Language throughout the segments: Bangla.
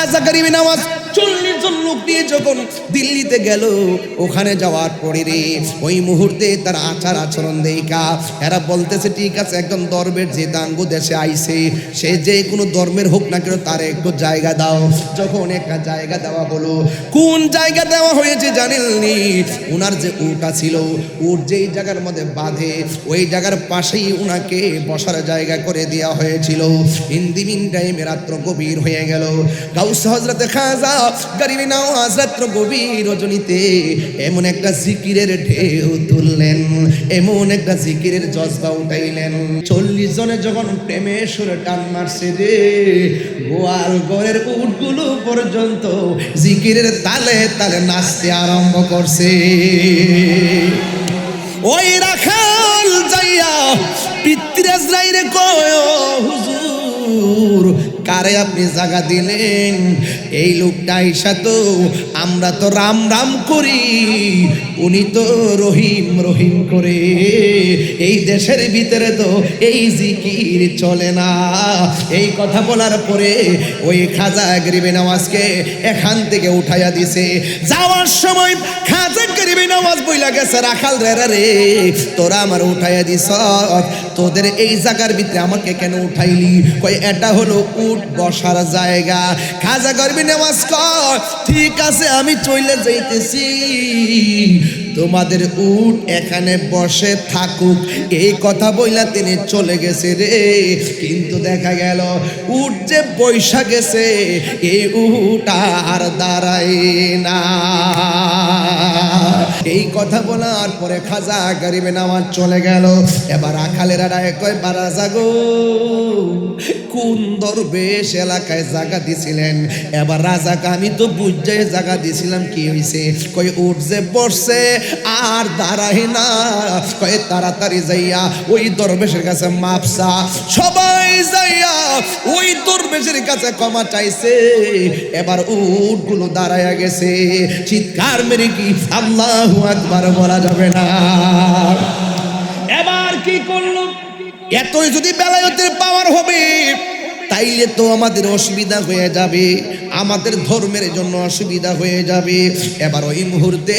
খাজা গরিব নওয়াজ 40 জন লোক নিয়ে যখন দিল্লিতে গেল, ওখানে যাওয়ার পরে রে ওই মুহূর্তে তার আচার আচরণ দেখা এরা বলতেছে ঠিক আছে, একজন ধর্মের যে দাঙ্গ দেশে আইছে, সে যে কোনো ধর্মের হোক না কেন তার একটু জায়গা দাও। যখন একটা জায়গা দেওয়া হলো, কোন জায়গা দেওয়া হয়েছে জানেননি? ওনার যে উটটা ছিল, উট যেই জায়গার মধ্যে বাঁধে ওই জায়গার পাশেই উনাকে বসার জায়গা করে দেওয়া হয়েছিল। ইন্দিমিন টাইমে রাত্র গভীর হয়ে গেল, গাউস হযরতে খাজা গরিব নওয়াজ রাত্র গভীর রজনীতে এমন একটা জিকিরের ঢেউ তুললেন, এমন একটা জিকিরের জজবা উঠাইলেন। 40 জনে যখন প্রেমে সুরে টান মারছে রে, গোয়াল ঘরের উটগুলো পর্যন্ত জিকিরের তালে তালে নাচতে আরম্ভ করছে। ওই রাখাল যাইয়া পিতৃরাজরাইরে কয়, হুজুর কারে আপনি জায়গা দিলেন? এই লোকটা আইসা তো আমরা তো রাম রাম করি, উনি তো রহিম রহিম করে। এই দেশের ভিতরে তো এই জিকির চলে না। এই কথা বলার পরে ওই খাজা গরিব নওয়াজকে এখান থেকে উঠাইয়া দিছে। যাওয়ার সময় খাজা গরিব নওয়াজ বইলা গেছে, রাখাল রে রে তোরা আমার উঠাইয়া দিস, তোদের এই জায়গার ভিতরে আমাকে কেন উঠাইলি? কই এটা হলো উট বসার জায়গা। খাজা গরিব নওয়াজ কয় ঠিক আছে আমি চলে যাইতেছি, তোমাদের উট এখানে বসে থাকুক। এই কথা বইলা তিনি চলে গেছে রে। কিন্তু দেখা গেল উট যে বৈশা গেছে, এই উট আর দাঁড়ায় না। এই কথা বলার পরে খাজা গরিব নওয়াজ চলে গেল। এবার রাখালেরা রায় কয় বারা জাগো, কোন দরবেশ এলাকায় জায়গা দিছিলেন? এবার রাজাকে আমি তো বুঝাই জায়গা দিছিলাম, কি হইছে? কই উঠ যে বসছে আর দাঁড়ায় না। কয় তাড়াতাড়ি যাইয়া ওই দরবেশের কাছে মাপসা। সবাই যাইয়া ওই দরবেশের কাছে ক্ষমা চাইছে। এবার উটগুলো দাঁড়ায়া গেছে। চিৎকার মেরে কি আল্লাহু আকবার বলা যাবে না? এবার কি করলো? এতই যদি বেলায়েতের পাওয়ার হবে তাইলে তো আমাদের অসুবিধা হয়ে যাবে, আমাদের ধর্মের জন্য অসুবিধা হয়ে যাবে। এবার ওই মুহূর্তে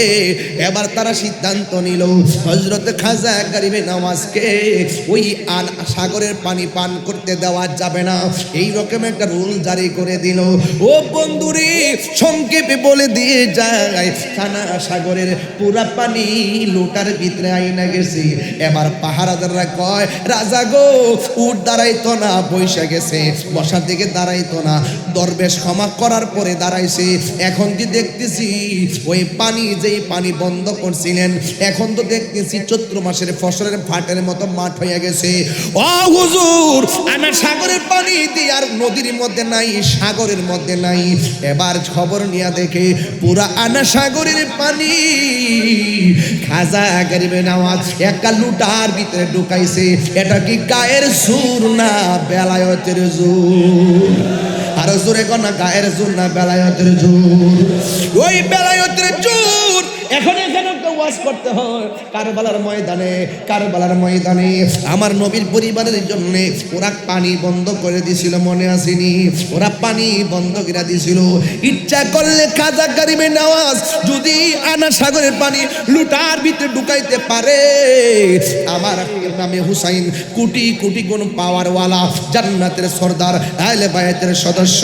এবার তারা সিদ্ধান্ত নিল হযরত খাজা গরিব নওয়াজকে ওই সাগরের পানি পান করতে দেওয়া যাবে না। এই রকম একটা রুল জারি করে দিল। ও বন্ধুরে, সংক্ষেপে বলে দিয়ে যায়, খানা সাগরের পুরা পানি লোটার ভিতরে আইনা গেছে। এবার পাহারাদাররা কয় রাজা গো, উট দাঁড়াইতো না, বৈশা গেছে, বসার দিকে দাঁড়াইতো না। দরবেশ ক্ষমা করার পরে দাঁড়াইছে। এখন কি দেখতেছি ওই পানি, যেই পানি বন্ধ করছিলেন, এখন তো দেখতেছি চৈত্র মাসের ফসলের ফাটের মতো মাঠ হয়ে গেছে। ও হুজুর, আমার সাগরের পানি দিয়ে আর নদীর মধ্যে নাই, সাগরের মধ্যে নাই। এবার খবর নিয়ে দেখে পুরা আনা সাগরের পানি খাজা গরিব নওয়াজ একটা লুটার ভিতরে ঢুকাইছে। এটা কি গায়ের সুর না বেলায়েতের জোর? আর জোরে কোন গায়ের জোর না বেলায়েতের জোর? ওই বেলায়েতের জোর। এখন এখানে একটা ওয়াজ করতে হয় কারবালার ময়দানে। কারবালার ময়দানে আমার নবীর পরিবারের জন্য ওরা পানি বন্ধ করে দিছিল, মনে আসেনি? ওরা পানি বন্ধ করে দিছিল। ইচ্ছা করলে খাজা গরিব নওয়াজ যদি আনা সাগরের পানি লুটার ভিতরে ঢুকাইতে পারে, আমার নামে হুসাইন কোটি কোটি গুণ পাওয়ারওয়ালা, জান্নাতের সর্দার, আহলে বায়াতের সদস্য,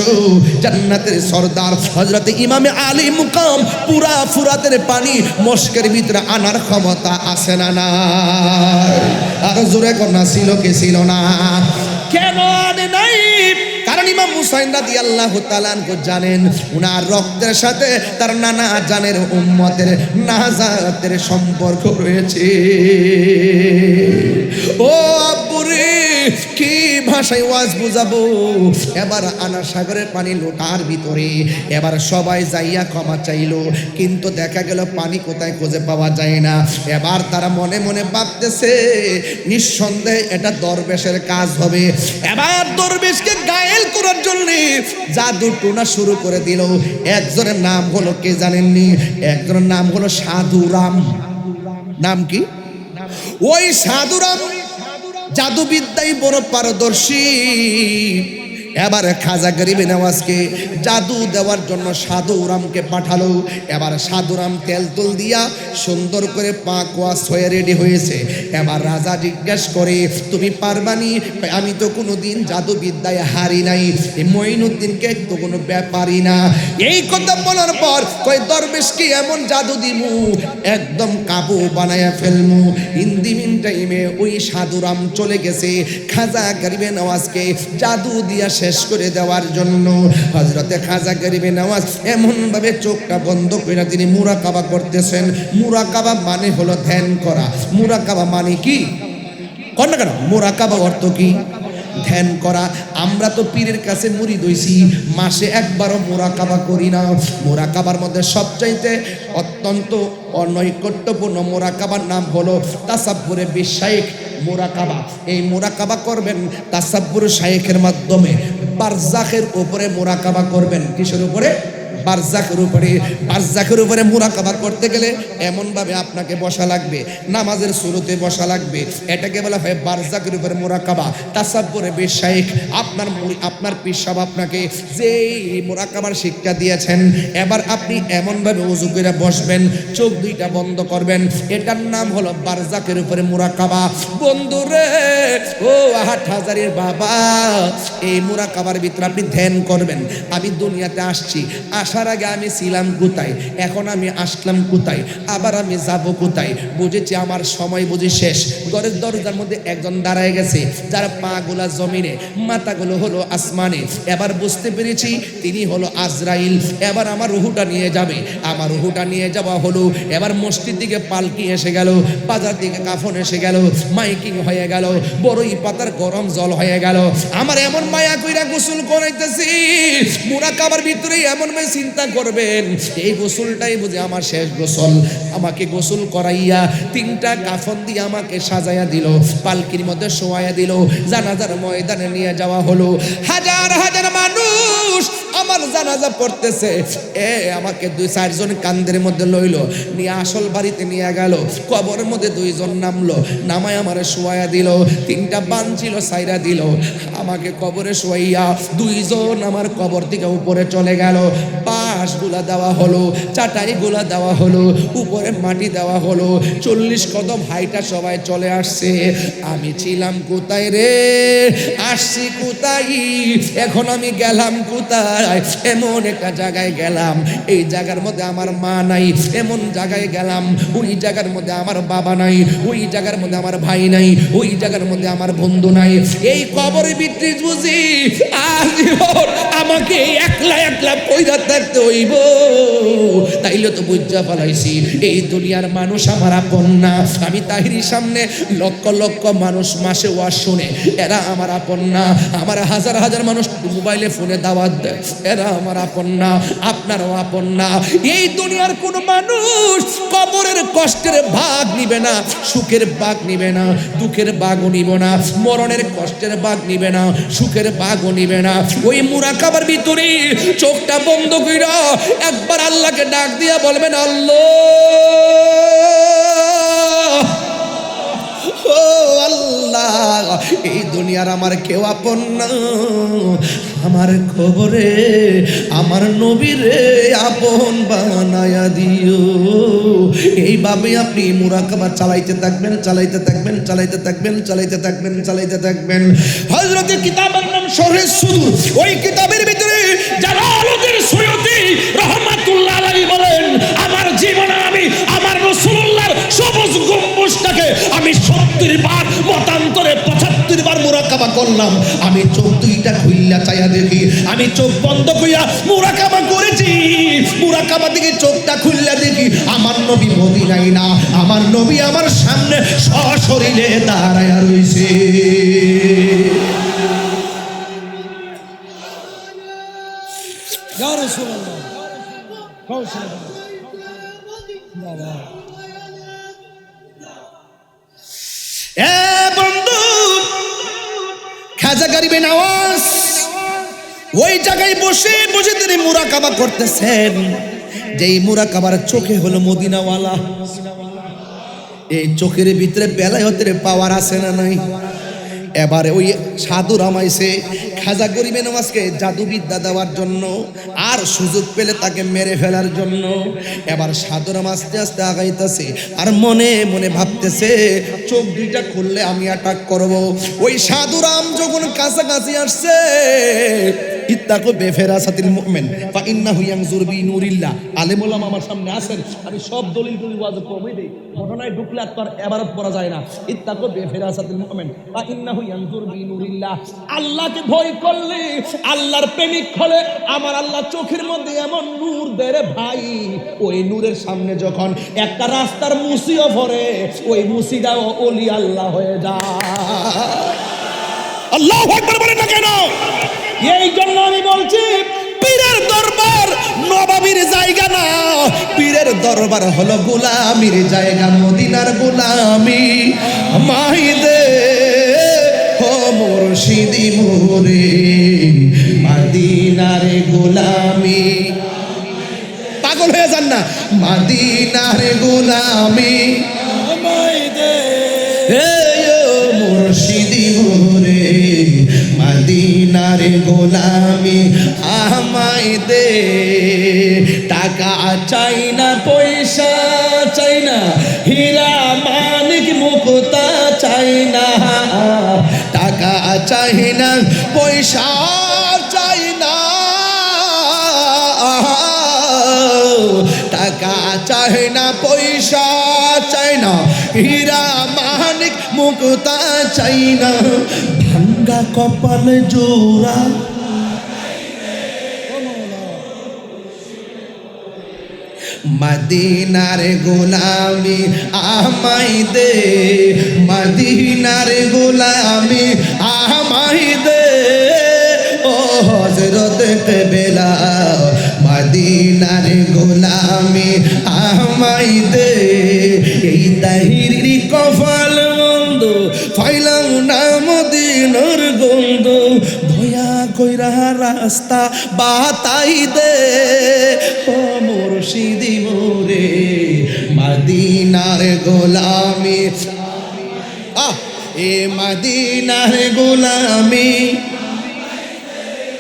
জান্নাতের সর্দার হযরত ইমামে আলী মুকাম পুরা ফুরাতের পানি মস্কের ভিতরে আনার ক্ষমতা আছে না না? আর জোরে কন্যা ছিল কি ছিল না? কেন আনে নাই? কারণ ইমাম হুসাইন রাদিয়াল্লাহু তাআলা আনহু জানেন উনার রক্তের সাথে তার নানা জানের উম্মতের নাজাতের সম্পর্ক রয়েছে। ও আব্বুরে, কি ভাষায় ওয়াজ বুঝাবো? এবার আনা সাগরের পানি লোটার ভিতরে। এবার সবাই যাইয়া ক্ষমা চাইলো, কিন্তু দেখা গেল পানি কোথায় খুঁজে পাওয়া যায় না। এবার তারা মনে মনে ভাবতেছে নিঃসন্দেহে এটা দরবেশের কাজ হবে। এবার দরবেশকে গায়েল করার জন্য জাদু টোনা শুরু করে দিল। একজনের নাম হলো, কে জানেননি? একজনের নাম হলো সাধুরাম। নাম কি? ওই সাধুরাম জাদুবিদ্যায় বড় পারদর্শী। এবার খাজা গরিবে নওয়াজকে জাদু দেওয়ার জন্য সাধুরামকে পাঠালো। এবার সাধুরাম তেল তুল দিয়া সুন্দর করে পাক ওয়াশ হয়ে রেডি হয়েছে। এবার রাজা জিজ্ঞেস করে তুমি পারবানি? আমি তো কোনোদিন জাদু বিদ্যায় হারি নাই, এই মঈনুদ্দিনকে তো কোনো ব্যাপারই না। এই কথা বলার পর কই দরবেশ কি এমন জাদু দিমু একদম কাবু বানায়া ফেলমু। ইন্দি মিন টাইমে ওই সাধুরাম চলে গেছে খাজা গরিবে নওয়াজকে জাদু দিয়া শেষ করে দেওয়ার জন্য। হযরতে খাজা গরিবে নওয়াজ এমন ভাবে চোখটা বন্ধ করে তিনি মুরাকাবা করতেছেন। মুরাকাবা মানে হলো ধ্যান করা। মুরাকাবা মানে কি কোন না কেন? মুরাকাবা অর্থ কি? ধ্যান করা। আমরা তো পীরের কাছে মুরিদ হইছি, মাসে একবারও মুরাকাবা করি না। মুরাকাবার মধ্যে সবচাইতে অত্যন্ত অনৈকট্যপূর্ণ মুরাকাবার নাম হলো তাসাব্বুরে বিশাইখ মুরাকাবা। এই মুরাকাবা করবেন তাসাব্বুর শাইখের মাধ্যমে। বারজাখের উপরে মুরাকাবা করবেন। কিসের উপরে? বারজাখের উপরে। বারজাখের উপরে মুরাকাবা করতে গেলে এমনভাবে আপনাকে বসা লাগবে, নামাজের শুরুতে বসা লাগবে। এটাকে বলা হয় বারজাখের উপরে মুরাকাবা। তাসাব্বুরে বিশাইখ আপনার পীর সাহেব আপনাকে যে মুরাকাবার শিক্ষা দিয়েছেন, এবার আপনি এমনভাবে ওযু করে বসবেন, চোখ দুইটা বন্ধ করবেন। এটার নাম হলো বারজাখের উপরে মুরাকাবা। বন্ধুরে ও হাটহাজারীর বাবা, এই মুরাকাবার ভিতরে আপনি ধ্যান করবেন। আমি দুনিয়াতে আসছি, আসার আগে আমি ছিলাম কোথায়, এখন আমি আসলাম কোথায়, আবার আমি যাব কোথায়। বুঝেছি আমার সময় বুঝি শেষ। ঘরের দরজার মধ্যে একজন দাঁড়ায় গেছে, যার পা গুলা জমিনে, মাথাগুলো হলো আসমানে। এবার বুঝতে পেরেছি তিনি হলো আজরাইল। এবার আমার রুহুটা নিয়ে যাবে। আমার রুহুটা নিয়ে যাওয়া হলো। এবার মসজিদ দিকে পালকি এসে গেল, বাজার দিকে কাফন এসে গেল, মাইকিং হয়ে গেল, বড়ই পাতার গরম জল হয়ে গেল। আমার এমন মায়া কইরা গোসল করাইতেছি। মুরাকাবার ভিতরে এমন চিন্তা করবেন এই গোসলটাই বুঝে আমার শেষ গোসল। আমাকে গোসল করাইয়া তিনটা কাফন দিয়ে আমাকে সাজাইয়া দিল, পালকির মধ্যে শোয়াইয়া দিল, জানাজার ময়দানে নিয়ে যাওয়া হলো। হাজার হাজার মানুষ আমার জানাজা পড়তেছে। আমাকে 2-4 জন কান্দের মধ্যে লইল, নিয়ে আসল বাড়িতে নিয়ে গেল। কবরের মধ্যে 2 জন নামলো, নামায় আমারে শোয়াইয়া দিল। 3টা বান ছিল সাইরা দিল। আমাকে কবরে শোয়াইয়া 2 জন আমার কবর থেকে উপরে চলে গেল। বাঁশগুলা দেওয়া হলো, চাটাইগুলা দেওয়া হলো, উপরে মাটি দেওয়া হলো। 40 কদম হাইটা সবাই চলে আসছে। আমি ছিলাম কোথায় রে, আসছি কোথায়, এখন আমি গেলাম কোথায়? এমন একটা জায়গায় গেলাম, এই জায়গার মধ্যে আমার মা নাই। এমন জায়গায় গেলাম, ওই জায়গার মধ্যে আমার বাবা নাই, ওই জায়গার মধ্যে আমার ভাই নাই, ওই জায়গার মধ্যে আমার বন্ধু নাই। এই কবরে বিক্রি বুঝি আজীবন আমাকে একলা একলা পয়দা থাকতে হইব। তাইলে তো বুঝা ফেলাইছি এই দুনিয়ার মানুষ আমার আপন না। আমি তাহিরির সামনে লক্ষ লক্ষ মানুষ মাসে ওয়াজ শুনে, এরা আমার আপন না। আমার হাজার হাজার মানুষ মোবাইলে ফোনে দাওয়াত দেয়, এরা আমার আপন না, আপনারও আপন না। এই দুনিয়ার কোন মানুষ কবরের কষ্টের ভাগ নিবে না, সুখের ভাগ নিবে না, দুঃখের ভাগও নিব না, মরণের কষ্টের ভাগ নিবে না, সুখের ভাগও নিবে না। ওই মুরাকাবার ভিতরে চোখটা বন্ধ কইরা একবার আল্লাহকে ডাক দিয়া বলবেন, আল্লাহ ও আল্লাহ, এই দুনিয়ার আমার কেউ আপন না, আমার খবরে আমার নবীরে আপন বানায়া দিও। এইভাবে আপনি মুরাকাবা চালাইতে থাকবেন, চালাইতে থাকবেন, চালাইতে থাকবেন, চালাইতে থাকবেন, চালাইতে থাকবেন। হযরতের কিতাবের নাম শরহে সুদূর। ওই কিতাবের ভিতরে জালালউদ্দিন সৈয়দী রাহমাতুল্লাহ আলাইহি বলেন, আমার জীবনে আমি আমার রাসূলুল্লাহর সবুজ গম্বুজটাকে আমি 70 বার মতান্তরে 75 বার মুরাকাবা করলাম। আমি চোখ দুইটা খুইলা চাইয়া দেখি, আমি চোখ বন্ধ কইরা মুরাকাবা করেছি। মুরাকাবা দিকে চোখটা খুইলা দেখি আমার নবী মদিনায় না, আমার নবী আমার সামনে সশরীরে দাঁড়ায়া রইছে। ইয়া রাসূলুল্লাহ বাবা এ বন্ধু, খাজা গরিবে নওয়াজ ওই জায়গায় বসে বসে তিনি মুরাকাবা করতেছেন। যেই মুরাকাবার চোখে হলো মদিনাওয়ালা। এই চোখের ভিতরে বেলায়েতের পাওয়ার আছে না নাই? এবারে ওই সাধু রামাইছে খাজা গরিবে নওয়াজকে জাদুবিদ্যা দেওয়ার জন্য আর সুযোগ পেলে তাকে মেরে ফেলার জন্য। এবার সাধু রাম আস্তে আস্তে আগাইতেছে আর মনে মনে ভাবতেছে চোখ দুইটা খুললে আমি অ্যাটাক করব। ওই সাধু রাম যখন কাছাকাছি আসছে ইত্তাকু বেফেরাসাতিল মুমিন ফা ইন্নাহু ইয়ানজুর বিনুরিল্লাহ। আলেম ওলামা আমার সামনে আছেন, আমি সব দলিল ওয়াজ কমই দেই, ঘটনায় ঢুকলে আর তার ইবারত পড়া যায় না। ইত্তাকু বেফেরাসাতিল মুমিন ফা ইন্নাহু ইয়ানজুর বিনুরিল্লাহ। আল্লাহকে ভয় করলে, আল্লাহর প্রেমিক হলে আমার আল্লাহ চোখের মধ্যে এমন নূর দেয় রে ভাই, ওই নূরের সামনে যখন একটা রাস্তার মুসিও ভরে ওই মুসিটাও ওলি আল্লাহ হয়ে যায়। আল্লাহু আকবার বলেন না কেন? এই জন্য আমি বলছি পীরের দরবার নবাবীর জায়গা না, পীরের দরবার হলো গোলামির জায়গা। মদিনার গোলামি মাহিদে ও মুর্শিদি মোরে, মদিনার গোলামি। পাগল হয়ে যান না, মদিনার গোলামি মাহিদে মুর্শিদি মোরে, মদিনার গোলামি আমায় দে। টাকা চাই না, পয়সা চাই না, হীরা মানিক মুক্তা চাই না। টাকা চাই না, পয়সা চাই না, টাকা চাই না, পয়সা চাই না, হীরা মানিক মুক্তা চাই না। ভাঙ্গা কপাল জোড়া মদিনার গোলামি আমায় দে, মদিনার গোলামি আমায় দে। ও হযরত কেবলা মদিনার গোলামি আমায় দে। এই তাহিরির কপাল মন্দ ফাইলাম না মদিনার গন্ধ, দয়া কইরা রাস্তা বাতাই দে। ও মুর্শিদি মোরে, মদিনার গোলামি এ মদিনার গোলামি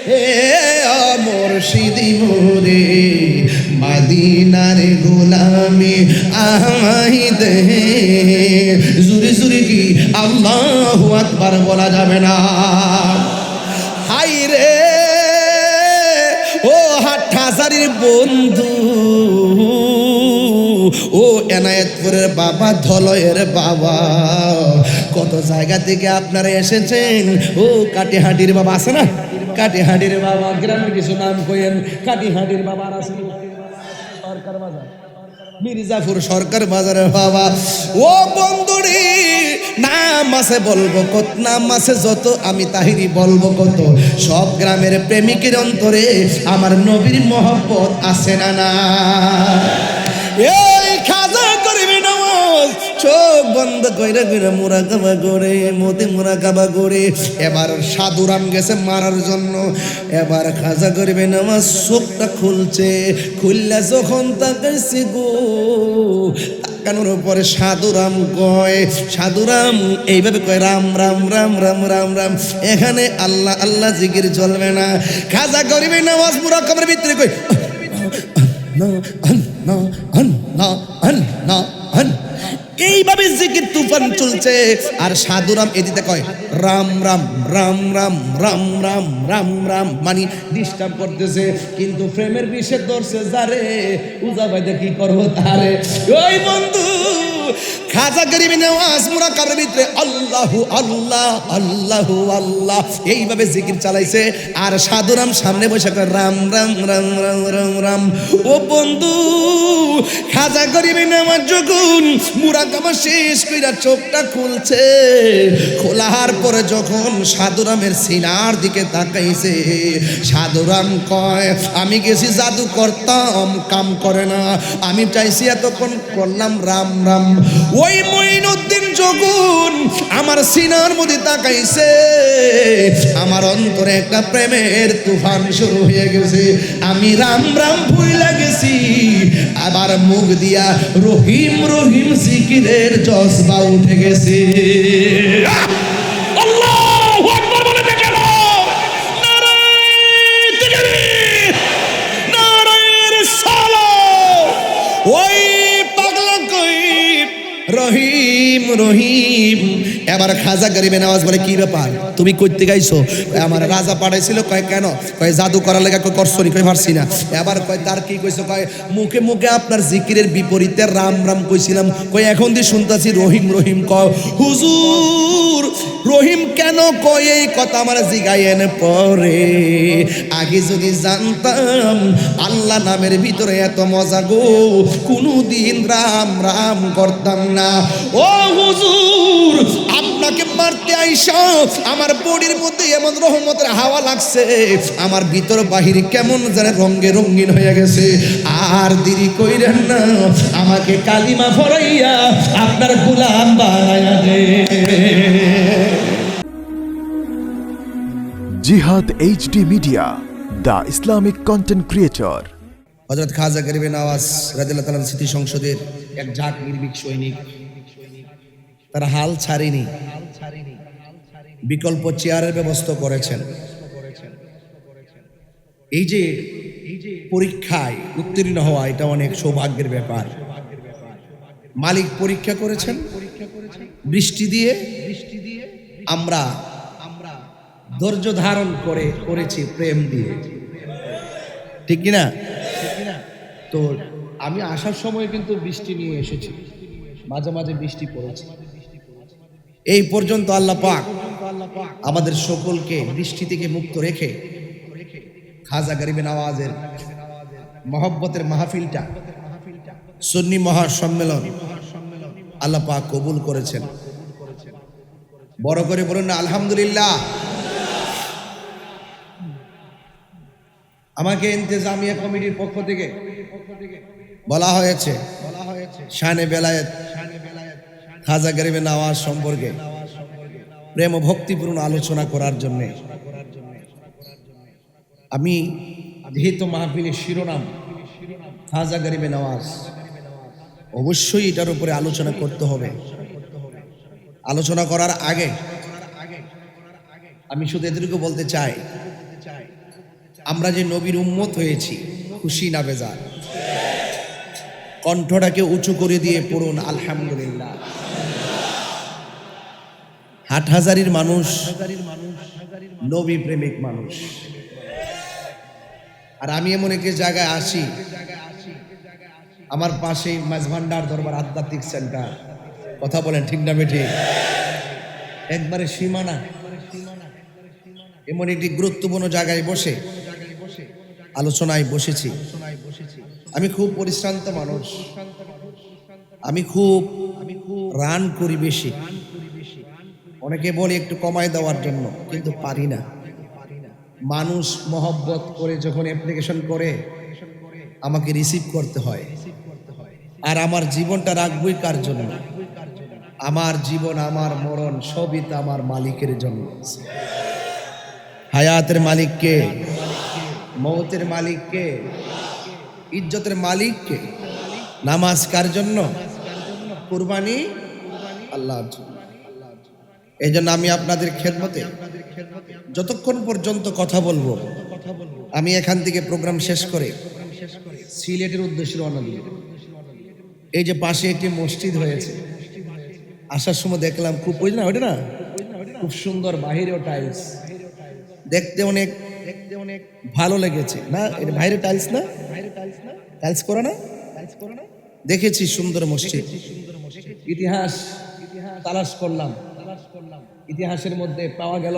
হে মুর্শিদি মোরে, মদিনার গোলামি আমায় দে। জুরি জুরি কি আল্লাহু আকবার বলা যাবে না? হাই রে ও হাটহাজারির বন্ধু, ও এনায়েতপুরের বাবা, ধলয়ের বাবা, কত জায়গা থেকে আপনারা এসেছেন। ও কাটিহাটির বাবা আছে না, কাটিহাটির বাবা, গ্রামের কিছু নাম কইেন। কাটিহাটির বাবা আছে সরকার বাজার, মির্জাপুর সরকার বাজারের বাবা। ও বন্ধুরি নাম আছে বলবো কত, নাম আছে যত, আমি তাহিরি বলবো কত। সব গ্রামের প্রেমিকের অন্তরে আমার নবীর মহব্বত আছে না না? এই খাজা করিবি নামাজ চোখ বন্ধ কইরা কইরা মুরাকাবা করে, মতে মুরাকাবা করে। এবার সাধুরাম গেছে মারার জন্য, এবার খাজা করিবি নামাজ চোখটা খুলছে, খুললে যখন তাকাইছে গো, তাকানোর পরে সাধুরাম কয়, সাধুরাম এইভাবে কয় রাম রাম রাম রাম রাম রাম। এখানে আল্লাহ আল্লাহ জিকির চলবে না। খাজা করিবি নামাজ মুরাকাবার ভিতরে কই এইভাবে জিকির তুফান চলছে। আর সাধুরাম এদিকে কয় রাম রাম রাম রাম রাম রাম রাম রাম, মানে ডিস্টার্ব করতেছে। কিন্তু প্রেমের বিষে ধরছে যারে, উজা ভাইতে কি করবো তারে। ওই বন্ধু খাজা গরিবি নেওয়াজ মুরাকাবের ভিতরে আল্লাহু আল্লাহ আল্লাহু আল্লাহ এইভাবে জিকির চালাইছে। আর সাধুরাম সামনে বসে করে রাম রাম রাম রাম রাম রাম। ও বন্ধু খাজা গরিবি নেওয়াজ যখন মুরাকাবা শেষ কইরা চোখটা খুলছে, খোলার পরে যখন সাধুরামের সিনার দিকে তাকাইছে, সাধুরাম কয় আমি গেছি জাদু করতাম, কাম করে না, আমি চাইছি এতক্ষণ করলাম রাম রাম। ওই মঈনুদ্দিন যখন আমার সিনার মধ্যে তাকাইছে, আমার অন্তরে একটা প্রেমের তুফান শুরু হয়ে গেছে। আমি রাম রাম ভুইলা গেছি, আবার মুখ দিয়া রহিম রহিম জিকিরের জজবা উঠে গেছে। আল্লাহ রহিম রহিম। এবার খাজা গরিবে নওয়াজ বলে কি ব্যাপার, তুমি কইতে গাইছো? আমার রাজা পাঠাইছিল। কয় কেন? কয় জাদু করার লাগা। কয় করছনি? কয় পারছি না। এবার কয় তার কি কইছো? কয় মুখে মুখে আপনার জিকিরের বিপরীতে রাম রাম কইছিলাম। কয় এখন দিয়ে শুনতাছি রহিম রহিম। কয় হুজুর রহিম কেন কয় এই কথা আমার জিগাইয়েন পরে, আগে যদি জানতাম আল্লাহ নামের ভিতরে এত মজা গো কোনদিন রাম রাম করতাম না। ও হুজুর আপনাকে মারতে আইসা আমার বডির মধ্যে এমন রহমতের হাওয়া লাগছে, আমার ভিতর বাহির কেমন যেন রঙে রঙিন হয়ে গেছে। আর দেরি কইরেন না, আমাকে কালিমা পড়াইয়া আপনার গোলাম বানায়া দে। জিহাদ HD media, the Islamic content creator. হযরত খাজা গরিবে নওয়াজ রাদিয়াল্লাহু তাআলা স্মৃতি সংসদের এক জাত নির্ভীক সৈনিক, তারা হাল ছাড়েনি, বিকল্প চেয়ারের ব্যবস্থা করেছেন। এই যে পরীক্ষায় উত্তীর্ণ হওয়া এটা অনেক সৌভাগ্যের ব্যাপার। মালিক পরীক্ষা করেছেন বৃষ্টি দিয়ে, আমরা ধৈর্য ধারণ করেছি প্রেম দিয়ে, ঠিক কিনা? তো আমি আসার সময় কিন্তু বৃষ্টি নিয়ে এসেছি, মাঝে মাঝে বৃষ্টি পড়েছে। এই পর্যন্ত আল্লাহ পাক আমাদের সকলকে বৃষ্টি থেকে মুক্ত রেখে খাজা গরিবে নওয়াজের মহব্বতের মাহফিলটা, সুন্নি মহাসম্মেলন আল্লাহ পাক কবুল করেছেন। বড় করে বলুন না আলহামদুলিল্লাহ। আমাকে ইন্তেজামিয়া কমিটির পক্ষ থেকে বলা হয়েছে শানে বেলায়েত খাজা গরিবে নওয়াজ সম্পর্কে প্রেম ও ভক্তিপূর্ণ আলোচনা করার জন্য। আমি যেহেতু মাহফিলের শিরোনাম খাজা গরিবে নওয়াজ, অবশ্যই এটার উপরে আলোচনা করতে হবে। আলোচনা করার আগে আমি শুধু এদেরকে বলতে চাই, আমরা যে নবীর উম্মত হয়েছি, খুশি না বেজার? কণ্ঠটাকে উঁচু করে দিয়ে পড়ুন আলহামদুলিল্লাহ। হাটহাজারির মানুষ নবী প্রেমিক মানুষ, আর আমি এমন একটি জায়গায় আসি, আমার পাশেই মাঝভান্ডার দরবার আধ্যাত্মিক সেন্টার। কথা বলেন ঠিক না বেঠিক? একবারে সীমানা, এমন একটি গুরুত্বপূর্ণ জায়গায় বসে আলোচনায় বসেছি। আমি খুব পরিশ্রান্ত মানুষ, আমি খুব রান করি বেশি। অনেকে বলে একটু কমাই দেওয়ার জন্য, কিন্তু পারি না। মানুষ মহব্বত করে যখন অ্যাপ্লিকেশন করে আমাকে রিসিভ করতে হয়। আর আমার জীবনটা রাখবই কার জন্য? আমার জীবন, আমার মরণ সবই তো আমার মালিকের জন্য। হায়াতের মালিককে, মৌতের মালিককে, ইজ্জতের মালিককে। নামাজ কার জন্য? কুরবানি আল্লাহর জন্য। এই জন্য আমি আপনাদের খেদমতে যতক্ষণ পর্যন্ত কথা বলবো, আমি এখান থেকে প্রোগ্রাম শেষ করে সিলেটের উদ্দেশ্যে রওনা দিব। এই যে পাশে একটি মসজিদ হয়েছে, আসার সময় দেখলাম খুব, ওই না ওইটা না, খুব সুন্দর, বাহিরেও টাইলস, দেখতে অনেক ভালো লেগেছে না? এটা বাইরে টাইলস না, টাইলস করা না? দেখেছি সুন্দর মসজিদ। ইতিহাস তালাশ করলাম, ইতিহাসের মধ্যে পাওয়া গেল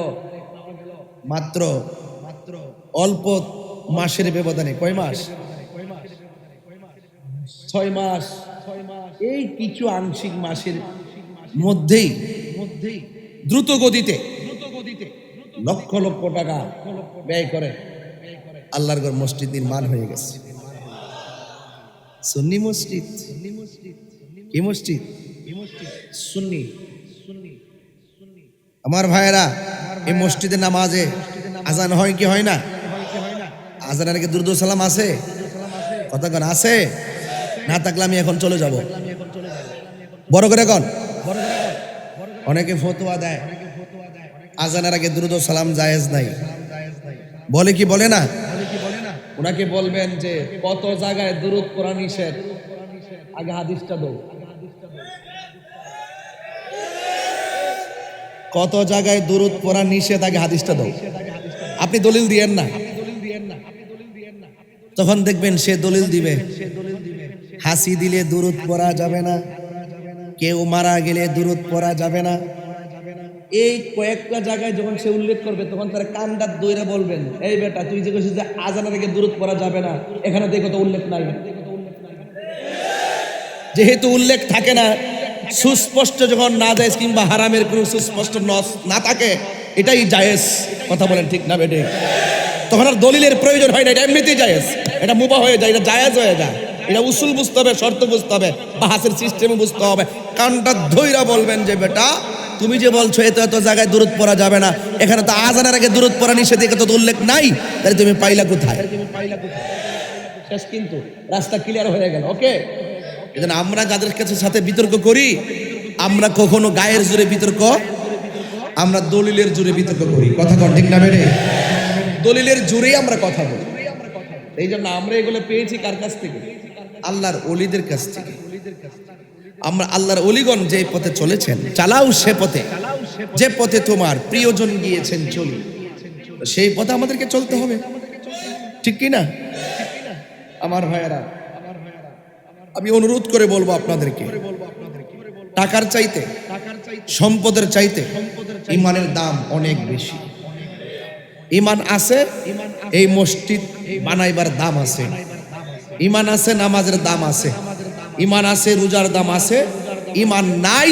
মাত্র অল্প মাসের ব্যবধানে, কয় মাস? 6 মাস, এই কিছু আংশিক মাসের মধ্যেই দ্রুত গতিতে লক্ষ লক্ষ টাকা ব্যয় করে আল্লাহর ঘর মসজিদ নির্মাণ হয়ে গেছে। সুন্নি মসজিদ, কি মসজিদ? সুন্নি। আমার ভাইয়েরা, এই মসজিদে নামাজে আজান হয় কি হয় না? আজানের আগে দুরূদ সালাম আছে? কথা কোন আছে? না থাকলে আমি এখন চলে যাব। বড় করে কোন? অনেকে ফতোয়া দেয় আজানের আগে দুরূদ সালাম জায়েজ নাই, বলে কি বলে না? ওনাকে বলবেন যে কত জায়গায় দুরূদ পড়া নিষেধ, আগে হাদিসটা দাও। কত জায়গায় দুরূদ পড়া নিষেধ, আগে হাদিসটা দাও। আপনি দলিল দিয়েন না, তখন দেখবেন সে দলিল দিবে। হাসি দিলে দুরূদ পড়া যাবে না, কেউ মারা গেলে দুরূদ পড়া যাবে না। এই কয়েকটা জায়গায় যখন সে উল্লেখ করবে তখন তার কান্দার দইরা বলবেন, এই বেটা তুই যে কইছিস যে আজানের আগে দুরূদ পড়া যাবে না, এখানে দেখো তো উল্লেখ নাই। যেহেতু উল্লেখ থাকে না, সুস্পষ্ট যখন না জায়েজ কিংবা হারামের কোনো সুস্পষ্ট নস না থাকে, এটাই জায়েজ। কথা বলেন ঠিক না বেটে? তখন আর দলিলের প্রয়োজন হয় না, এটা এমনিতেই জায়েজ, এটা মুবাহ হয়ে যায়, এটা জায়েজ হয়ে যায়। এটা উসুল বুঝতে হবে, শর্ত বুঝতে হবে, বাহাসের সিস্টেমে বুঝতে হবে। কানটা ধইরা বলবেন যে বেটা তুমি যে বলছো এত এত জায়গায় দুরূদ পড়া যাবে না, এখানে তো আজানের আগে দুরূদ পড়া নিষেধ, এখানে তো উল্লেখ নাই, তাহলে তুমি পাইলা কোথায়? শেষ কিন্তু রাস্তা ক্লিয়ার হয়ে গেল। ওকে, এজন্য আমরা যাদের কাছে সাথে বিতর্ক করি, আমরা কখনো গায়ের জোরে বিতর্ক, আমরা দলিলের জোরে বিতর্ক করি। কথা কন ঠিক না বেড়ে? দলিলের জোরেই আমরা কথা বলি। এই জন্য আমরা এগুলো পেয়েছি কার কাছ থেকে? আল্লাহর ওলিদের কাছ থেকে। আমরা আল্লাহর ওলিগণ যে পথে চলেছেন, চালাও সে পথে, যে পথে তোমার প্রিয়জন গিয়েছেন চলি, সেই পথে আমাদেরকে চলতে হবে, ঠিক কি না আমার ভাইয়েরা? আমি অনুরোধ করে বলবো আপনাদেরকে, টাকার চাইতে, সম্পদের চাইতে ইমানের দাম অনেক বেশি। ইমান আছে, এই মসজিদ বানাইবার দাম আছে। ইমান আছে, নামাজের দাম আছে। ইমান আছে, রোজার দাম আছে। ইমান নাই,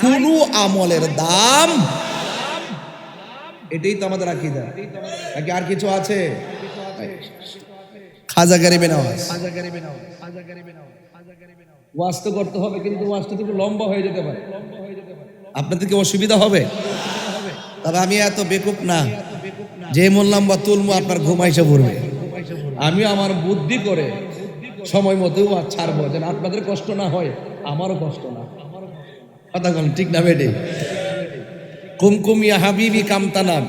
কোনো আমলের দাম। এটাই তো আমাদের আকীদা, নাকি আর কিছু আছে? খাজা গরিবে নওয়াজ, ওয়াজ তো করতে হবে, কিন্তু ওয়াজটা একটু লম্বা হয়ে যেতে পারে, আপনাদের কি অসুবিধা হবে? তবে আমি এত বেকুব না যে বললাম বা তুলমু আপনার ঘুমাইছে পড়বে। আমি আমার বুদ্ধি করে সময় মতো ওয়াজ ছাড়বো, যেন আপনাদের কষ্ট না হয়, আমারও কষ্ট না। কথা বলেন ঠিক না বেটে? কুমকুমিয়া হাবিবি কামতানাম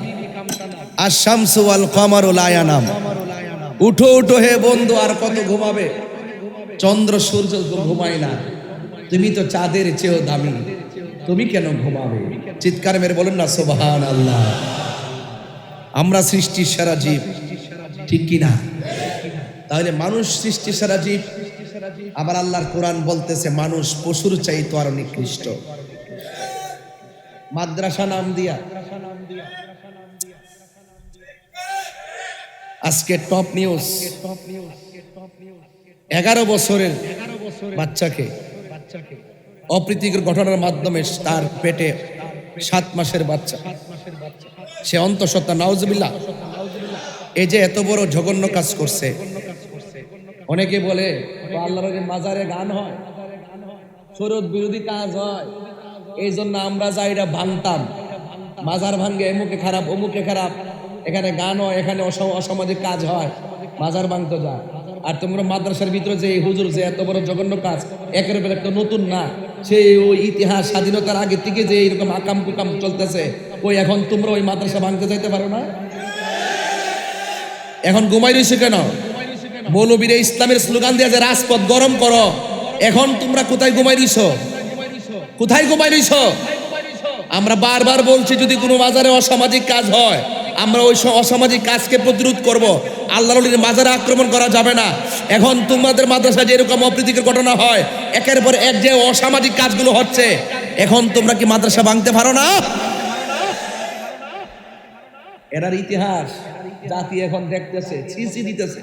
আশ-শামসু ওয়াল কমারু লা ইয়ানাম। উঠো উঠো হে বন্ধু, আর কত ঘুমাবে? চন্দ্র সূর্য ঘুমায় না, তুমি তো চাঁদের চেয়েও দামি, তুমি কেন ঘুমাবে? চিৎকার মেরে বলেন না সুবহানাল্লাহ। আমরা সৃষ্টির সেরা জীব, ঠিক কি না? তাহলে মানুষ সৃষ্টির সেরা জীব, আবার আল্লাহর কোরআন বলতেছে মানুষ পশুর চাইতে আরো নিকৃষ্ট। মাদ্রাসা নাম দিয়া আজকে টপ নিউজ, 11 বছরের বাচ্চাকে অপ্রীতিকর ঘটনার মাধ্যমে, তার পেটে 7 মাসের বাচ্চা, সে অন্তঃসত্ত্বা, নাউজুবিল্লাহ, এই যে এত বড় জঘন্য কাজ করছে। অনেকে বলে আল্লাহর মাজারে গান হয়, শরীয়ত বিরোধী কাজ হয়, এই জন্য আমরা যাই এটা ভাঙতাম। মাজার ভাঙ্গে এমুকে খারাপ, অমুকে খারাপ, এখানে গান হয়, এখানে অসামাজিক কাজ হয়, মাজার ভাঙতে যায়। আর তোমরা মাদ্রাসার ভিতরে যে হুজুর যে এত বড় জঘন্য কাজ, একের উপর একটা নতুন না, সেই ওই ইতিহাস স্বাধীনতার আগে থেকে যে এরকম আকাম কুকাম চলতেছে, ওই এখন তোমরা ওই মাদ্রাসা ভাঙতে যাইতে পারো না? এখন ঘুমাই রইছে কেন? মৌলবীরা ইসলামের স্লোগান দিয়ে যে রাজপথ গরম করো, এখন তোমরা কোথায় ঘুমাই রইছো? কোথায় ঘুমাই রইছো? আমরা বারবার বলছি, যদি কোনো মাজারে অসামাজিক কাজ হয়, আমরা ওই অসামাজিক কাজকে প্রতিরোধ করব। আল্লাহর ওলির মাজারে আক্রমণ করা যাবে না। এখন তোমাদের মাদ্রাসায় যেরকম অপ্রীতিকর ঘটনা হয়, একের পর এক যে অসামাজিক কাজগুলো হচ্ছে, এখন তোমরা কি মাদ্রাসা ভাঙতে পারো না? এরার ইতিহাস জাতি এখন দেখতেছে, ছিছি দিতেছে,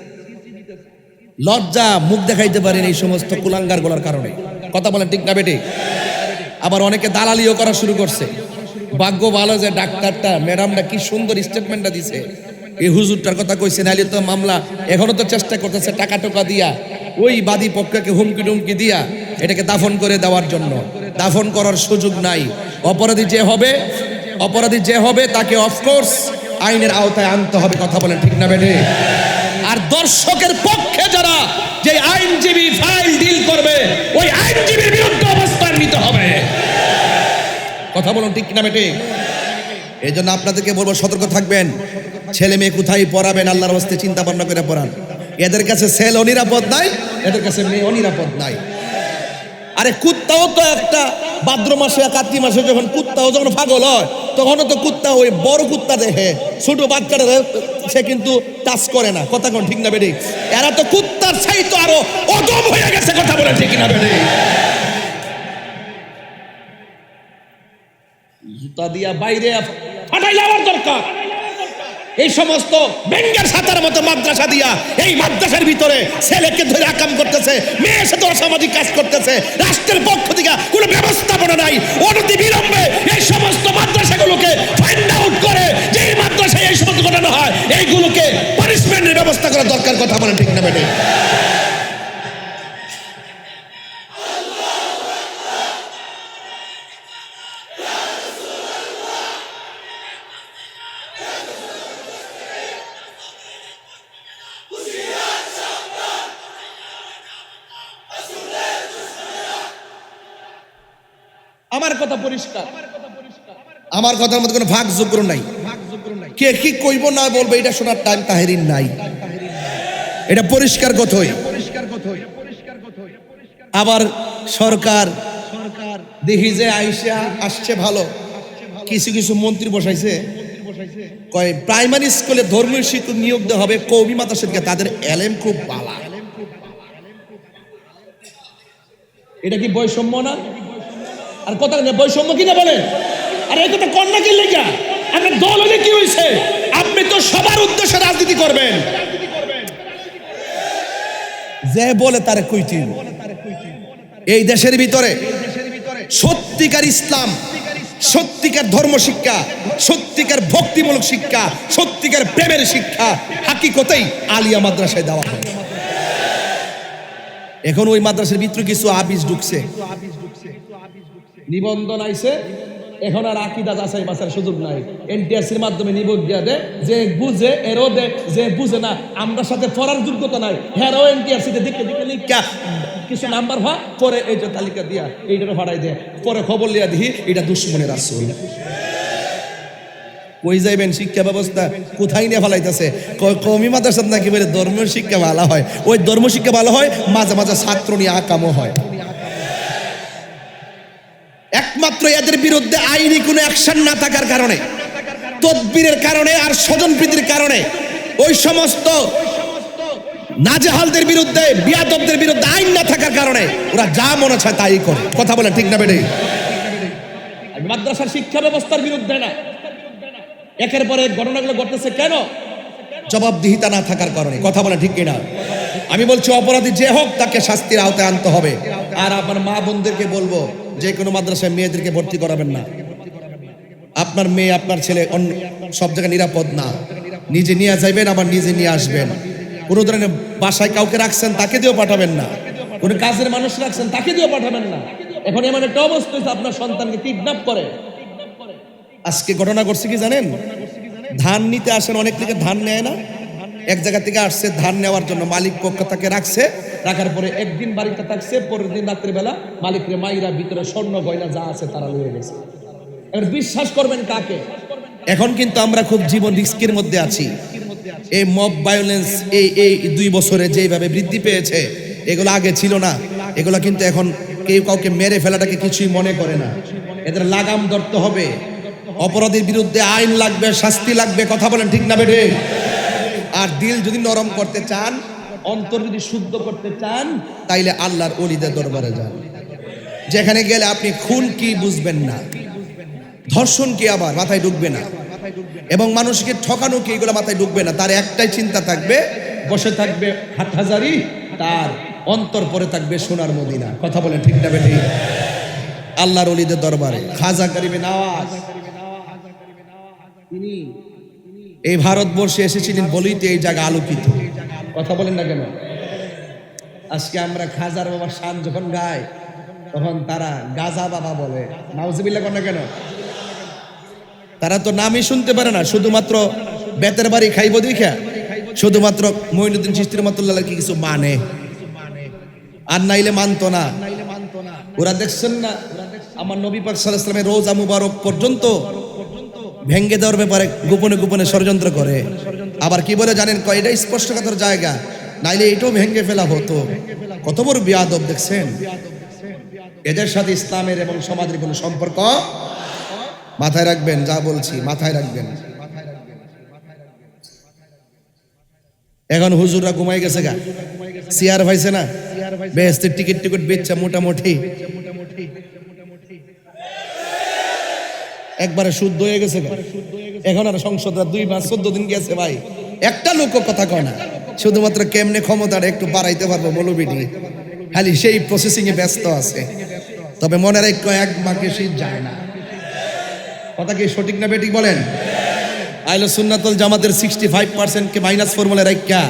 লজ্জা মুখ দেখাইতে পারেন এই সমস্ত কুলাঙ্গার গুলার কারণে। কথা বলেন ঠিক না বেটে? আবার অনেকে দালালিও করা শুরু করছে। ভাগ্য ভালো যে ডাক্তারটা, ম্যাডামটা কি সুন্দর স্টেটমেন্টটা দিছে, এই হুজুরটার কথা কইছে, নাইলে তো মামলা এখনো তো চেষ্টা করতেছে টাকা টোকা দিয়া, ওই বাদী পক্ষকে হুমকি টুমকি দিয়া এটাকে দাফন করে দেওয়ার জন্য। দাফন করার সুযোগ নাই। অপরাধী যে হবে তাকে অফকোর্স আইনের আওতায় আনতে হবে। কথা বলেন ঠিক না বেটে? আর দর্শকের পক্ষে যারা, যে আইনজীবী ফাইল ডিল করবে, ওই আইনজীবীর বিরুদ্ধে অবস্থান নিতে হবে। কথা বলুন ঠিক না বেটে? এই জন্য আপনাদেরকে বলবো, সতর্ক থাকবেন। ছেলে মেয়ে কোথায় পড়াবেন, আল্লাহর রাস্তায় চিন্তা ভাবনা করে পড়ান। এদের কাছে ছেলে অনিরাপদ নাই, এদের কাছে মেয়ে অনিরাপদ নাই। আরে কুত্তাও তো একটা ভাদ্র মাসে কার্তিক মাসে যখন কুত্তাও যখন পাগল হয় তখনও তো কুত্তা ওই বড় কুত্তা দেখে, ছোট বাচ্চাটা সে কিন্তু টাচ করে না। কথা কোন ঠিক না বেটি? এরা তো কুত্তার চাইতে আরো অদম হয়ে গেছে। কথা বলে ঠিক না বেটি? জুতা দিয়া বাইরে ফাটাই যাওয়ার দরকার। এই সমস্ত বেঙ্গের সাতার মতো মাদ্রাসা দিয়া এই মাদ্রাসার ভিতরে ছেলেকে ধরে আকাম করতেছে, মেয়ের সাথে অসামাজিক কাজ করতেছে, রাষ্ট্রের পক্ষ থেকে কোনো ব্যবস্থাপনা নাই। অনতি বিলম্বে এই সমস্ত মাদ্রাসাগুলোকে ফাইন্ড আউট করে যে এই মাদ্রাসায় এই সমস্ত ঘটনা হয় এইগুলোকে পানিশমেন্টের ব্যবস্থা করা দরকার। কথা বলেন ঠিক না বেটে? আমার কথা পরিষ্কার, আমার কথার মধ্যে কোনো ভাগ যোগ্য নাই। কে কি কইব না বলবো এটা শোনার টাইম তাহেরিন নাই। এটা পরিষ্কার কথাই। আবার সরকার দেখি যে আইসা আসছে ভালো, কিছু কিছু মন্ত্রী বসাইছে কয় প্রাইমারি স্কুলে ধর্মীয় শিক্ষক নিয়োগ দেওয়া হবে কওমি মাদ্রাসাকে, তাদের এলেম খুব বালা। এটা কি বৈষম্য না? আর কথা বৈষম্য কিনা বলেন? আর এই কথা কন্যা কি লেখা? আপনার দল হলে কি হয়েছে? আপনি তো সবার উদ্দেশ্যে রাজনীতি করবেন। যে বলে তারে কইতি। এই দেশের ভিতরে সত্যিকার ইসলাম, সত্যিকার ধর্ম শিক্ষা, সত্যিকার ভক্তিমূলক শিক্ষা, সত্যিকার প্রেমের শিক্ষা হাকিকতেই আলিয়া মাদ্রাসায় দেওয়া হয়। এখন ওই মাদ্রাসার ভিতরে কিছু আবিজ ঢুকছে, নিবন্ধন আইছে, এখন আর আকিদা যাচাই বাছার সুযোগ নাই। এনটিআরসির মাধ্যমে নিবন্ধন দেয়, যে বুঝে এরও দেয়, যে বুঝে না আমরা সাথে পড়ার যোগ্যতা নাই হ্যাঁ এনটিআরসিতে দেখে দেখে লিখা কিছু নাম্বার হয়, পরে এই যে তালিকা দিয়া এইটা ভাড়াই দেয়, পরে খবর লিয়া দিই এটা দুশ্মনের রাসূল। কই যাইবেন? শিক্ষা ব্যবস্থা কোথায় নিয়ে ফেলাইতেছে? কওমি মাদ্রাসা নাকি বলে ধর্মীয় শিক্ষা ভালো হয়, ওই ধর্ম শিক্ষা ভালো হয়, মাঝে মাঝে ছাত্র নিয়ে আকামও হয়। একমাত্র এদের বিরুদ্ধে আইনি কোনো অ্যাকশন না থাকার কারণে, তদবিরের কারণে আর স্বজনপ্রীতির কারণে ওই সমস্ত নাজেহালদের বিরুদ্ধে, বিয়াদবদের বিরুদ্ধে আইন না থাকার কারণে ওরা যা মনে চায় তাই করে। কথা বলে ঠিক না বেটে? মাদ্রাসার শিক্ষা ব্যবস্থার বিরুদ্ধে না, একের পর এক ঘটনাগুলো ঘটতেছে কেন? জবাবদিহিতা না থাকার কারণে। কথা বলে ঠিক কিনা? আমি বলছি অপরাধী যে হোক তাকে শাস্তির আওতায় আনতে হবে। আর আপনার মা বোনদেরকে বলবো, যে কোনো মাদ্রাসায় মেয়েদেরকে ভর্তি করাবেন না। আপনার মেয়ে আপনার ছেলে অন্য সব জায়গায় নিরাপদ না। নিজে নিয়ে যাইবেন, আবার নিজে নিয়ে আসবেন। কোনো ধরনের বাসায় কাউকে রাখছেন তাকে দিয়েও পাঠাবেন না, কোনো কাজের মানুষ রাখছেন তাকে দিয়েও পাঠাবেন না। এখন এমন একটা অবস্থা হচ্ছে আপনার সন্তানকে কিডন্যাপ করে। আজকে ঘটনা ঘটছে কি জানেন? ধান নিতে আসেন, অনেক থেকে ধান নেয় না, এক জায়গা থেকে আসছে ধান নেওয়ার জন্য, মালিক পক্ষ তাকে রাখছে, রাখার পরে একদিন বাড়িতে থাকছে, পরের দিন রাত্রিবেলা মালিকরে মাইরা ভিতরে স্বর্ণ গয়না যা আছে তারা লয়ে গেছে। এবার বিশ্বাস করবেন কাকে? এখন কিন্তু আমরা খুব জীবন রিস্কের মধ্যে আছি। এই মব ভায়োলেন্স এই 2 বছরে যেভাবে বৃদ্ধি পেয়েছে, এগুলো আগে ছিল না। এগুলো কিন্তু এখন কেউ কাউকে মেরে ফেলাটাকে কিছুই মনে করে না। এদের লাগাম ধরতে হবে, অপরাধীর বিরুদ্ধে আইন লাগবে, শাস্তি লাগবে। কথা বলেন ঠিক না বেঠে? আর দিল যদি নরম করতে চান, অন্তর যদি শুদ্ধ করতে চান, তাইলে আল্লাহর ওলিদের দরবারে যান। যেখানে গেলে আপনি খুন কি বুঝবেন না, ধর্ষণ কি আবার মাথায় ঢুকবে না, এবং মানুষকে ঠকানো কি এগুলো মাথায় ঢুকবে না। তার একটাই চিন্তা থাকবে, বসে থাকবে হাটহাজারি, তার অন্তর পরে থাকবে সোনার মদিনা। কথা বলেন ঠিক না বেঠে? আল্লাহর ওলিদের দরবারে খাজা গরিবে নওয়াজ তিনি এই ভারতবর্ষে এসেছিলেন বলেই তো এই জায়গা আলোকিত। কথা বলেন না কেন? আজকে আমরা খাজার বাবার শান যখন গাই, তখন তারা গাজা বাবা বলে। নাউজুবিল্লাহ কর না কেন? তারা তো নামই শুনতে পারে না, শুধুমাত্র বেতের বাড়ি খাইব দেখা, শুধুমাত্র মঈনুদ্দিন চিশতি রহমাতুল্লাহ কি কিছু মানে, আর নাইলে মানতো না। ওরা দেখছেন না আমার নবী পাক সাল্লাল্লাহু আলাইহি ওয়াসাল্লামের রোজা মুবারক পর্যন্ত ভেঙ্গে দেওয়ার ব্যাপারে গোপনে গোপনে ষড়যন্ত্র করে। আবার কি বলে জানেন? এটা স্পষ্টকাতর জায়গা, নাইলে এটাও ভেঙ্গে ফেলা হতো। কত বড় বিয়াদব দেখছেন? এদের সাথে ইসলামের এবং সমাজের কোনো সম্পর্ক। মাথায় রাখবেন, যা বলছি মাথায় রাখবেন। এখন হুজুররা ঘুমাই গেছে গা, চেয়ার পাইছে না, বেহেশতের টিকিট টিকিট বেচছে মোটামুটি একবারে শুদ্ধ হয়ে গেছে গা। এখন আর সংসদরা 2 মাস 14 দিন গেছে ভাই, একটা লোক কথা কয় না, শুধুমাত্র কেমনে ক্ষমতাটা একটু বাড়াইতে পারবো মৌলবীটি, খালি সেই প্রসেসিং এ ব্যস্ত আছে। তবে মনে রাখো, 1 মাকে শীত যায় না। কথা কি সঠিক না বেঠিক বলেন? আহলে সুন্নাতুল জামাতের 65% কে মাইনাস ফর্মুলা রাখা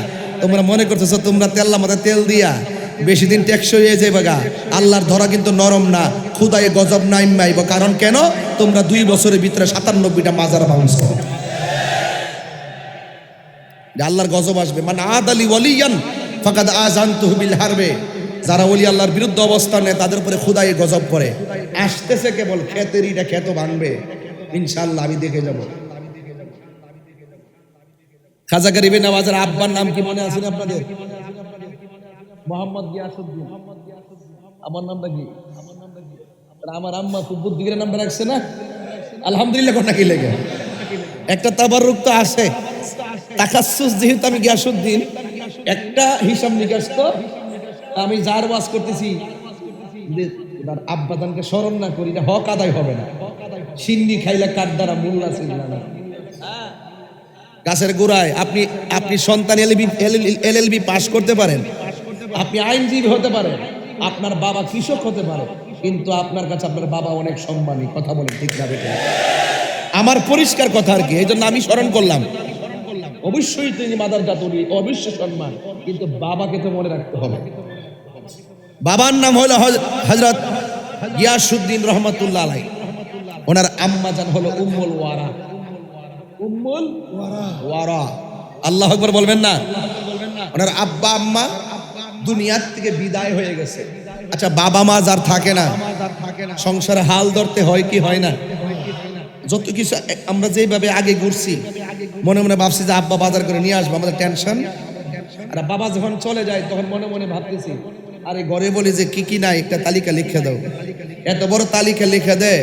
তোমরা মনে করতেছো তোমরা তেল্লা মাথা তেল দিয়া বেশি দিন টেকসই হয়ে যাবে গা। আল্লাহর ধরা কিন্তু নরম না, খুদায়ে গজব নাই মাইব। কারণ কেন? তোমরা 2 বছরের ভিতরে 97টা মাজার ভাঙছো। আল্লাহর গজব আসবে। মানে আদালি ওয়ালিয়ান ফাকাদ আযানতুহু বিল হারবে। যারা ওলি আল্লাহর বিরুদ্ধে অবস্থান নেয় তাদের উপরে খুদায়ে গজব পড়ে। আসতেছে কেবল খেতেরিটা খেত ভাঙবে ইনশাআল্লাহ, আমি দেখে যাব। খাজা গরিবে নওয়াজের আব্বার নাম কি মনে আছে না আপনাদের? মোহাম্মদ গিয়াসউদ্দিন। আমার নামটা কি? আমার আম্মা খুব বুদ্ধির নামটা রাখছে না, আলহামদুলিল্লাহ। কোনটা কি লেগে একটা তাবাররুক তো আসে, তাকাসসুস যেহেতু আমি গিয়াসউদ্দিন, একটা হিসাব নিকাশ তো আমি যার ওয়াজ করতেছি তার আব্বাদানকে স্মরণ না করি, এটা হক আদায় হবে না। সিন্নি খাইলে কার দ্বারা মোল্লা ছিল না। গাছের গোড়ায় আপনি সন্তান এলএলবি পাশ করতে পারেন, আপনি আইনজীবী হতে পারেন, আপনার বাবা কৃষক হতে পারে, কিন্তু আপনার কাছে আপনার বাবা অনেক সম্মানী। কথা বলে ঠিক না বেটা? আমার পরিষ্কার কথা আর কি, এই জন্য আমি স্মরণ করলাম। অবশ্যই তিনি মাদার জাতুরি, অবশ্যই সম্মান, কিন্তু বাবাকে তো মনে রাখতে হবে। বাবার নাম হলো হযরত গিয়াসউদ্দিন রহমাতুল্লাহ আলাইহি। ওনার আম্মা জান হলো উম্মুল ওয়ারা। উম্মুল ওয়ারা, আল্লাহু আকবার বলবেন না? ওনার আব্বা আম্মা দুনিয়ার থেকে বিদায় হয়ে গেছে। আচ্ছা, বাবা মা যার থাকে না, সংসারে হাল ধরতে হয় কি হয় না? যত কিছু আমরা যেভাবে আগে ঘুরছি, মনে মনে ভাবছি যে আব্বা বাজার করে নিয়ে আসবো, আমাদের টেনশন। আর বাবা যখন চলে যায় তখন মনে মনে ভাবতেছি, আরে ঘরে বলি যে কি কি নাই একটা তালিকা লিখে দাও। এত বড় তালিকা লিখে দেয়,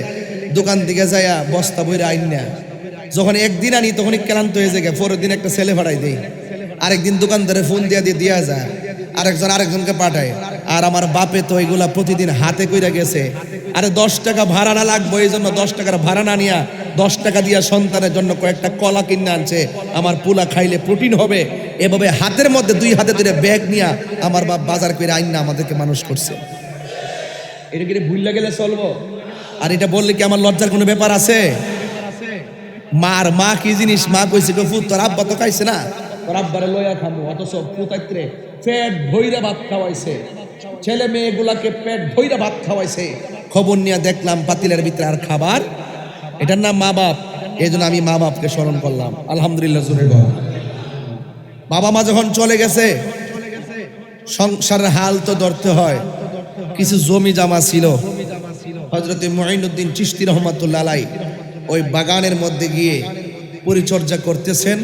দোকান থেকে যাইয়া বস্তা বইরা আইন না। যখন একদিন আনি তখনই ক্লান্ত হয়ে যায়, পরের দিন একটা ছেলে ভাড়াই দেই, আরেকদিন দোকানদারে ফোন দিয়া যায়, আরেকজনকে পাঠায়। আর আমার বাপে তো এগুলা প্রতিদিন হাতে কইরা গেছে। আরে 10 টাকা ভাড়া না লাগবে, এই জন্য 10 টাকার ভাড়া না নিয়া 10 টাকা দিয়া সন্তানের জন্য কয়েকটা কলা কিনে আনছে, আমার পোলা খাইলে প্রোটিন হবে। এভাবে হাতের মধ্যে 2 হাতে ধরে ব্যাগ নিয়া আমার বাপ বাজার করে আইন না আমাদেরকে মানুষ করছে। এটা কি ভুললে গেলে চলবো? আর এটা বললে কি আমার লজ্জার কোনো ব্যাপার আছে? মা কি জিনিস? মা কইছে ফুত তোর আব্বা তো খাইছে না, তোর আব্বারে লইয়া খামু। অথচ পুতাইত্রে পেট ভইরা ভাত খাওয়াইছে, ছেলে মেয়েগুলাকে পেট ভইরা ভাত খাওয়াইছে। খবর নিয়ে দেখলাম পাতিলের ভিতরে আর খাবার। এটার নাম মা বাপ। এই জন্য আমি মা বাপকে স্মরণ করলাম। আলহামদুলিল্লাহ জোরে বল। বাবা মা যখন চলে গেছে, সংসারের হাল তো ধরতে হয়। কিছু জমি জামা ছিল, হযরতে মুঈনুদ্দিন চিশতি রহমাতুল্লাহ আলাইহি ওই বাগানের মধ্যে গিয়ে পরিচর্যা করতেছেন,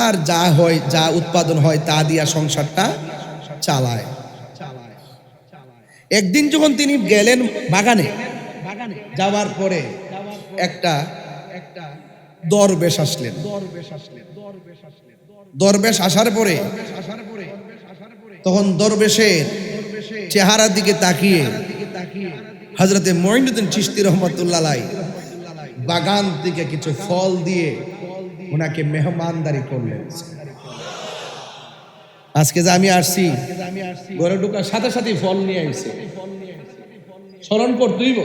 আর যা হয়, যা উৎপাদন হয় তা দিয়া সংসারটা চালায়। একদিন যখন তিনি গেলেন বাগানে, যাওয়ার পরে একটা দরবেশ আসলেন। দরবেশ আসার পরে তখন দরবেশের চেহারার দিকে তাকিয়ে হযরতে মুঈনুদ্দিন চিশতি রহমাতুল্লাহ আলাইহি বাগান থেকে কিছু ফল দিয়ে ওনাকে মেহমানদারি করলেন। আজকে যে আমি আসছি, ঘরে ঢোকার সাথে সাথে ফল নিয়ে আসছে। স্মরণ করতেইব,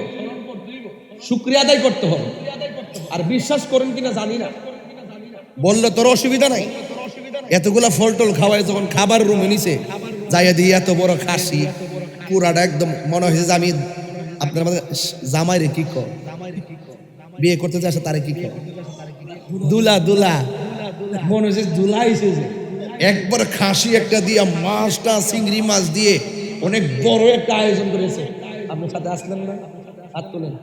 শুকরিয়া আদায় করতে হবে। আর বিশ্বাস করেন কিনা জানি না, বললে তোর অসুবিধা নাই। এতগুলা ফল টল খাওয়ায় যখন খাবার রুমে নিছে, যাইয়া দিয়ে এত বড় খাসি পুরাটা একদম মনে হয়েছে যে আমি আপনার মধ্যে জামাই রে কি কর, বিয়ে করতে চাচ্ছে তারে কি কর, দুলা মনে হয়েছে দুলা এসেছে। একবার খাসি একটা দিয়া, মাছটা চিংড়ি মাছ দিয়ে অনেক বড় একটা আয়োজন করেছে। আপনার সাথে আসলেন না? হাত তোলেন,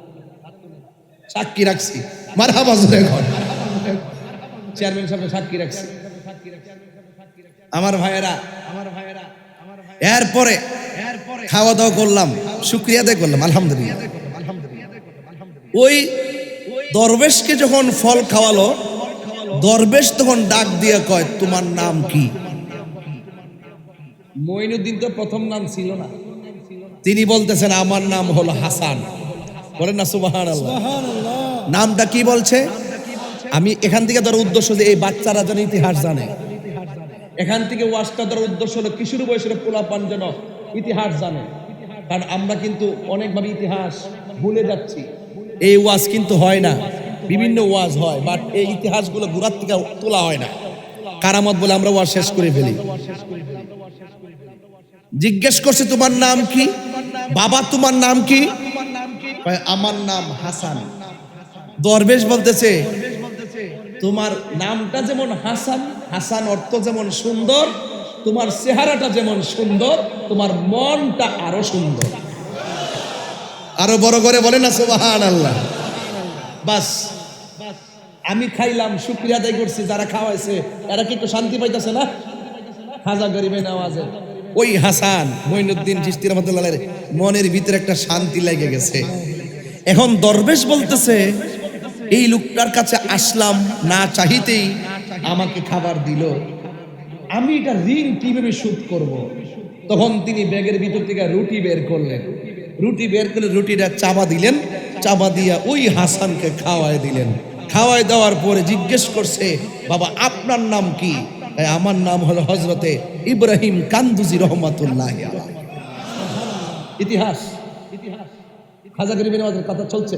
সাক্ষী রাখছি। মারহাবা জোরে ঘর চেয়ারম্যান সাহেব সাক্ষী রাখছি। আমার ভাইয়েরা, এরপরে খাওয়া দাওয়া করলাম, শুকরিয়া আদায় করলাম, আলহামদুলিল্লাহ। ওই দরবেশকে যখন ফল খাওয়ালো, দরবেশ তখন ডাক দিয়ে কয়, তোমার নাম কি? মঈনুদ্দিন তো প্রথম নাম ছিল না, তিনি বলতেছেন আমার নাম হলো হাসান। বলেন না সুবহানাল্লাহ। নামটা কি বলছে? আমি এখান থেকে ধর উদ্দেশ্য যে এই বাচ্চারা যেন ইতিহাস জানে, এখান থেকে ওয়াজটা ধর উদ্দেশ্য হলো কিশোর বয়সের পোলাপান যেন ইতিহাস জানে, কারণ আমরা কিন্তু অনেকভাবে ইতিহাস ভুলে যাচ্ছি। এই ওয়াজ কিন্তু হয় না, বিভিন্ন ওয়াজ হয়, বাট এই ইতিহাসগুলো গোড়ার থেকে তোলা হয় না। কারামত বলে আমরা ওয়াজ শেষ করে ফেলি। জিজ্ঞেস করছে তোমার নাম কি? বাবা তোমার নাম কি? আমার নাম হাসান। দরবেশ বলতেছে তোমার নামটা যেমন হাসান, হাসান অর্থ যেমন সুন্দর, তোমার চেহারাটা যেমন সুন্দর, তোমার মনটা আরো সুন্দর। আরো বড় করে বলে না সুবহানাল্লাহ। বাস আমি খাইলাম, শুকরিয়া আদায় করছি, যারা খাওয়াইছে এরা কি একটু শান্তি পাইতেছে না? খাজা গরিবে নওয়াজে ওই হাসান মঈনুদ্দিন চিশতি রাহমাতুল্লাহ আলাইহির মনের ভিতরে একটা শান্তি লেগে গেছে। এখন দরবেশ বলতেছে এই লোকটার কাছে আসলাম, না চাইতেই আমাকে খাবার দিল, আমি এটা ঋণ কিভাবে শোধ করব? তখন তিনি ব্যাগের ভিতর থেকে রুটি বের করলেন, রুটি বের করে রুটিটা চাপা দিলেন, চাপা দিয়া ওই হাসানকে খাওয়াই দিলেন। খাওয়াই দেওয়ার পরে জিজ্ঞেস করছে বাবা আপনার নাম কি? আমার নাম হলো হযরতে ইব্রাহিম কান্দুজি রহমাতুল্লাহ আলাইহি। ইতিহাস খাজা গরিবে নওয়াজের কথা চলছে,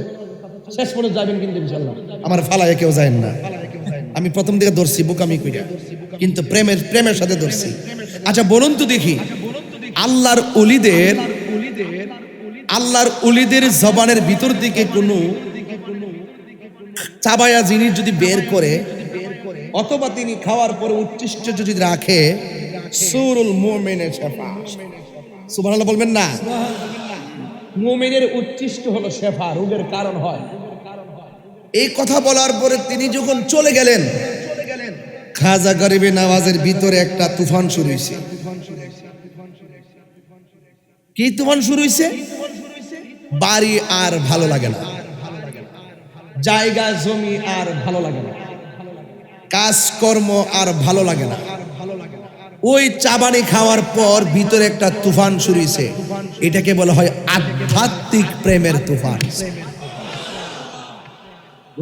শেষ পর্যন্ত যাবেন কিন্তু ইনশাআল্লাহ। আমার ফালায় কেউ যায় না, আমি প্রথম দিকে ধরছি বোকামি কইরা, কিন্তু প্রেমের সাথে ধরছি। আচ্ছা বলুন তো দেখি, আল্লাহর ওলিদের জবানের ভিতর দিকে কোনো চাবায়া জিনিস যদি বের করে, অথবা তিনি খাওয়ার পরে উচ্ছিষ্ট যদি রাখে, সূরুল মুমিনের শেফা। সুবহানাল্লাহ বলবেন না? মুমিনের উচ্ছিষ্ট হলো শেফা, রোগের কারণ হয়। এই কথা বলার পরে তিনি যখন চলে গেলেন, খাজা গরিবে নওয়াজের ভিতরে একটা তুফান শুরু হয়েছে। কি তুফান শুরু হয়েছে? বাড়ি আর ভালো লাগে না, জায়গা জমি আর ভালো লাগে না, কাজকর্ম আর ভালো লাগে না। ওই চাবানি খাওয়ার পর ভিতরে একটা তুফান শুরু হয়েছে, এটাকে বলা হয় আধ্যাত্মিক প্রেমের তুফান।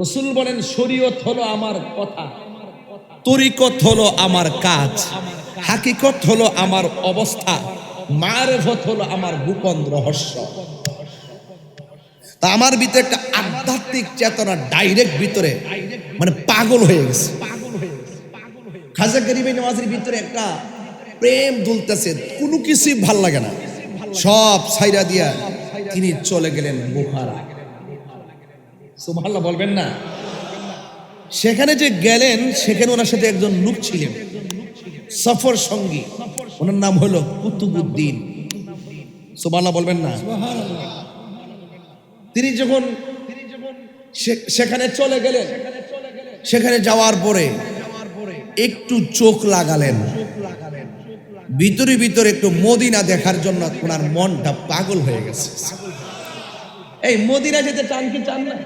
রাসূল বলেন শরীয়ত হলো আমার কথা, তরিকত হলো আমার কাজ, হাকিকত হলো আমার অবস্থা, মারিফত হলো আমার গোপন রহস্য। তা আমার ভিতরে একটা আধ্যাত্মিক চেতনা ডাইরেক্ট ভিতরে মানে পাগল হয়ে গেছে। খাজা গরিবে নওয়াজের ভিতরে একটা প্রেম দুলতেছে, কোনো কিছুই ভাল লাগে না, সব ছাইরা দিয়া তিনি চলে গেলেন বুখারা। সুবহানাল্লাহ বলবেন না? সেখানে যে গেলেন, সেখানে ওনার সাথে একজন লোক ছিলেন সফর সঙ্গী, ওনার নাম হলো কুতুবউদ্দিন। সুবহানাল্লাহ বলবেন না? তিনি যখন সেখানে চলে গেলেন, সেখানে যাওয়ার পরে একটু চোখ লাগালেন, ভিতরে ভিতরে একটু মদিনা দেখার জন্য ওনার মনটা পাগল হয়ে গেছে। এই মদিনা যেতে চান কি চান না?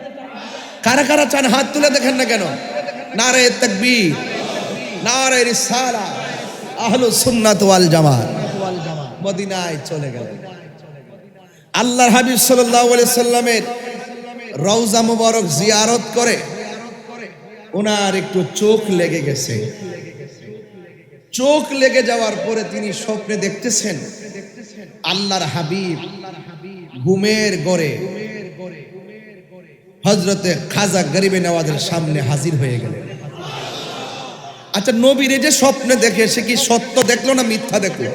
কারা কারা চান হাত তুলে দেখেন না কেন? নারে তাকবীর, নারে রিসালাত, আহলুস সুন্নাত ওয়াল জামাত। মদিনায় চলে গেলেন, আল্লাহর হাবিব সাল্লাল্লাহু আলাইহি সাল্লামের রওজা মুবারক জিয়ারত করে ওনার একটু চোখ লেগে গেছে। চোখ লেগে যাওয়ার পরে তিনি স্বপ্নে দেখতেছেন আল্লাহর হাবিব ঘুমের ঘরে হযরতে খাজা গরিবে নওয়াজের সামনে হাজির হয়ে গেলেন। আচ্ছা নবীর যে স্বপ্নে দেখে, সে কি সত্য দেখলো না মিথ্যা দেখলো?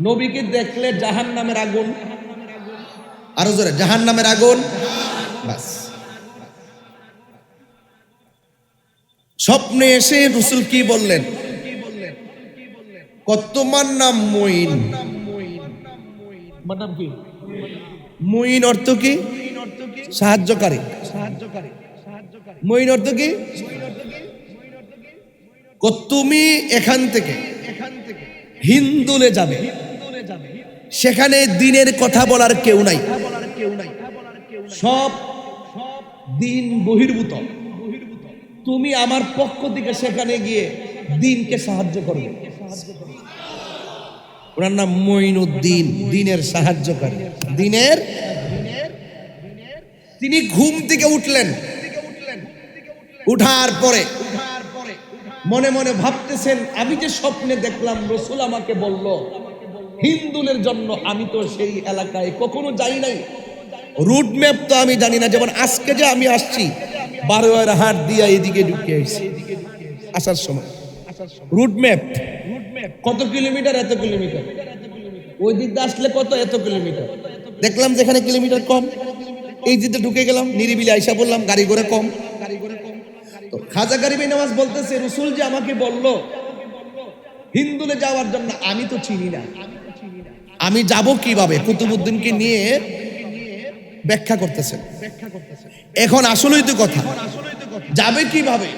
নবীকে দেখলে জাহান্নামের আগুন, আরো জোরে জাহান্নামের আগুন। বাস স্বপ্নে এসে রাসূল কি বললেন? তোমার নাম মুঈন। নাম কি? মুঈন অর্থ কি? সাহায্যকারী। মুঈন অর্থ কি? তুমি এখান থেকে হিন্দুলে যাবে, সেখানে দিনের কথা বলার কেউ নাই, সব দিন বহির্ভূত। তুমি আমার পক্ষ থেকে সেখানে গিয়ে দিনকে সাহায্য করবে। ওনার নাম মঈনুদ্দিন, দিনের সাহায্যকারী, দিনের। তিনি ঘুম থেকে উঠলেন, উঠার পরে মনে মনে ভাবতেছেন, আমি যে স্বপ্নে দেখলাম রসুল আমাকে বলল হিন্দুদের জন্য, আমি তো সেই এলাকায় কখনো যাই নাই, রুট ম্যাপ তো আমি জানি না। যেমন আজকে যে আমি আসছি বারোয়ার হাট দিয়া এদিকে ঢুকে আসছি, আসার সময় রুট ম্যাপ কত কিলোমিটার, এত কিলোমিটার, ওই দিক দিয়ে আসলে কত, এত কিলোমিটার। দেখলাম যেখানে কিলোমিটার কম, এই দিকে ঢুকে গেলাম, নিরিবিলি আইসা বললাম গাড়ি করে কম। তো খাজা গরিব নওয়াজ বলতেছে, রসুল যে আমাকে বলল হিন্দুলে যাওয়ার জন্য, আমি তো চিনি না, আমি যাব কিভাবে? কুতুবউদ্দিনকে নিয়ে ব্যাখ্যা করতেছেন। এখন আসলেই তো কথা, যাবে কিভাবে?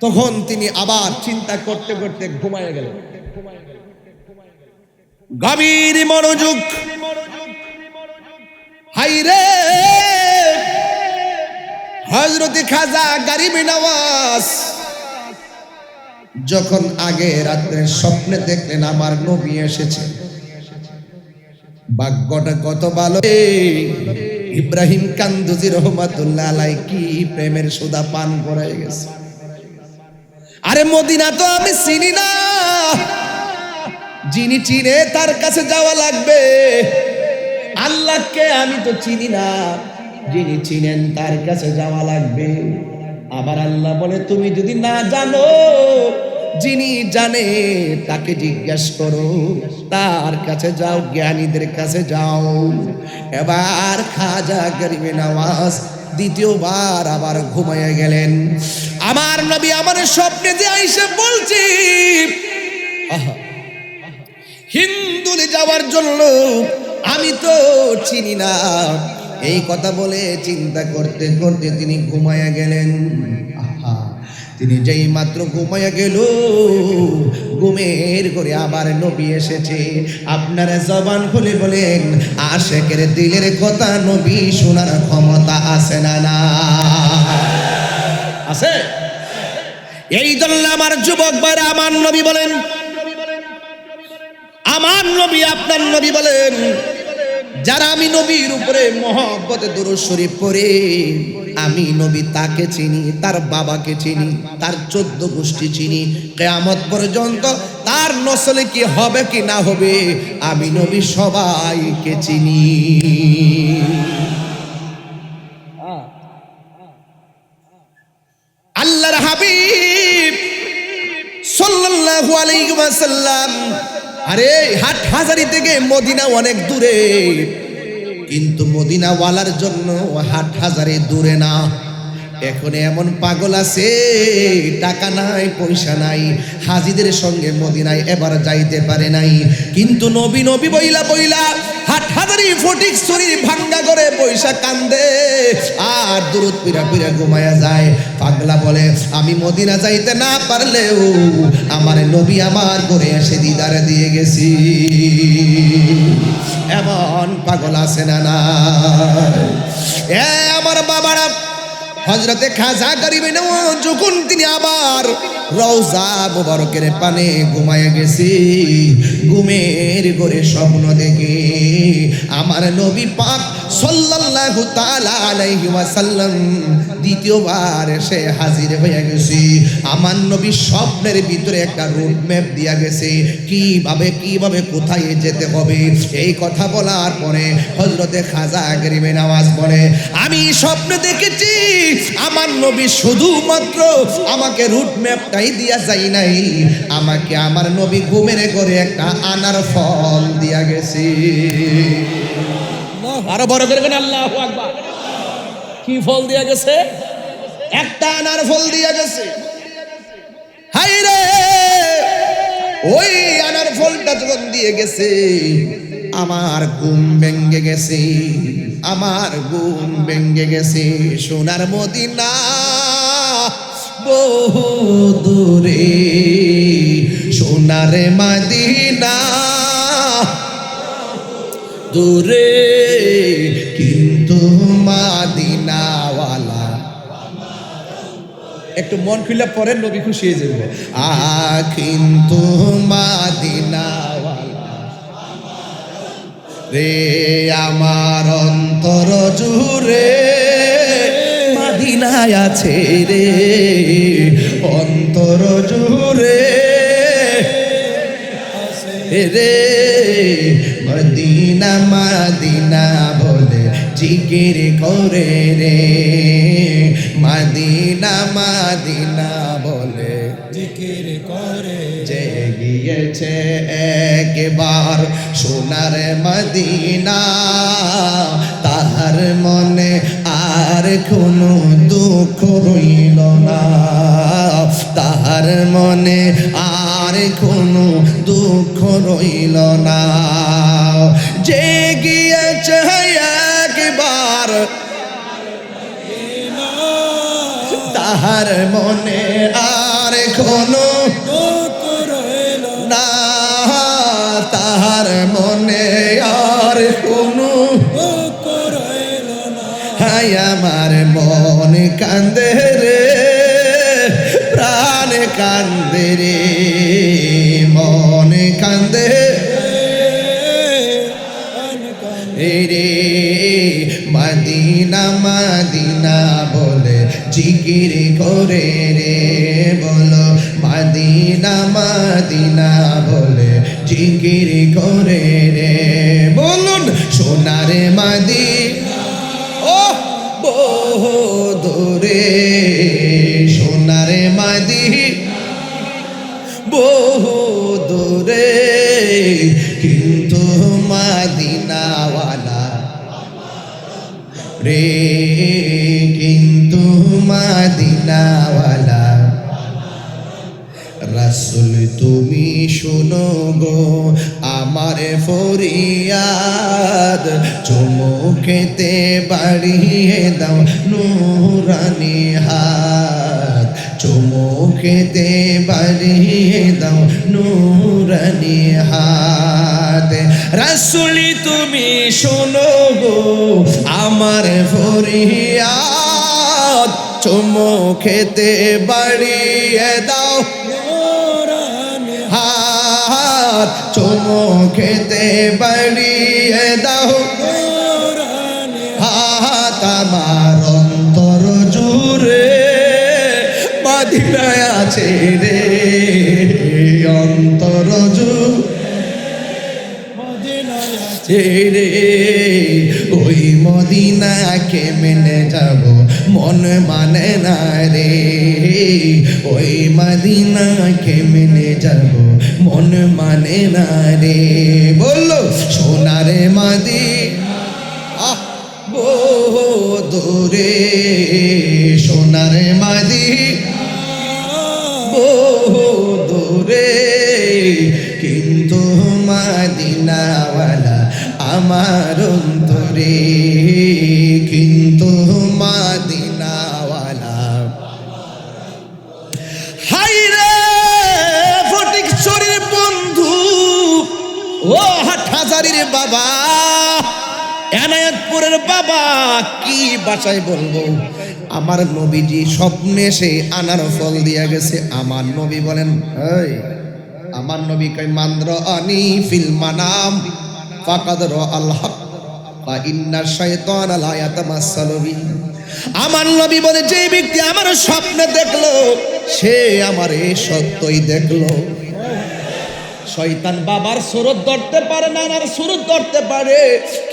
তখন তিনি আবার চিন্তা করতে করতে ঘুমায় গেলেন। গভীর মনোযোগ, হাইরে হযরত খাজা গরিব নওয়াজ যখন আগে রাত্রে স্বপ্নে দেখলেন আমার নবী এসেছে, ভাগ্যটা কত ভালো। ইব্রাহিম কান্দুজি রহমাতুল্লাহ আলাইহি কি প্রেমের সুধা পান করায় গেছে। আরে মদিনা তো আমি চিনি না, যিনি চিনে তার কাছে যাওয়া লাগবে। আল্লাহকে আমি তো চিনি না, যিনি চিনেন তার কাছে যাওয়া লাগবে। আবার আল্লাহ বলে, তুমি যদি না জানো, যিনি জানে তাকে জিজ্ঞাসা করো, তার কাছে যাও, জ্ঞানীদের কাছে যাও। এবার খাজা গরিব নওয়াজ দ্বিতীয়বার আবার ঘুমাইয়া গেলেন। আমার নবী আমার স্বপ্নে যে আইসা বলছি হিন্দুলে যাওয়ার জন্য, আমি তো চিনি না। এই কথা বলে চিন্তা করতে করতে তিনি ঘুমাইয়া গেলেন। তিনি যেই মাত্র ঘুমাইয়া গেল, ঘুমের করে আবার নবী এসেছে। আপনারা জবান খুলে বলেন, আশেকের দিলের কথা নবী শোনার ক্ষমতা আছে না? না আছে। এই জন্য আমার যুবক ভাইরা, আমার নবী বলেন, আমার নবী আপনার নবী বলেন, যারা আমি নবীর উপরে মহব্বতে দুরূদ শরীফ পড়ে, আমি নবী তাকে চিনি, তার বাবাকে চিনি, তার 14 গোষ্ঠী চিনি, কিয়ামত পর্যন্ত তার নসলে কি হবে কি না হবে, আমি নবী সবাইকে চিনি। আল্লাহর হাবিব সাল্লাল্লাহু আলাইহি ওয়াসাল্লাম, আরে হাটহাজারী থেকে মদিনা অনেক দূরে, কিন্তু মদিনাওয়ালার জন্য হাটহাজারী দূরে না। এখন এমন পাগল আছে, টাকা নাই, পয়সা নাই, হাজিদের সঙ্গে মদিনায় এবার যাইতে পারে নাই, কিন্তু নবী নবী বইলা বইলা হাটহাজারী ফটিক ছড়ি ভাঙ্গা করে পয়সা কান্দে আর দুরুদ পিরা পিরা ঘুমায়া যায়। পাগলা বলে, আমি মদিনা যাইতে না পারলেও আমার নবী আমার ঘরে এসে দিদার দিয়ে গেছি। এমন পাগল আছে না? না এ আমার বাবারা, হযরতে খাজা গরিব নওয়াজ যখন তিনি আবার রওজা মুবারকের পানে ঘুমায় গেছে, ঘুমের ঘরে স্বপ্ন দেখে আমার নবী পাক সাল্লাল্লাহু তাআলা আলাইহি ওয়াসাল্লাম দ্বিতীয়বার এসে হাজির হয়ে গেছে। আমার নবী স্বপ্নের ভিতরে একটা রুট ম্যাপ দিয়া গেছে, কিভাবে কিভাবে কোথায় যেতে হবে। এই কথা বলার পরে হযরতে খাজা গরিব নওয়াজ বলে, আমি স্বপ্ন দেখেছি আমার নবী শুধুমাত্র আমাকে রুট ম্যাপটাই দিয়া যায় নাই, আমাকে আমার নবী ঘুমের ঘরে একটা আনার ফল দিয়া গেছে। আরো বড় করে বলেন আল্লাহু আকবার। কি ফল দিয়া গেছে? একটা আনার ফল দিয়া গেছে। হায় রে, ওই আনার ফলটা যখন দিয়ে গেছে, আমার ঘুম ভেঙে গেছে, আমার ঘুম ভেঙে গেছে। সোনার মদিনা বহু দূরে, সোনার মদিনা দূরে কিন্তু মাদিনাওয়ালা। একটু মন খুলে পরে নবী খুশি হয়ে যাবে। কিন্তু মাদিনাওয়ালা রে আমার অন্তর জুড়ে মাদিনায় আছে রে, অন্তর জুড়ে রে মদিনা মদিনা বলে জিকির করে রে, মদিনা মদিনা বলে জিকির করে। যে গিয়েছে একবার সোনার মদিনা, তাহার মনে আর কোনো দুঃখ রইল না, তাহার মনে আর কোনো দুঃখ রইল না। যে গিয়েছে একবার তাহার মনে আর কোনো না, তাহার মনে আর কোনো হায় আমার মন কান্দে রে, প্রাণ কান্দে রে, মন কান্দে রে, মদিনা মদিনা বলে জিকির করে রে, বলো মদিনা মদিনা বলে জিকির করে রে, বলুন সোনারে মদিনা ও বহু দূরে, সোনারে মদিনা বহু দূরে কিন্তু মদিনাওয়ালা রে, কিন্তু মদিনাওয়ালা। রাসূল তুমি শোনো গো আমার ফরিয়াদ, চুমুকেতে বাড়িয়ে দাও নূরানি হাত, চুমুকেতে বাড়িয়ে দাও নূরানি হাত। রাসূল তুমি শোনো গো আমার ফরিয়াদ, চুমুকেতে বাড়িয়ে দাও হাত, চুমুকেতে বাড়িয়ে দাও হাত। আমার অন্তর জুড়ে মদিনায় আছে রে, অন্তর জুড়ে রে, ওই মদিনাকে মেনে যাব মন মানে না রে, ওই মদিনাকে মেনে যাব মন মানে না রে, বললো সোনারে মদিনা বহু দূরে, সোনারে মদিনা বহু দূরে কিন্তু মদিনাওয়ালা আমার অন্তরে, কিন্তু মদিনাওয়ালা। হায়রে ফটিকছড়ির বন্ধু ও হাটহাজারীর বাবা, এনায়েতপুরের বাবা, কি বাসায় বলবো, আমার নবীজি স্বপ্নে সে আনার ফল দিয়া গেছে। আমার নবী বলেন, এই আমার নবী কই মান্দ্র আনি ফিল মানাম ফাকাদ রাআল হক ফা ইন্না শাইতানা লা ইয়াতামাসসালু বিহি। আমার নবী বলে যে ব্যক্তি আমার স্বপ্নে দেখলো সে আমারে সত্যই দেখলো। শয়তান বাবার সুরত ধরতে পারে না, আর সুরত ধরতে পারে,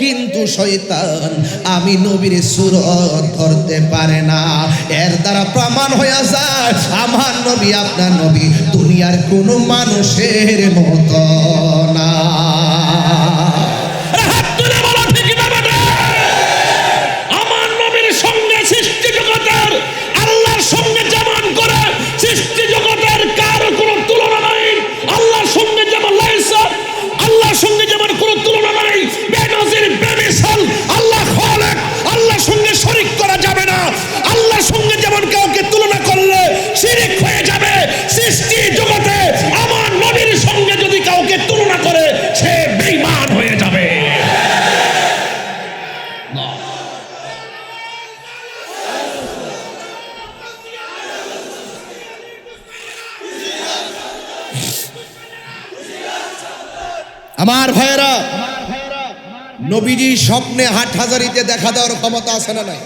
কিন্তু শয়তান আমি নবীর সুরত ধরতে পারে না। এর দ্বারা প্রমাণ হয়ে যায় আমার নবী আপনার নবী দুনিয়ার কোনো মানুষের মতো না। আমার নবীর সঙ্গে সৃষ্টি জগতের আল্লাহর সঙ্গে যেমন করে সৃষ্টি জগতের কার কোনো তুলনা নাই। আল্লাহর সঙ্গে যেমন লাইসা, আল্লাহর সঙ্গে যেমন কোনো তুলনা নাই, বেনজির বেমিসাল আল্লাহ খালেক, আল্লাহর সঙ্গে শরীক করা যাবে না। আল্লাহর সঙ্গে যেমন কাউকে তুলনা করলে শিরক হয়ে যাবে, সৃষ্টি জগতে আমার নবীর সঙ্গে যদি কাউকে তুলনা করে সে বেঈমান হয়ে যাবে। আমার ভাইয়েরা, নবীজি স্বপ্নে হাটহাজারিতে দেখা দেওয়ার ক্ষমতা আছে না নাই?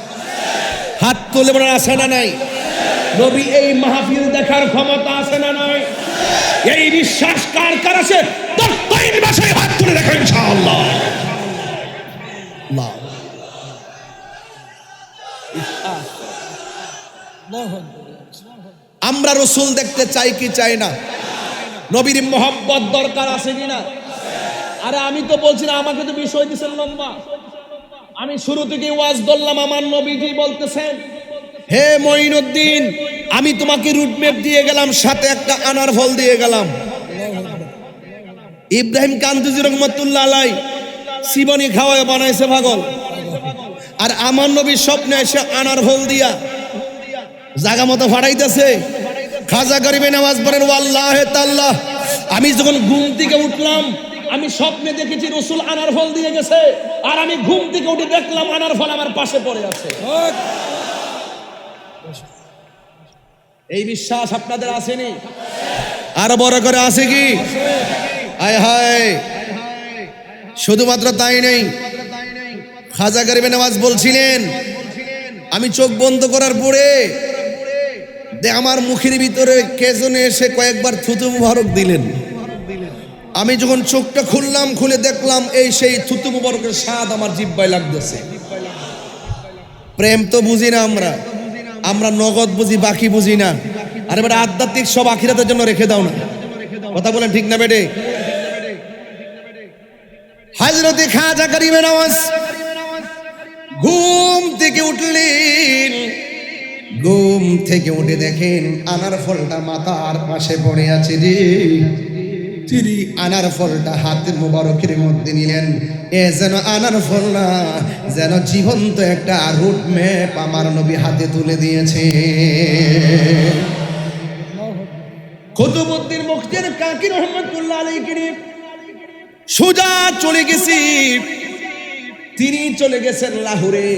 হাত তুলে বলার আছে না নাই? নবী এই মাহফিল দেখার ক্ষমতা আছে না নাই? এই বিশ্বাস কার কার আছে? ততদিন ভাষায় হাত তুলে দেখেন ইনশাআল্লাহ। আল্লাহ। আমরা রসুল দেখতে চাই কি চাই না? নবীর মোহাব্বত দরকার আছে কিনা? আরে আমি তো বলছি না, আমাকে তো বিষয় দিচ্ছেন লম্বা। আমি শুরু থেকে ওয়াজ ধরলাম, আমার নবীজি বলতেছেন, হে মঈনুদ্দিন, আমি তোমাকে রুটম্যাপ দিয়ে গেলাম, সাথে একটা আনার ফল দিয়ে গেলাম। ইব্রাহিম কান্তুজি রহমতুল্লাহ আলাই সিবনি খাওয়ায় বানাইছে পাগল, আর আমার নবীর স্বপ্নে এসে আনার ফল দিয়া জাগা মতো ফাটাইতেছে। খাজা গরিবে নামাজ পড়েন, ওয়াল্লাহে তাআলা আমি যখন ঘুম থেকে উঠলাম, আমি স্বপ্নে দেখেছি রসুল আনার ফল দিয়ে গেছে, আর আমি ঘুম থেকে উঠে দেখলাম আনার ফল আমার পাশে পড়ে আছে। এই বিশ্বাস আপনাদের আসেনি? আরো বড় করে আছে কি? আয় হায়, শুধুমাত্র তাই নেই, খাজা গরিবে নামাজ বলছিলেন, আমি চোখ বন্ধ করার পরে আমার মুখের ভিতরে কে যেন এসে কয়েকবার থুতু মুবারক দিলেন। আমি যখন চোখটা খুললাম, খুলে দেখলাম এই সেই থুতু মুবারকের স্বাদ আমার জিহ্বায় লাগতেছে। প্রেম তো বুঝি না আমরা নগদ বুঝি, বাকি বুঝি না। আর এবার আধ্যাত্মিক সব আখিরাতের জন্য রেখে দাও না। কথা বলেন ঠিক না বেটে? হযরতে খাজা গরিবে নওয়াজ ঘুম থেকে উঠলেন, ঘুম থেকে উঠে দেখেন আনার ফলটা মাথার পাশে পড়ে আছে রে। তিনি আনার ফলটা হাতের মোবারকের মধ্যে নিলেন। এ যেন আনার ফল না, যেন জীবন্ত একটা রুট ম্যাপ আমার নবী হাতে তুলে দিয়েছে। কুতুবউদ্দিন মুখতার কাকি রহমাতুল্লাহ আলাইহি সোজা চলে গেছি, তিনি চলে গেছেন লাহোরে।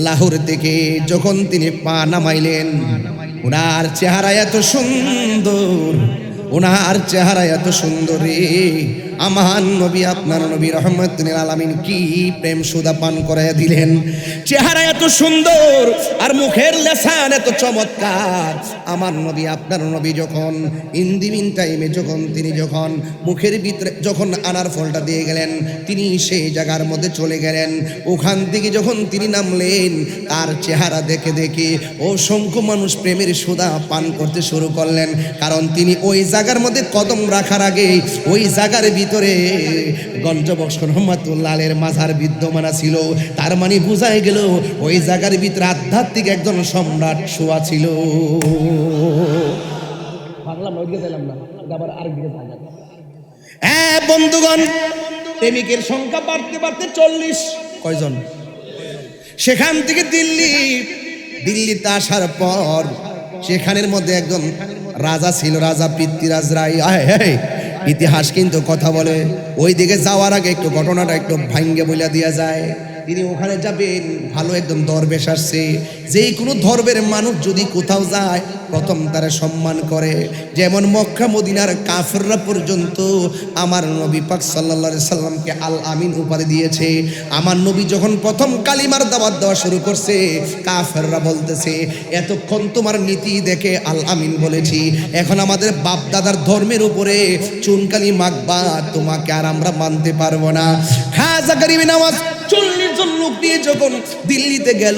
লাহোর থেকে যখন তিনি পা নামাইলেন, ওনার চেহারা এত সুন্দর, ওনার চেহারা এত সুন্দর রে। আমার নবী, আপনার নবী রহমতুল আলামিন কি প্রেম সুধা পান করাইয়া দিলেন। চেহারা এত সুন্দর আর মুখের লেসান এত চমৎকার। আমার নবী, আপনার নবী যখন ইন্দিমিন টাইমে তিনি যখন মুখের ভিতরে যখন আনার ফলটা দিয়ে গেলেন, তিনি সেই জায়গার মধ্যে চলে গেলেন। ওখান থেকে যখন তিনি নামলেন, তার চেহারা দেখে দেখে অসংখ্য মানুষ প্রেমের সুধা পান করতে শুরু করলেন। কারণ তিনি ওই জায়গার মধ্যে কদম রাখার আগে ওই জায়গার ভিতরে গঞ্জবক্স রহমাতুল্লাহ আলাইহির মাজার বিদ্যমান ছিল। তার মানে বোঝাই গেল ওই জায়গার ভিতরে আধ্যাত্মিক একজন সম্রাট শোয়া ছিল। হ্যাঁ বন্ধুগণ, প্রেমিকের সংখ্যা বাড়তে বাড়তে 40। কয়জন? সেখান থেকে দিল্লিতে আসার পর সেখানের মধ্যে একজন রাজা ছিল, রাজা পৃথ্বীরাজ রায়। ইতিহাস কিন্তু কথা বলে। ওই দিকে যাওয়ার আগে একটু ঘটনাটা একটু ভাঙ্গে বইলা দিয়া যায়। তিনি ওখানে যাবেন, ভালো একদম দরবেশ আসছে। যেই কোনো ধর্মের মানুষ যদি কোথাও যায়, প্রথম তারা সম্মান করে। যেমন মক্কা মদিনার কাফেররা পর্যন্ত আমার নবী পাক সাল্লাল্লাহু আলাইহি সাল্লামকে আল আমিন উপাধি দিয়েছে। আমার নবী যখন প্রথম কালিমার দাওয়াত দেওয়া শুরু করছে, কাফেররা বলতেছে, এতক্ষণ তোমার নীতি দেখে আল আমিন বলেছি, এখন আমাদের বাপ দাদার ধর্মের উপরে চুনকালি মাখবা, তোমাকে আর আমরা মানতে পারবো না। খাজা গরিবে নওয়াজ 40 জন লোক নিয়ে যখন দিল্লিতে গেল,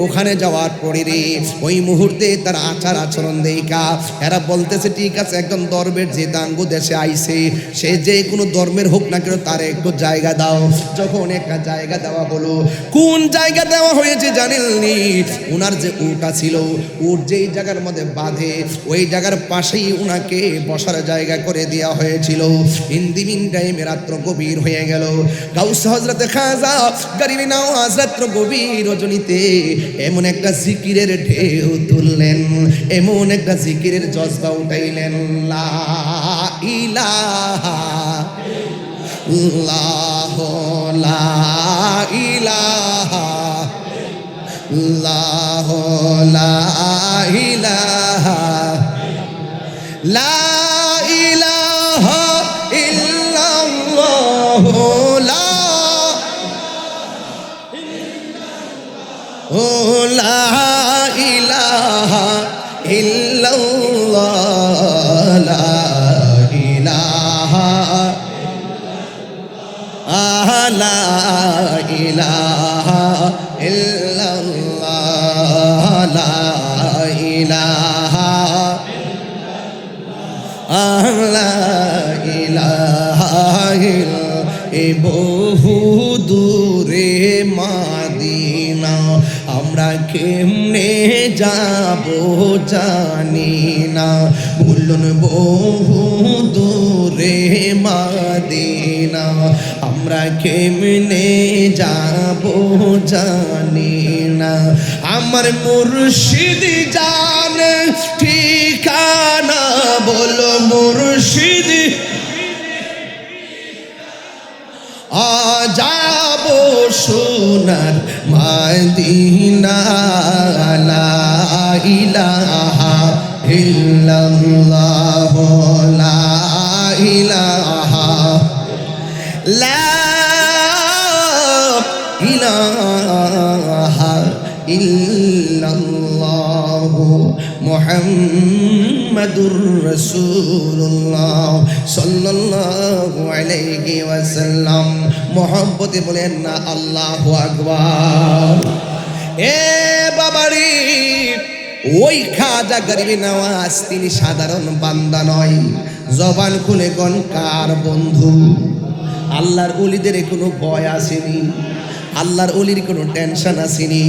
ওখানে যাওয়ার পরে রে ওই মুহূর্তে তার আচার আচরণ দেখা এরা বলতেছে, ঠিক আছে, একজন ধর্মের যে দাঙ্গ দেশে আইছে, সে যে কোনো ধর্মের হোক না কেন, তার একটু জায়গা দাও। যখন একটা জায়গা দেওয়া হলো, কোন জায়গা দেওয়া হয়েছে জানেননি? ওনার যে উটটা ছিল, উট যেই জায়গার মধ্যে বাঁধে, ওই জায়গার পাশেই ওনাকে বসার জায়গা করে দেওয়া হয়েছিল। ইন্দিমিন টাইমে রাত্র গভীর হয়ে গেল। গাউস হযরতে খাজা গরিবে নওয়াজ রাত্র গভীর রজনীতে এমন একটা জিকিরের ঢেউ তুললেন, এমন একটা জিকিরের জজবা উঠাইলেন, লা ইলাহা ইল্লাল্লাহ, লা ইলাহা ইল্লাল্লাহ, লা ইলাহা লা ইলাহা ইল্লাল্লাহ। লা ইলাহা ইল্লাল্লাহ লা ইলাহা লা ইলাহা এই বহু দূরে মাদিনা আমরা কেমনে যাব জানি না বলুন বহু দূরে মাদিনা আমরা কেমনে যাব জানি না আমার মুর্শিদ জানে ঠিকানা বলো মুর্শিদ যাব সোনার মদিনা লা ইলাহা ইল্লাল্লাহ লা ইলাহা লা ইলাহা ইল্লাল্লাহ মুহাম্মাদুর রাসূলুল্লাহ সাল্লাল্লাহু আলাইহি ওয়াসাল্লাম মহব্বতে বলেন না আল্লাহু আকবার। এ বাবারি ওই খাজা গরিব নওয়াজ তিনি সাধারণ বান্দা নয়, জবান খুলে কোন কার বন্ধু। আল্লাহর ওলিদের কোনো ভয় আসেনি, আল্লাহর ওলির কোনো টেনশন আসেনি।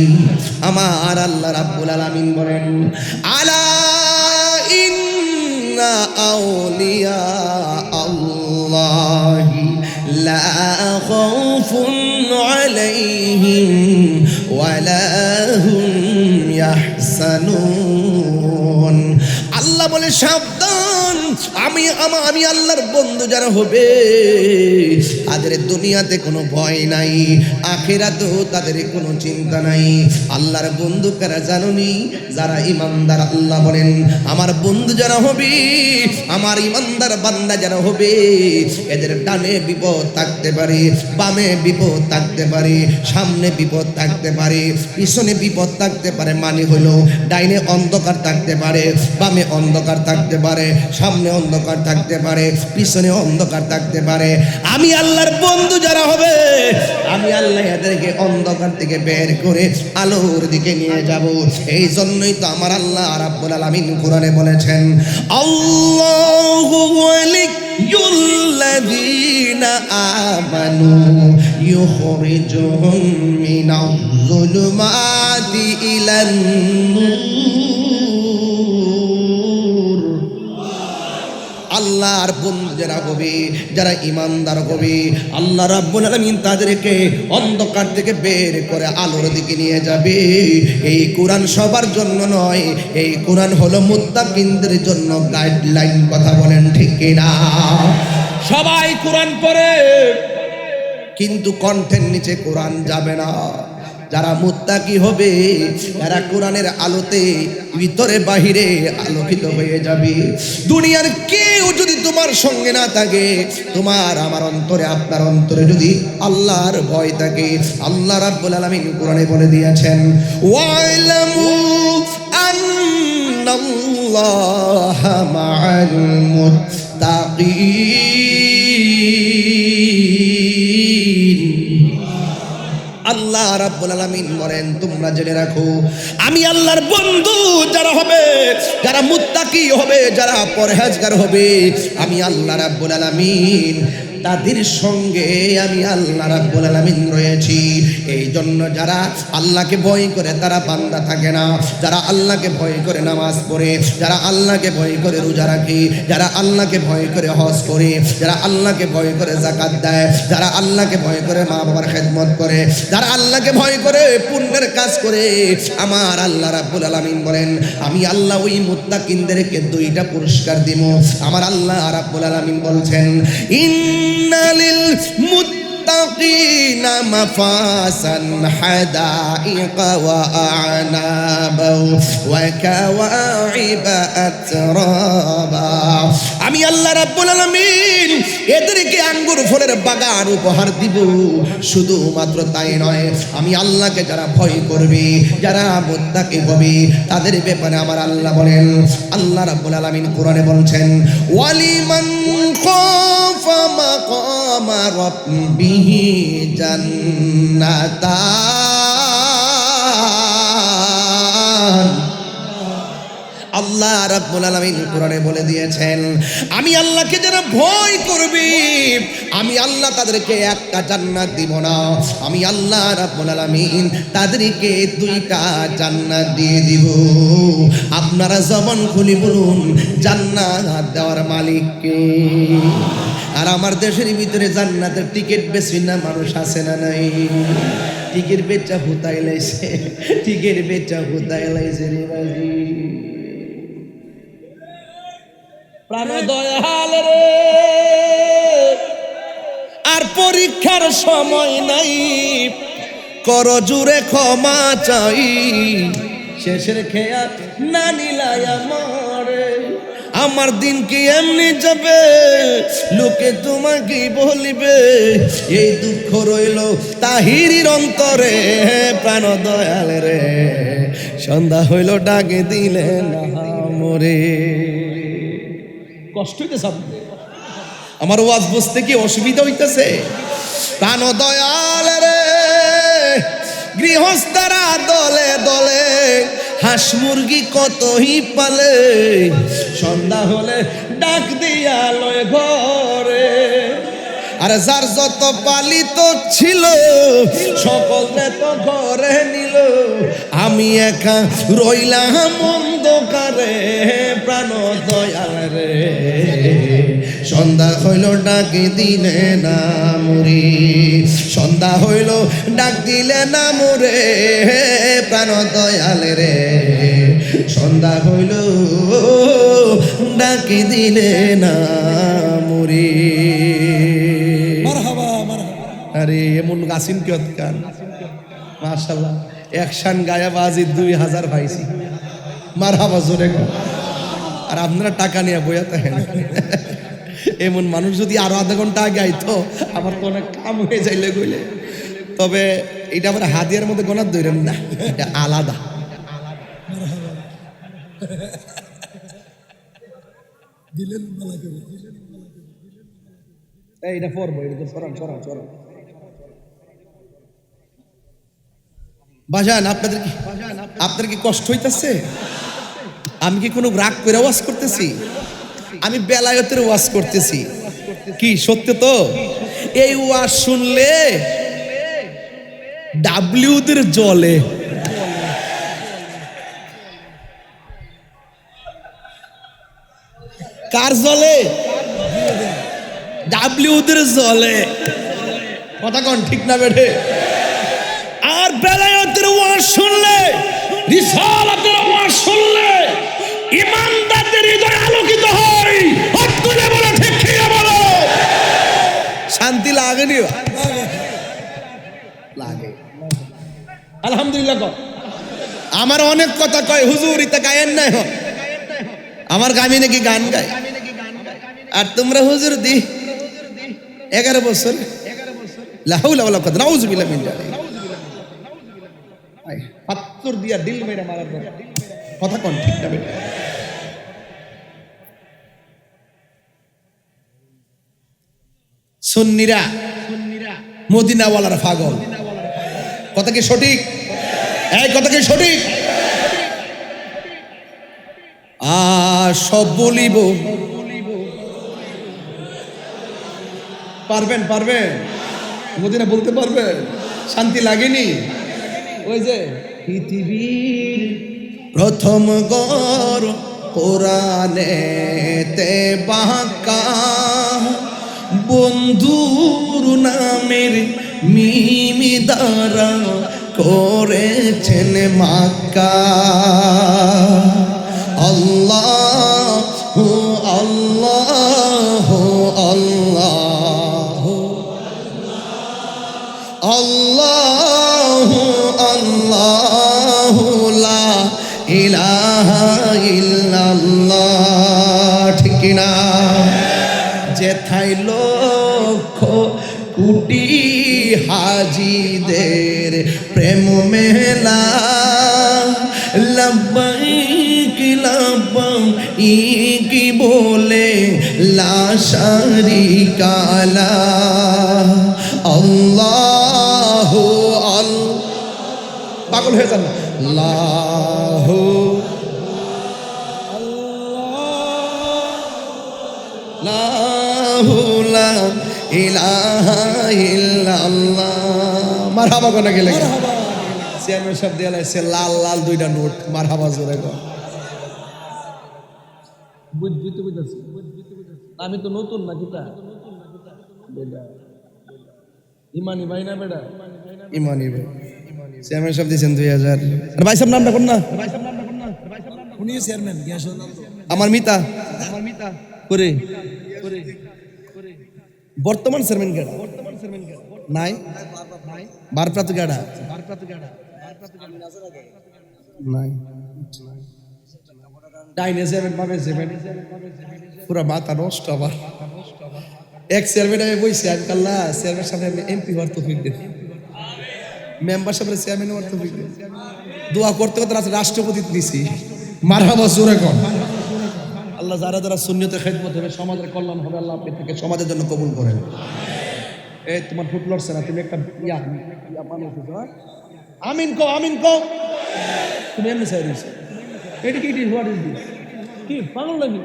আমার আল্লাহ রাব্বুল আলামিন বলেন আলা ইন্না আউলিয়া আল্লাহি লা খাউফুন আলাইহিম ওয়ালা হুম ইয়াহসানুন। আল্লাহ বলে সাবধান, আমি আল্লাহর বন্ধু যারা হবে তাদের দুনিয়াতে কোনো ভয় নাই, আখিরাতেও তাদের কোনো চিন্তা নাই। আল্লাহর বন্ধু কারা জানুনি? যারা ইমানদার। আল্লাহ বলেন আমার বন্ধু যারা হবে, আমার ইমানদার বান্দা যারা হবে, এদের ডানে বিপদ থাকতে পারে, বামে বিপদ থাকতে পারে, সামনে বিপদ থাকতে পারে, পিছনে বিপদ থাকতে পারে। মানে হলো ডাইনে অন্ধকার থাকতে পারে, বামে অন্ধকার থাকতে পারে, সামনে অন্ধকার থাকতে পারে, পিছনে অন্ধকার থাকতে পারে। আমি আল্লাহর বন্ধু যারা হবে, আমি আল্লাহ এদেরকে অন্ধকার থেকে বের করে আলোর দিকে নিয়ে যাব। এই জন্যই তো আমার আল্লাহ রাব্বুল আলামিন কোরআনে বলেছেন আল্লাহু ওয়ালিয়ুল্লাযীনা আমানু ইউখরিজুহুম মিনাজ যুলুমাতি ইলান নূর। আল্লাহর বন্ধু যারা হবে, যারা ইমানদার হবে, আল্লাহ রাব্বুল আলামিন তাদেরকে অন্ধকার থেকে বের করে আলোর দিকে নিয়ে যাবে। এই কোরআন সবার জন্য নয়, এই কোরআন হলো মুত্তাকিনদের জন্য গাইডলাইন। কথা বলেন ঠিক কিনা? সবাই কোরআন পড়ে কিন্তু কণ্ঠের নিচে কোরআন যাবে না। যারা মুত্তাকি হবে তারা কোরআনের আলোতে ভিতরে বাহিরে আলোকিত হয়ে যাবে। দুনিয়ার কেউ যদি তোমার সঙ্গে না থাকে, তোমার আমার অন্তরে, আপনার অন্তরে যদি আল্লাহর ভয় থাকে, আল্লাহ রাব্বুল আলামিন কোরআনে বলে দিয়েছেন ওয়াইলামু আন্নাল্লাহা মাআল মুত্তাকিন। আল্লাহ রাব্বুল আলামিন বলেন তোমরা জেনে রাখো আমি আল্লাহর বন্ধু যারা হবে, যারা মুত্তাকি হবে, যারা পরহেজগার হবে, আমি আল্লাহ রাব্বুল আলামিন তাদের সঙ্গে আমি আল্লাহ রাব্বুল আলামিন রয়েছি। এই জন্য যারা আল্লাহকে ভয় করে তারা বান্দা থাকে না, যারা আল্লাহকে ভয় করে নামাজ পড়ে, যারা আল্লাহকে ভয় করে রোজা রাখে, যারা আল্লাহকে ভয় করে হজ করে, যারা আল্লাহকে ভয় করে যাকাত দেয়, যারা আল্লাহকে ভয় করে মা বাবার খেদমত করে, যারা আল্লাহকে ভয় করে পুণ্যের কাজ করে, আমার আল্লাহ রাব্বুল আলামিন বলেন আমি আল্লাহ ওই মুত্তাকিনদেরকে দুইটা পুরস্কার দিব। আমার আল্লাহ রাব্বুল আলামিন বলছেন ইন্নালিল মুত্তাকিনা মাফাসান হাদাইকা ওয়া আ'নাবা ওয়া কাওয়াইবা আতরাবা। আমি আল্লাহ রাব্বুল আলামিন এদেরকে আঙ্গুর ফলের বাগান উপহার দিব। শুধুমাত্র তাই নয়, আমি আল্লাহকে যারা ভয় করবে, যারা মুত্তাকি হবে, তাদের ব্যাপারে আমার আল্লাহ বলেন, আল্লাহ রাব্বুল আলামিন কোরআনে বলছেন ওয়ালিমান খাফা মাকাম মা রাব্বিহি জান্নাতান। আল্লাহ রাব্বুল আলামিন কোরআনে বলে দিয়েছেন, আমি আল্লাহকে যারা ভয় করবে আমি আল্লাহ তাদেরকে একটা জান্নাত দিব না, আমি আল্লাহ রাব্বুল আলামিন তাদেরকে দুইটা জান্নাত দিয়ে দিব। আপনারা জবান খুলে বলুন জান্নাত দেওয়ার মালিক কে? আর আমার দেশের ভিতরে জান্নাতের টিকিট বেশি না মানুষ আছে না নাই? টিকিট বেচা হুতাই লাইছে, টিকিট বেচা হুতাই লাইছে রে বাজি। প্রাণ দয়াল রে, আর পরীক্ষার সময় নাই, কর জুড়ে ক্ষমা চাই, শেষের খেয়া না নিলাই আমার দিন কি এমনি যাবে, লোকে তোমাকে বলিবে, এই দুঃখ রইল তাহিরির অন্তরে। প্রাণ দয়াল রে, সন্ধ্যা হইল ডাকে দিলে না মরে। কষ্ট হইতেছে আমার ওয়াজ বুঝতে কি অসুবিধা হইতেছে? প্রাণ দয়াল রে, গৃহস্থরা দলে দলে হাঁস মুরগি কতই পালে, সন্ধ্যা হলে ডাক দিয়া লয় ঘরে। আর যার যত পালিত ছিল সকলে তো ঘরে নিল, আমি একা রইলাম অন্ধকারে। প্রাণ দয়াল রে, সন্ধ্যা হইল ডাক দিলে না মরি, সন্ধ্যা হইল ডাক দিলে না মরে। প্রাণ দয়াল রে, সন্ধ্যা হইল ডাক দিলে না মরি। আরে এমন গাছিন কিয়ত গান, মাশাআল্লাহ, একশান গায়া বাজি 2000 পাইছি। মারহাবা জোরে গো। আর আপনারা টাকা নিয়ে বইয়া থাকেন। এমন মানুষ যদি আরো আধা ঘন্টা আগে আইতো আমার তো অনেক কাম হয়ে যাইলে গইলে। তবে এটা আবার হাদিয়ার মধ্যে গোনার ধরেন না, এটা আলাদা। এইটা পড়বো, এটা তো সরান সরান সরান। বাজান আপনাদের কি কষ্ট হইতেছে? আমি কি কোনো রাগ করে ওয়াজ করতেছি? আমি বেলায়েতের ওয়াজ করতেছি। কি সত্য তো? এই ওয়াজ শুনলে ডাব্লিউদের জলে, কার জলে? ডাব্লিউদের জলে। কথা কোন ঠিক না বেঠে? আর বেলায়েতের ওয়াজ শুনলে, রিসালাতের ওয়াজ শুনলে ইমানদারদের হৃদয় আলোকিত হয়। হাত তুলে বলে ঠিক কি বলো, শান্তি লাগে নি? লাগে। আলহামদুলিল্লাহ কর। আমার অনেক কথা কয় হুজুর, ইতা গায়েন নাই হয়। আমার গামি নাকি গান গায়, আর তোমরা হুজুর দি 11 বছর লা হাওলা ওয়ালা কুওয়াতা নাউযুবিল্লাহ মিন যালিক। পাথর দিয়া দিল মেরে মারার কথা কোন ঠিক না বেটা? সুন্নিরা মদিনাওয়ালার পাগল। কথা কি সঠিক? এই কথা কি সঠিক? সব বলিব। পারবেন পারবেন? মদিনা বলতে পারবেন? শান্তি লাগেনি? ওই যে পৃথিবীর প্রথম গর কোরআনেতে বাঁকা, বন্ধুর নামের মিমি দ্বারা করেছেন মাক্কা। আল্লাহ আল্লাহ আল্লাহ আল্লাহ আল্লাহ লা ইলাহা ইল্লাল্লাহ। ঠিক কিনা? যেথায় লক্ষ কোটি হাজিদের প্রেম মেলা, লাব্বাইক লাব্বাইক কি বলে লা শারিকা লাহ আল্লাহু পাগল হয়ে যান না আল্লাহু লা ইলাহা ইল্লাল্লাহ মারহাবা কোনা গেলে চেয়ারম্যান সাহেব দিয়ে লাইছে লাল লাল দুইটা নোট মারহাবা জোরে গো আমি তো নতুন না কিতা ইমানি ভাই না বেটা ইমানি ভাই চেয়ারম্যান সাহেব দিয়েছেন 2000 আর ভাই সাহেব নামটা কোন না উনি চেয়ারম্যান আমার মিতা করে বর্তমান চেয়ারম্যান কেডা নাই বারপ্রাপ্ত কেডা নাই ডাইনে চেয়ারম্যান পাবে পুরা মাথা নষ্ট আবার এক চেয়ারম্যান আমি বইছি আমি কাল্লা চেয়ারম্যান সামনে আমি এমপি হওয়ার তৌফিক দেন মেম্বার সামনে চেয়ারম্যান হওয়ার তৌফিক দেন দোয়া করতে করতে রাষ্ট্রপতি দিছি মারহাবা জোরে কোন আল্লাহ যারা যারা সুন্নতে খেদমত হবে সমাজের কল্যাণ হবে আল্লাহ আপনি থেকে সমাজের জন্য কবুল করেন এই তোমার ফুট লড়ছে না তুমি একটা ইয়া আমিন কও তুমি এমনি চাই দিছো এটা কি হোয়াট ইজ দিস কি পাগল নাকি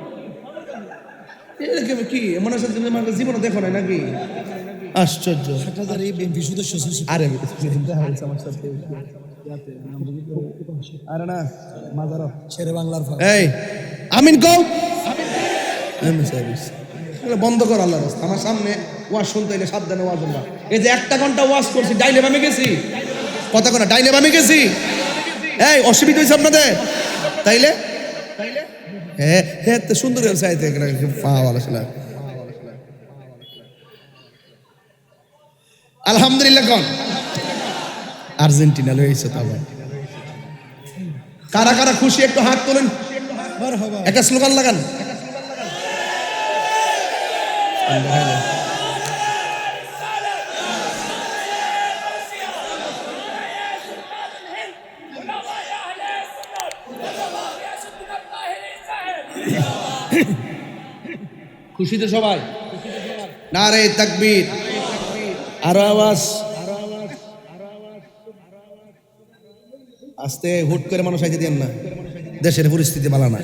এটা কি মনে হচ্ছে তুমি আমার জীবনে দেখো না নাকি আশ্চর্য বিএনপি সদস্য আরে আমার সাথে আরে না মাজার শেরে বাংলার এই আমিন কও এমনি চাই দিছো বন্ধ কর আল্লাহর রাস্তা আমার সামনে ওয়াজ শুনতে এলে সাবধানে ওয়াজ না এই যে 1 ঘন্টা ওয়াজ করছি ডাইলে বামে গেছি কথা কোনা ডাইলে বামে গেছি এই অসুবিধা হয়েছে আপনাদের তাইলে হ্যাঁ হ্যাঁ তো সুন্দর চাইতে পাওয়ালা ছিল আলহামদুলিল্লাহ কোন আর্জেন্টিনা লইছে তা কারা কারা খুশি একটু হাত তোলেন একটা স্লোগান লাগান খুশি তো সবাই নারে তাকবীর আরো আওয়াজ আস্তে হুট করে মানুষ আইতে দেন না দেশের পরিস্থিতি ভালো না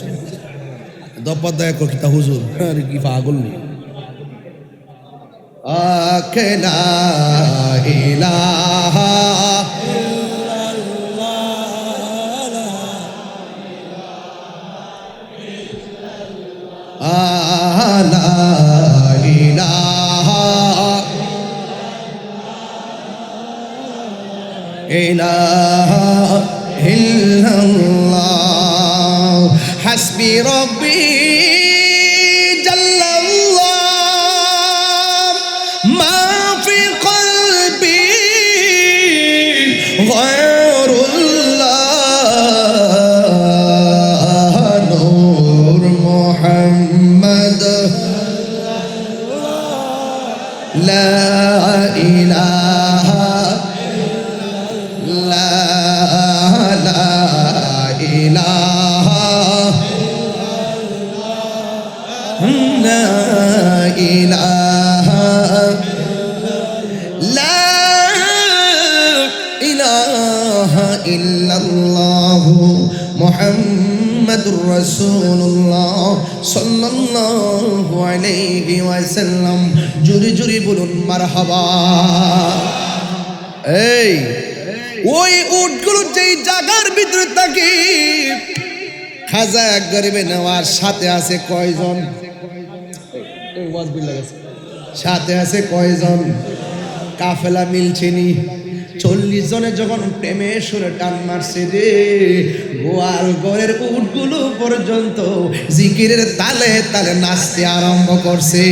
দপ্পর দয়া কিতা হুজুর আরে কি পাগল নি আকেলা ইলাহা লা ইলাহা ইল্লাল্লাহ হাসবি রব্বি জাল্লাল্লাহ মা ফি কলবি গায়রুল্লাহ নূর মুহাম্মদ লা ইলাহা লা ইলাহা লা ইলাহা লা ইলাহা ইল্লাল্লাহ মুহাম্মাদুর রাসূলুল্লাহ সাল্লাল্লাহু আলাইহি ওয়াসাল্লাম জোরে জোরে বলুন মারহাবা এই ওই উটগুলো যেই জায়গার ভিতরে থাকে খাজা গরিবে নেওয়ার সাথে আছে কয়জন সাথে আছে কয়জন কাফেলা মিলছেনি 40 জনে যখন প্রেমে সুরে টান মারছে রে গোয়াল ঘরের উটগুলো পর্যন্ত জিকিরের তালে তালে নাচতে আরম্ভ করছে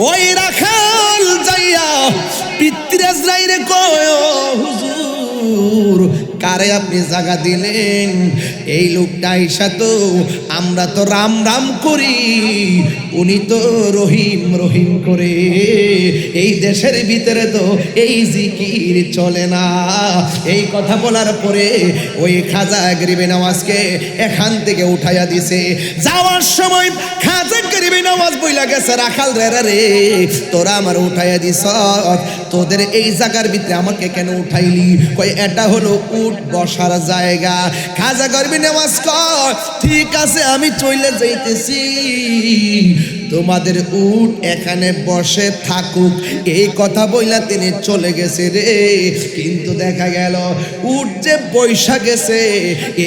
ওই রাখাল যাইয়া পিতৃরাজরাইরে কয় হুজুর কারে আপনি জায়গা দিলেন এই লোকটা আইসা তো আমরা তো রাম রাম করি উনি তো রহিম রহিম করে এই দেশের ভিতরে তো এই জিকির চলে না। এই কথা বলার পরে ওই খাজা গরিবে নওয়াজকে এখান থেকে উঠাইয়া দিছে। যাওয়ার সময় খাজা গরিবে নওয়াজ বইলা গেছে, রাখাল রে রে তোরা আমার উঠাইয়া দিস, তোদের এই জায়গার ভিতরে আমাকে কেন উঠাইলি? কই এটা হলো উট বসার জায়গা। খাজা গরিবে নওয়াজ কয় ঠিক আছে আমি চলে যাইতেছি, তোমাদের উট এখানে বসে থাকুক। এই কথা বইলা তিনি চলে গেছে রে। কিন্তু দেখা গেল উট যে বৈশা গেছে,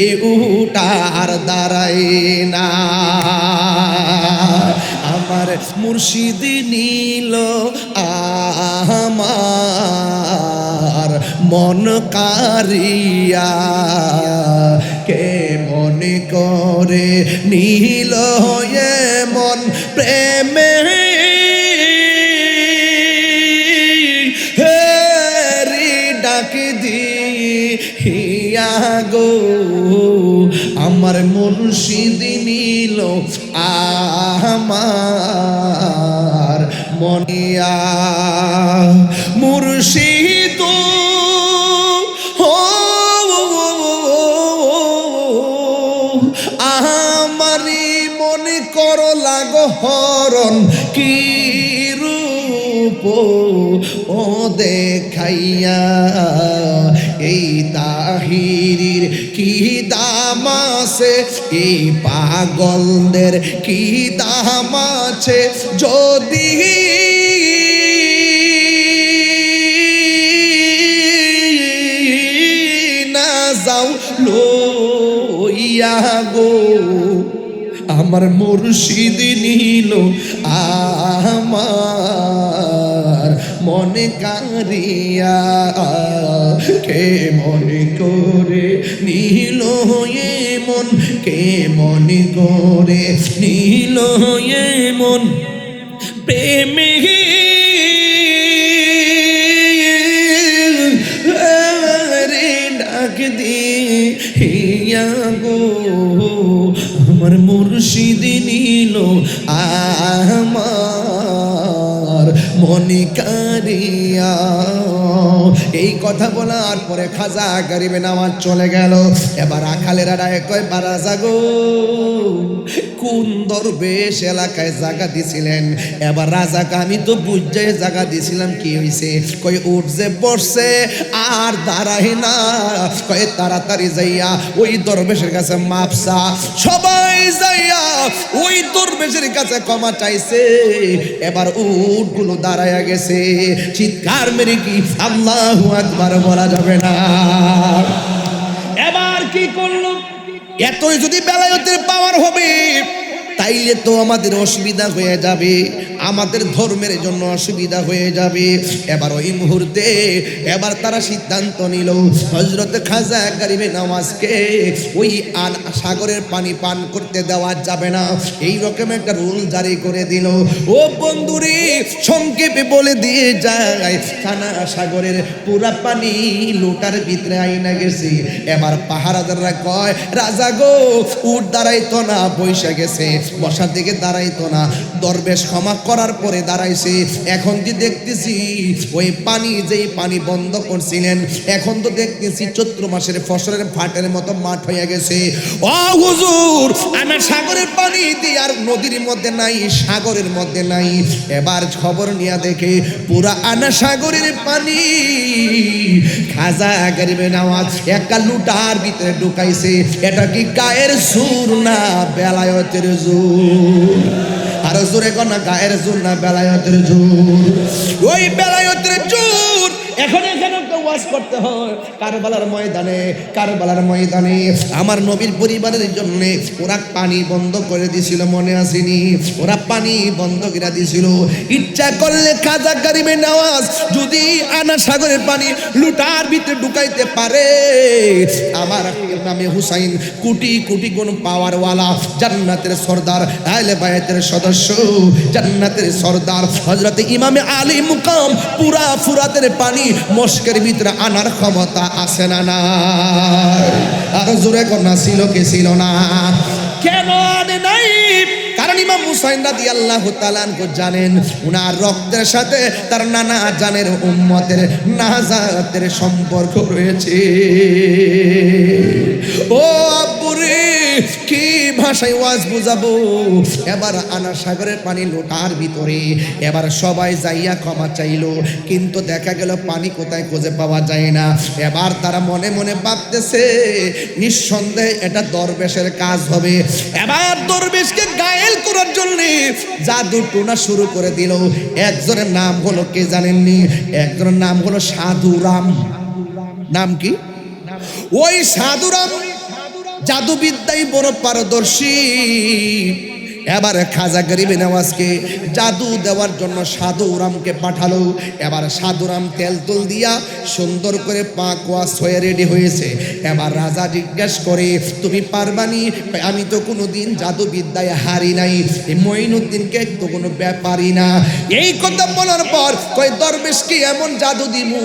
এই উট আর দাঁড়ায় না। আমার মুর্শিদ নীল আমার মন কারিয়া, কে মনে করে নীল মন প্রেমে হেরি ডাক দিয়া গো। আমার মুর্শিদ নীল আমার মনিয়া, মুর্শিদ আমারি মনে করো লাগো হরণ কি রূপ ও দেখাইয়া, এই তাহিরির কি দাম আছে, এই পাগলদের কি দাম আছে, যদি না যাও লইয়া গো। আমার মুর্শিদ নীল আমার মনে কারিয়া, কে মনে করে নীল মন, কে মনে করে নীল মন প্রেমে ডাক দিয়া গো। আমার মুর্শিদ নীল আমার মনে কারিয়া। এই কথা বলার পরে খাজা গরিবে নওয়াজ চলে গেল। এবার রাখালেরা ডাকে কয় বারাজা গো, কোন দরবেশ এলাকায় জায়গা দিছিলেন? এবার রাজাকে আমি তো বুঝে জায়গা দিছিলাম, কি হয়েছে? কই উঠ যে বসছে আর দাঁড়ায় না, কয়ে তাড়াতাড়ি যাইয়া ওই দরবেশের কাছে মাপসা। সবাই যাইয়া ওই দরবেশের কাছে ক্ষমা চাইছে। এবার উটগুলো দাঁড়ায়া গেছে। চিৎকার মেরে কি আল্লাহু আকবার বলা যাবে না? এবার কি করলো? এতই যদি বেলায়েতের পাওয়ার হবে তাইলে তো আমাদের অসুবিধা হয়ে যাবে, আমাদের ধর্মের জন্য অসুবিধা হয়ে যাবে। এবার ওই মুহূর্তে এবার তারা সিদ্ধান্ত নিল হযরত খাজা গরিবে নওয়াজকে ওই সাগরের পানি পান করতে দেওয়া যাবে না। এই রকম একটা রুল জারি করে দিল। ও বন্ধুরে, সংক্ষেপে বলে দিয়ে যায়, কানা সাগরের পুরা পানি লোটার ভিতরে আইনা গেছে। এবার পাহারাদাররা কয় রাজা গো, উট দাঁড়াইতো না, বৈশা গেছে, বসার দিকে দাঁড়াইতো না। দরবেশ ক্ষমা করার পরে দাঁড়াইছে। এখন যে দেখতেছি ওই পানি, যেই পানি বন্ধ করছিলেন, এখন তো দেখতেছি চৈত্র মাসের ফসলের ফাটের মতো মাঠ হয়ে গেছে। ও হুজুর, আমার সাগরের পানি দিয়ে আর নদীর মধ্যে নাই, সাগরের মধ্যে নাই। এবার খবর নিয়ে দেখে পুরা আনা সাগরের পানি খাজা গরিবে নওয়াজ একটা লুটার ভিতরে ঢুকাইছে। এটা কি গায়ের সুর না বেলায়েতের জোর? আর জোরে কোন গায়ের জোর না বেলায়েতের জোর? ওই বেলায়েতের জোর। এখন এখানে তো ওয়াজ করতে হয় কারবালার ময়দানে। কারবালার ময়দানে আমার নবীর পরিবারের জন্য ওরা পানি বন্ধ করে দিছিল, মনে আসেনি? ওরা পানি বন্ধ করে দিছিল। ইচ্ছা করলে খাজা গরিবে নওয়াজ যদি আনা সাগরের পানি লুটার ভিতরে ঢুকাইতে পারে, আমার নামে হুসাইন কোটি কোটি গুণ পাওয়ারওয়ালা, জান্নাতের সর্দার, আহলে বায়াতের সদস্য, জান্নাতের সর্দার হযরত ইমামে আলী মুকাম পুরা ফুরাতের পানি মস্কের ভিতরে আনার ক্ষমতা আছে না না? আর জোরে কন্যা ছিল কি ছিল না? কেন আনে নাই? কারণ ইমাম মুসা হুসাইন রাদিয়াল্লাহু তাআলা আনহু জানেন উনার রক্তের সাথে তার নানা জানের উম্মতের নাজাতের সম্পর্ক রয়েছে। ও আব্বুরে কি ভাষায় ওয়াজ বুঝাবো। এবার আনা সাগরের পানি লোটার ভিতরে, এবার সবাই যাইয়া ক্ষমা চাইলো, কিন্তু দেখা গেল পানি কোথায় খুঁজে পাওয়া যায় না। এবার তারা মনে মনে ভাবতেছে নিঃসন্দেহে এটা দরবেশের কাজ হবে। এবার দরবেশকে গায়েল করার জন্য জাদু টোনা শুরু করে দিল। একজনের নাম হলো কে জানেননি? একজনের নাম হলো সাধুরাম। নাম কি? ওই সাধুরাম জাদুবিদ্যায় বড় পারদর্শী। এবার খাজা গরিবে নওয়াজকে জাদু দেওয়ার জন্য সাধুরামকে পাঠালো। এবার সাধুরাম তেল তুল দিয়া সুন্দর করে পাক ওয়াশ হয়ে রেডি হয়েছে। এবার রাজা জিজ্ঞেস করে তুমি পারবানি? আমি তো কোনোদিন জাদুবিদ্যায় হারি নাই, এই মঈনুদ্দিনকে তো কোনো ব্যাপারই না। এই কথা বলার পর কই দরবেশকে এমন জাদু দিমু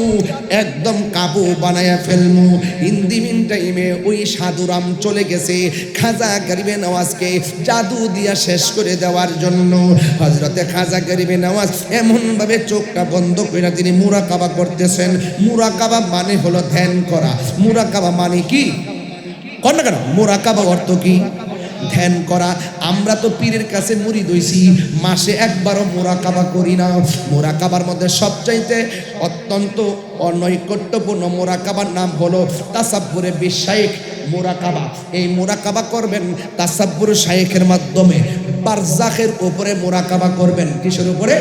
একদম কাবু বানায়া ফেলমু। ইন্দিমিন টাইমে ওই সাধুরাম চলে গেছে খাজা গরিবে নওয়াজকে জাদু দিয়া শেষ করে দেওয়ার জন্য। হযরতে খাজা গরিবে নওয়াজ এমন ভাবে চোখটা বন্ধ করে তিনি মুরাকাবা করতেছেন। মুরাকাবা মানে হলো ধ্যান করা। মুরাকাবা মানে কি? কোন না কেন মুরাকাবা অর্থ কি? ধ্যান করা। আমরা তো পীরের কাছে মুরিদ হইছি, মাসে একবারও মুরাকাবা করি না। মুরাকাবার মধ্যে সবচাইতে অত্যন্ত অনৈকট্যপূর্ণ মুরাকাবার নাম হলো তাসাব্বুরে বিশাইখ মুরাকাবা। এই মুরাকাবা করবেন তাসাব্বুর শাইখের মাধ্যমে। বারজাখের উপরে মুরাকাবা করবেন। কিসের উপরে?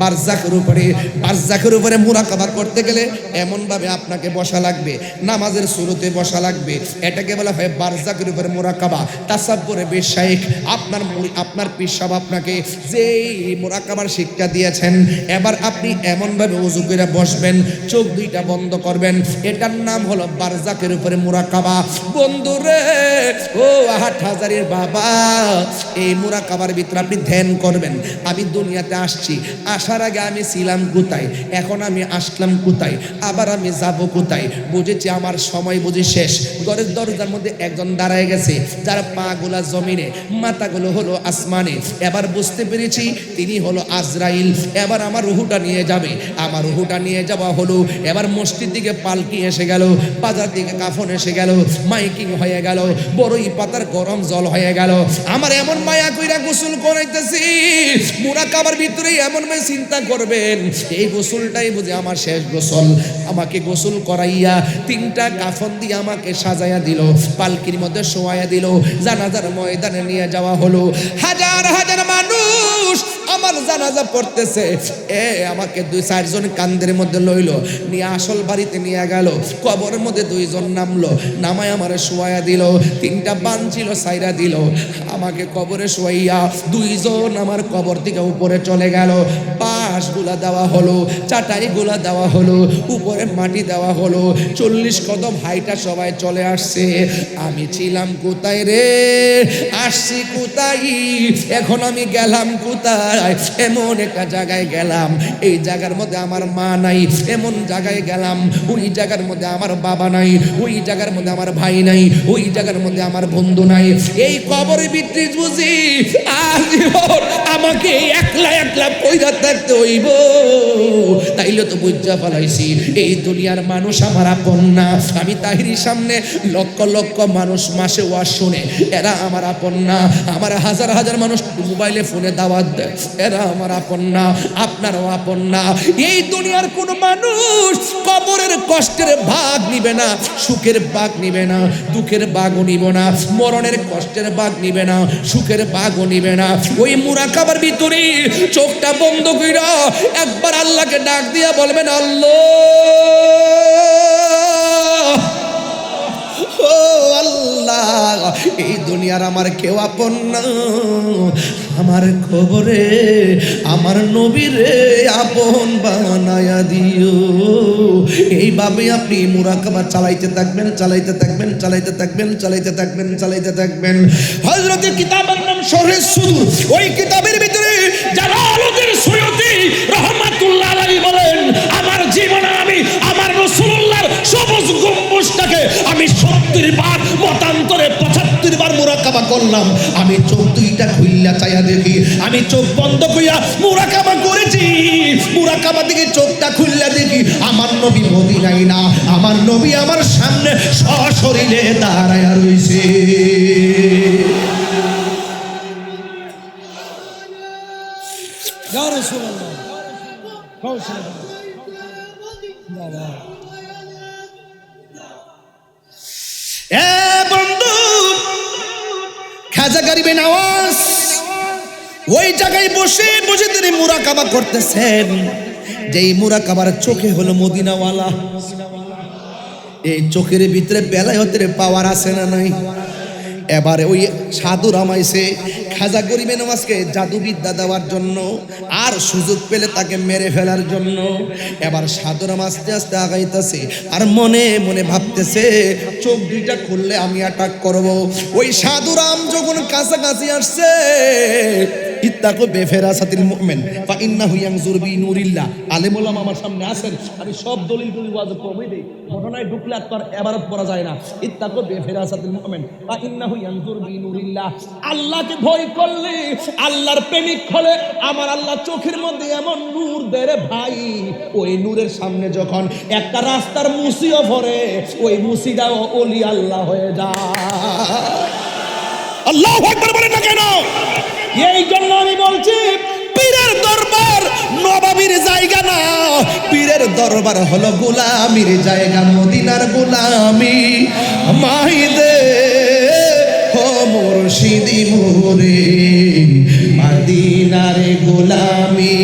বারজাখের উপরে। বারজাখের উপরে মুরাকাবা করতে গেলে এমন ভাবে আপনাকে বসা লাগবে, নামাজের শুরুতে বসা লাগবে। এটাকে বলা হয় বারজাখের উপরে মুরাকাবা। তাসাব্বুরে বিশাইখ আপনার পীর সাহেব আপনাকে যেই মুরাকাবার শিক্ষা দিয়েছেন, এবার আপনি এমন ভাবে ওযু করে বসবেন, চোখ দুইটা বন্ধ করবেন। এটার নাম হলো বারজাখের উপরে মুরাকাবা। বন্ধুরে ও হাটহাজারীর বাবা, এই মুরাকাবার ভিতরে আপনি ধ্যান করবেন। আমি দুনিয়াতে আসছি, আসার আগে আমি ছিলাম কোথায়, এখন আমি আসলাম কোথায়, আবার আমি যাব কোথায়। বুঝেছি আমার সময় বুঝি শেষ। ঘরের দরজার মধ্যে একজন দাঁড়ায় গেছে, যার পা গুলা জমিনে, মাথাগুলো হলো আসমানে। এবার বুঝতে পেরেছি তিনি হলো আজরাইল। এবার আমার রুহুটা নিয়ে যাবে। আমার রুহুটা নিয়ে যাওয়া হলো। এবার মসজিদ দিকে পালকি এসে গেল, বাজার দিকে কাফন এসে গেল, মাইকিং হয়ে গেল, বড়ই পাতার গরম জল হয়ে গেল। আমার এমন মায়া কইরা গোসল করাইতেছি। মুরাকাবার ভিতরে এমন চিন্তা করবেন এই গোসলটাই বুঝে আমার শেষ গোসল। আমাকে গোসল করাইয়া তিনটা কাফন দিয়ে আমাকে সাজাইয়া দিল, পালকির মধ্যে শোয়াইয়া দিল, জানাজার ময়দানে নিয়ে যাওয়া হলো। হাজার হাজার মানুষ আমার জানাজা পড়তেছে। আমাকে 2-4 জন কান্দের মধ্যে লইল, নিয়ে আসল বাড়িতে নিয়ে গেল। কবরের মধ্যে 2 জন নামলো, নামায় আমারে শোয়াইয়া দিল। 3টা বান ছিল সাইরা দিল। আমাকে কবরে শোয়াইয়া 2 জন আমার কবর থেকে উপরে চলে গেল। বাঁশ গুলা দেওয়া হলো, চাটাই গুলা দেওয়া হলো, উপরে মাটি দেওয়া হলো। 40 কদম হাইটা সবাই চলে আসছে। আমি ছিলাম কোথায় রে, আসছি কোথায়, এখন আমি গেলাম কোথায়? এমন একটা জায়গায় গেলাম, এই জায়গার মধ্যে আমার মা নাই। এমন জায়গায় গেলাম, ওই জায়গার মধ্যে আমার বাবা নাই, ওই জায়গার মধ্যে আমার ভাই নাই, ওই জায়গার মধ্যে আমার বন্ধু নাই। এই কবরের ভিতরে বুঝি আজীবন আমাকে একলা একলা পয়দা থাকতে হইব। তাইলে তো বুঝা ফেলাইছি এই দুনিয়ার মানুষ আমার আপন না। আমি তাহিরির সামনে লক্ষ লক্ষ মানুষ মাসে ওয়াজ শুনে, এরা আমার আপন না। আমার হাজার হাজার মানুষ মোবাইলে ফোনে দাওয়াত দেয়, এরা আমার আপন না। আপনারও আপন না। এই দুনিয়ার কোন মানুষ কবরের কষ্টের ভাগ নিবে না, সুখের ভাগ নিবে না, দুঃখের ভাগও নিব না, মরণের কষ্টের ভাগ নিবে না, সুখের ভাগও নিবে না। ওই মুরাকাবার ভিতরে চোখটা বন্ধ কইরা একবার আল্লাহকে ডাক দিয়া বলবেন, আল্লাহ ও আল্লাহ, এই দুনিয়ার আমার কেউ আপন না। আমার খবরে আমার নবীরে আপন বানায়া দিও। এইভাবে আপনি মুরাকাবা চালাইতে থাকবেন, চালাইতে থাকবেন, চালাইতে থাকবেন, চালাইতে থাকবেন, চালাইতে থাকবেন। হযরতের কিতাবের নাম শরহে সুদূর। ওই কিতাবের ভিতরে জালালউদ্দিন সৈয়দী রাহমাতুল্লাহ আলাইহি বলেন, আমার জীবনে আমি আমার রাসূলুল্লাহর সবুজ গম্বুজটাকে আমি 70 বার মতান্তরে 75 বার মুরাকাবা করলাম, আমি চোখ দুইটা খুইল্লা চাইয়া দেখি, আমি চোখ বন্ধ কইয়া মুরাকাবা করেছি, মুরাকাবা থেকে চোখটা খুইল্লা দেখি আমার নবী মদিনায় না, আমার নবী আমার সামনে সশরীরে দাঁড়ায়া রইছে। ইয়া রাসূলুল্লাহ কৌশল বাবা এ বন্ধু, খাজা গরিবে নওয়াজ ওই জায়গায় বসে বসে তিনি মুরাকাবা করতেছেন, যেই মুরাকাবার চোখে হলো মদিনাওয়ালা। এই চোখের ভিতরে বেলায়েতের পাওয়ার আছে না নাই? এবারে ওই সাধু রামাইছে খাজা গরিবে নওয়াজকে জাদুবিদ্যা দেওয়ার জন্য আর সুযোগ পেলে তাকে মেরে ফেলার জন্য। এবার সাধু রাম আস্তে আস্তে আগাইতেছে আর মনে মনে ভাবতেছে চোখ দুইটা খুললে আমি অ্যাটাক করব। ওই সাধু রাম যখন কাছাকাছি আসছে, ইত্তাকু বেফেরাসাতিল মুমিন ফা ইন্নাহু ইয়ানজুর বিনুরিল্লাহ, আলেম ওলামা আমার সামনে আছেন, আমি সব দলিল ওয়াজ প্রমাণ দেই, ঘটনায় ঢুকলে আর তার এবারত পড়া যায় না। ইত্তাকু বেফেরাসাতিল মুমিন ফা ইন্নাহু ইয়ানজুর বিনুরিল্লাহ, আল্লাহকে ভয় করলে, আল্লাহর প্রেমিক হলে আমার আল্লাহ চোখের মধ্যে এমন নূর দেয় ভাই, ওই নূরের সামনে যখন একটা রাস্তার মুসিও ভরে, ওই মুসিটাও ওলি আল্লাহ হয়ে যায়। আল্লাহু আকবার বলেন না কেন? এই জন্য আমি বলছি পীরের দরবার নবাবীর জায়গা না, পীরের দরবার হলো গোলামির জায়গা, মদিনার গোলামি মাহিদে ও মুর্শিদি মোরে, মদিনার গোলামি।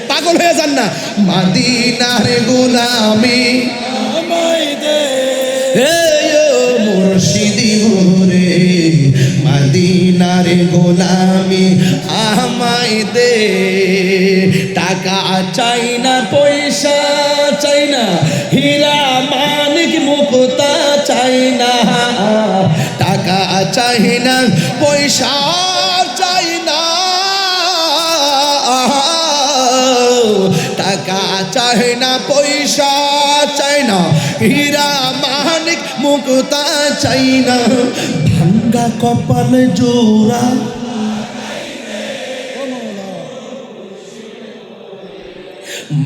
পাগল হয়ে যান না, মদিনার গোলামি আমায় দে মুর্শিদি মোরে, মদিনার গোলামি আমায় দে। টাকা চাই না, পয়সা চাই না, হীরা মানিক মুক্তা চাই না, টাকা চাই না, পয়সা চাই না, টাকা চাই না, পয়সা চাই না, হীরা মানিক মুক্তা চাই না, ভাঙ্গা কপাল জোড়া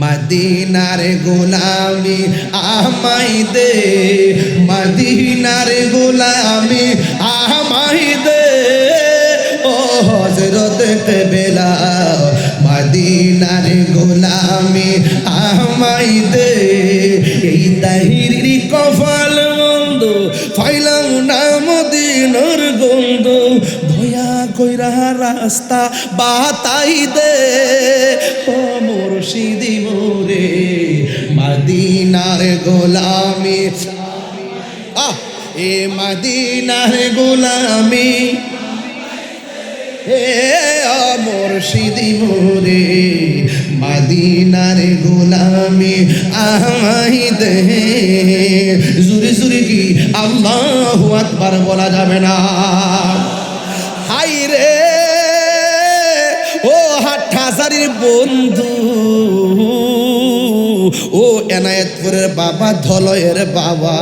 মদিনার গোলামি আমায় দে, মদিনার গোলামি আমায় দে। ও হযরত বেলা, মদিনার গোলামি আমায় দে। এই তাহিরির কপাল মন্দ ফাইলাম না মদিনার গন্ধ, দয়া কইরা রাস্তা বাতাই দে। ও মুর্শিদি মোরে, মদিনার গোলামি এ মদিনার গোলামি, হে মুর্শিদি মোরে, মদিনার গোলামি আমায় দে। জুরি জুরি কি আল্লাহু আকবার বলা যাবে না? হাই রে ও হাটহাজারির বন্ধু, ও এনায়েতপুরের বাবা, ধলয়ের বাবা,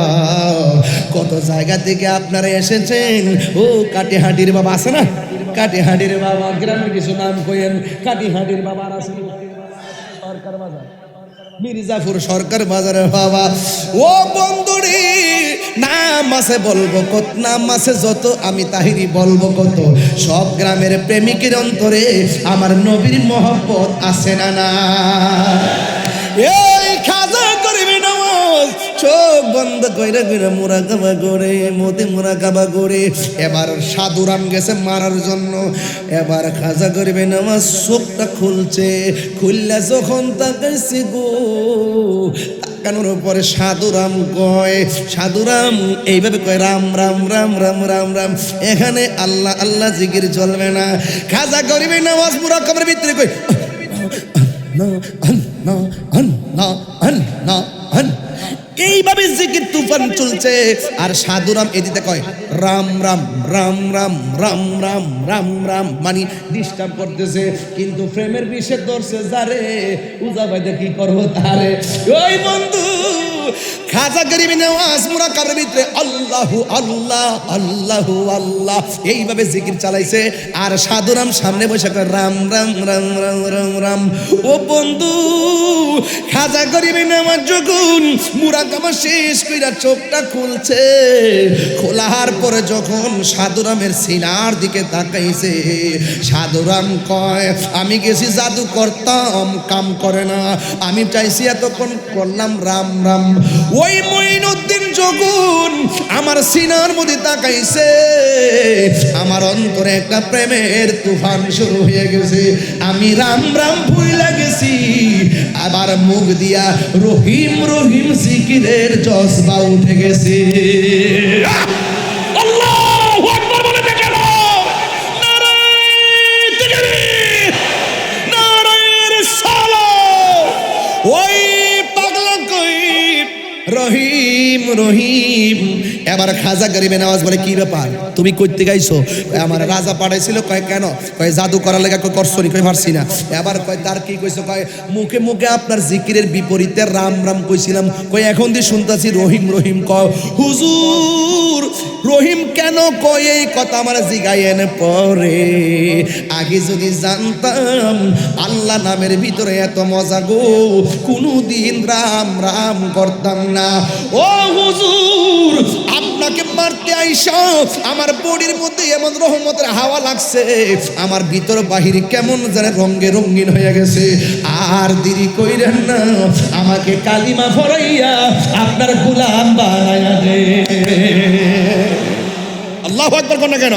কত জায়গা থেকে আপনারা এসেছেন। ও কাটিহাটির বাবা আছে না, কাটিহাটির বাবা, গ্রামে কিছু নাম কইেন, কাটিহাটির বাবা আছে সরকার বাজার, মির্জাপুর সরকার বাজারের বাবা। ও বন্ধুরি, নাম আছে বলবো কত, নাম আছে যত, আমি তাহিরি বলবো কত। সব গ্রামের প্রেমিকের অন্তরে আমার নবীর মহব্বত আছে না না? এই খাজা গরিবে নওয়াজ চোখ বন্ধ কইরা কইরা মুরাকাবা করে, মতে মুরাকাবা করে এবার সাধুরাম গেছে মারার জন্য। এবার খাজা গরিবে নওয়াজ চোখটা খুলছে, খুললে যখন তাকাইছে গো, তাকানোর পরে সাধুরাম কয়, সাধুরাম এইভাবে কয় রাম রাম রাম রাম রাম রাম, এখানে আল্লাহ আল্লাহ জিকির চলবে না। খাজা গরিবে নওয়াজ মুরাকাবার ভিতরে কয় এইভাবে জিকির তুফান চলছে। আর সাধুরাম এদিকে কয় রাম রাম রাম রাম রাম রাম রাম রাম, মানে ডিস্টার্ব করতেছে, কিন্তু প্রেমের বিষে ধরছে যারে, উজা ভাই কি করবো তারে। ওই বন্ধু খাজা গরিবে নওয়াজ মুরাকাবের ভিতরে আল্লাহু আল্লাহ আল্লাহু আল্লাহ এইভাবে জিকির চালাইছে, আর সাধুরাম সামনে বসে করে রাম রাম রাম রাম রাম রাম। ও বন্ধু, খাজা গরিবে নওয়াজ যখন মুরাকাবা শেষ কইরা চোখটা খুলছে, খোলার পরে যখন সাধুরামের সিনার দিকে তাকাইছে, সাধুরাম কয় আমি গেছি জাদু করতাম, কাম করে না, আমি চাইছি এতক্ষণ করলাম রাম রাম। ওই মঈনুদ্দিন যখন আমার সিনার মধ্যে তাকাইছে, আমার অন্তরে একটা প্রেমের তুফান শুরু হয়ে গেছে, আমি রাম রাম ভুইলা গেছি, আবার মুখ দিয়া রহিম রহিম জিকিরের জজবা উঠে গেছে। আল্লাহু আকবার বলে দেখেন, নারায়ে তাকবীর, নারায়ে রিসালাত। ওই পাগলা কই রহিম রহিম। এবার খাজা গরিবে নওয়াজ বলে কি ব্যাপার, তুমি কইতে গাইছো? আমার রাজা পাঠাইছিল। কয় কেন? কয় জাদু করার লাগা। কয় করছো নি? কয় পারছি না। এবার কয় তার কি কইছো? কয় মুখে মুখে আপনার জিকিরের বিপরীতে রাম রাম কইছিলাম। কয় এখন দিয়ে শুনতাছি রহিম রহিম। কয় হুজুর রহিম কেন কয় এই কথা আমার জিগায়েন পরে, আগে যদি জানতাম আল্লাহ নামের ভিতরে এত মজা গো, কোনদিন রাম রাম করতাম না। ও হুজুর আপনাকে মারতে আইসা আমার বডির মধ্যে এমন রহমতের হাওয়া লাগছে, আমার ভিতর বাহির কেমন যেন রঙে রঙিন হয়ে গেছে। আর দেরি কইরেন না, আমাকে কালিমা ফরাইয়া আপনার গোলাম বানায়া দে। আল্লাহু আকবার কোন না কেন?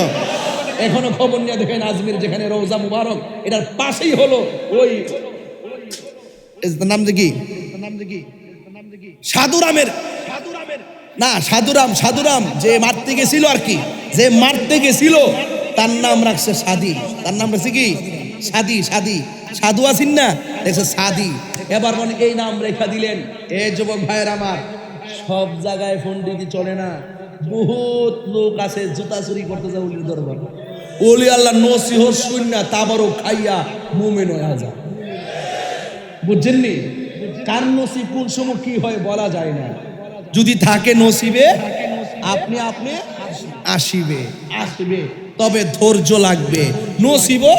এখনো খবর নিয়ে দেখেন, আজমির যেখানে রওজা মুবারক, এটার পাশেই হলো ওই নাম কি সাধুরামের না, সাধুরাম যে মারতে গেছিল আর কি, যে মারতে গেছিল তার নাম রাখছে সাদি। তার নাম রাখছে কি? সাদি। সাধু আছেন না, দেখছে সাদি। এবার মানে এই নাম রেখা দিলেন। এ যুবক ভাইয়ের আমার, সব জায়গায় ফন্ডিতি চলে না, বহুত লোক আছে জুতা চুরি করতে যায় ওলি দরবার। ওলি আল্লাহ নসিহত শুননা তাবারও খাইয়া মুমিন হয়ে যায়। বুঝছেন নি? কার নসিব কোন সময় কি হয় বলা যায় না। যদি থাকে নসিবে আপনি আসিবে, তবে ধৈর্য লাগবে, নসিবও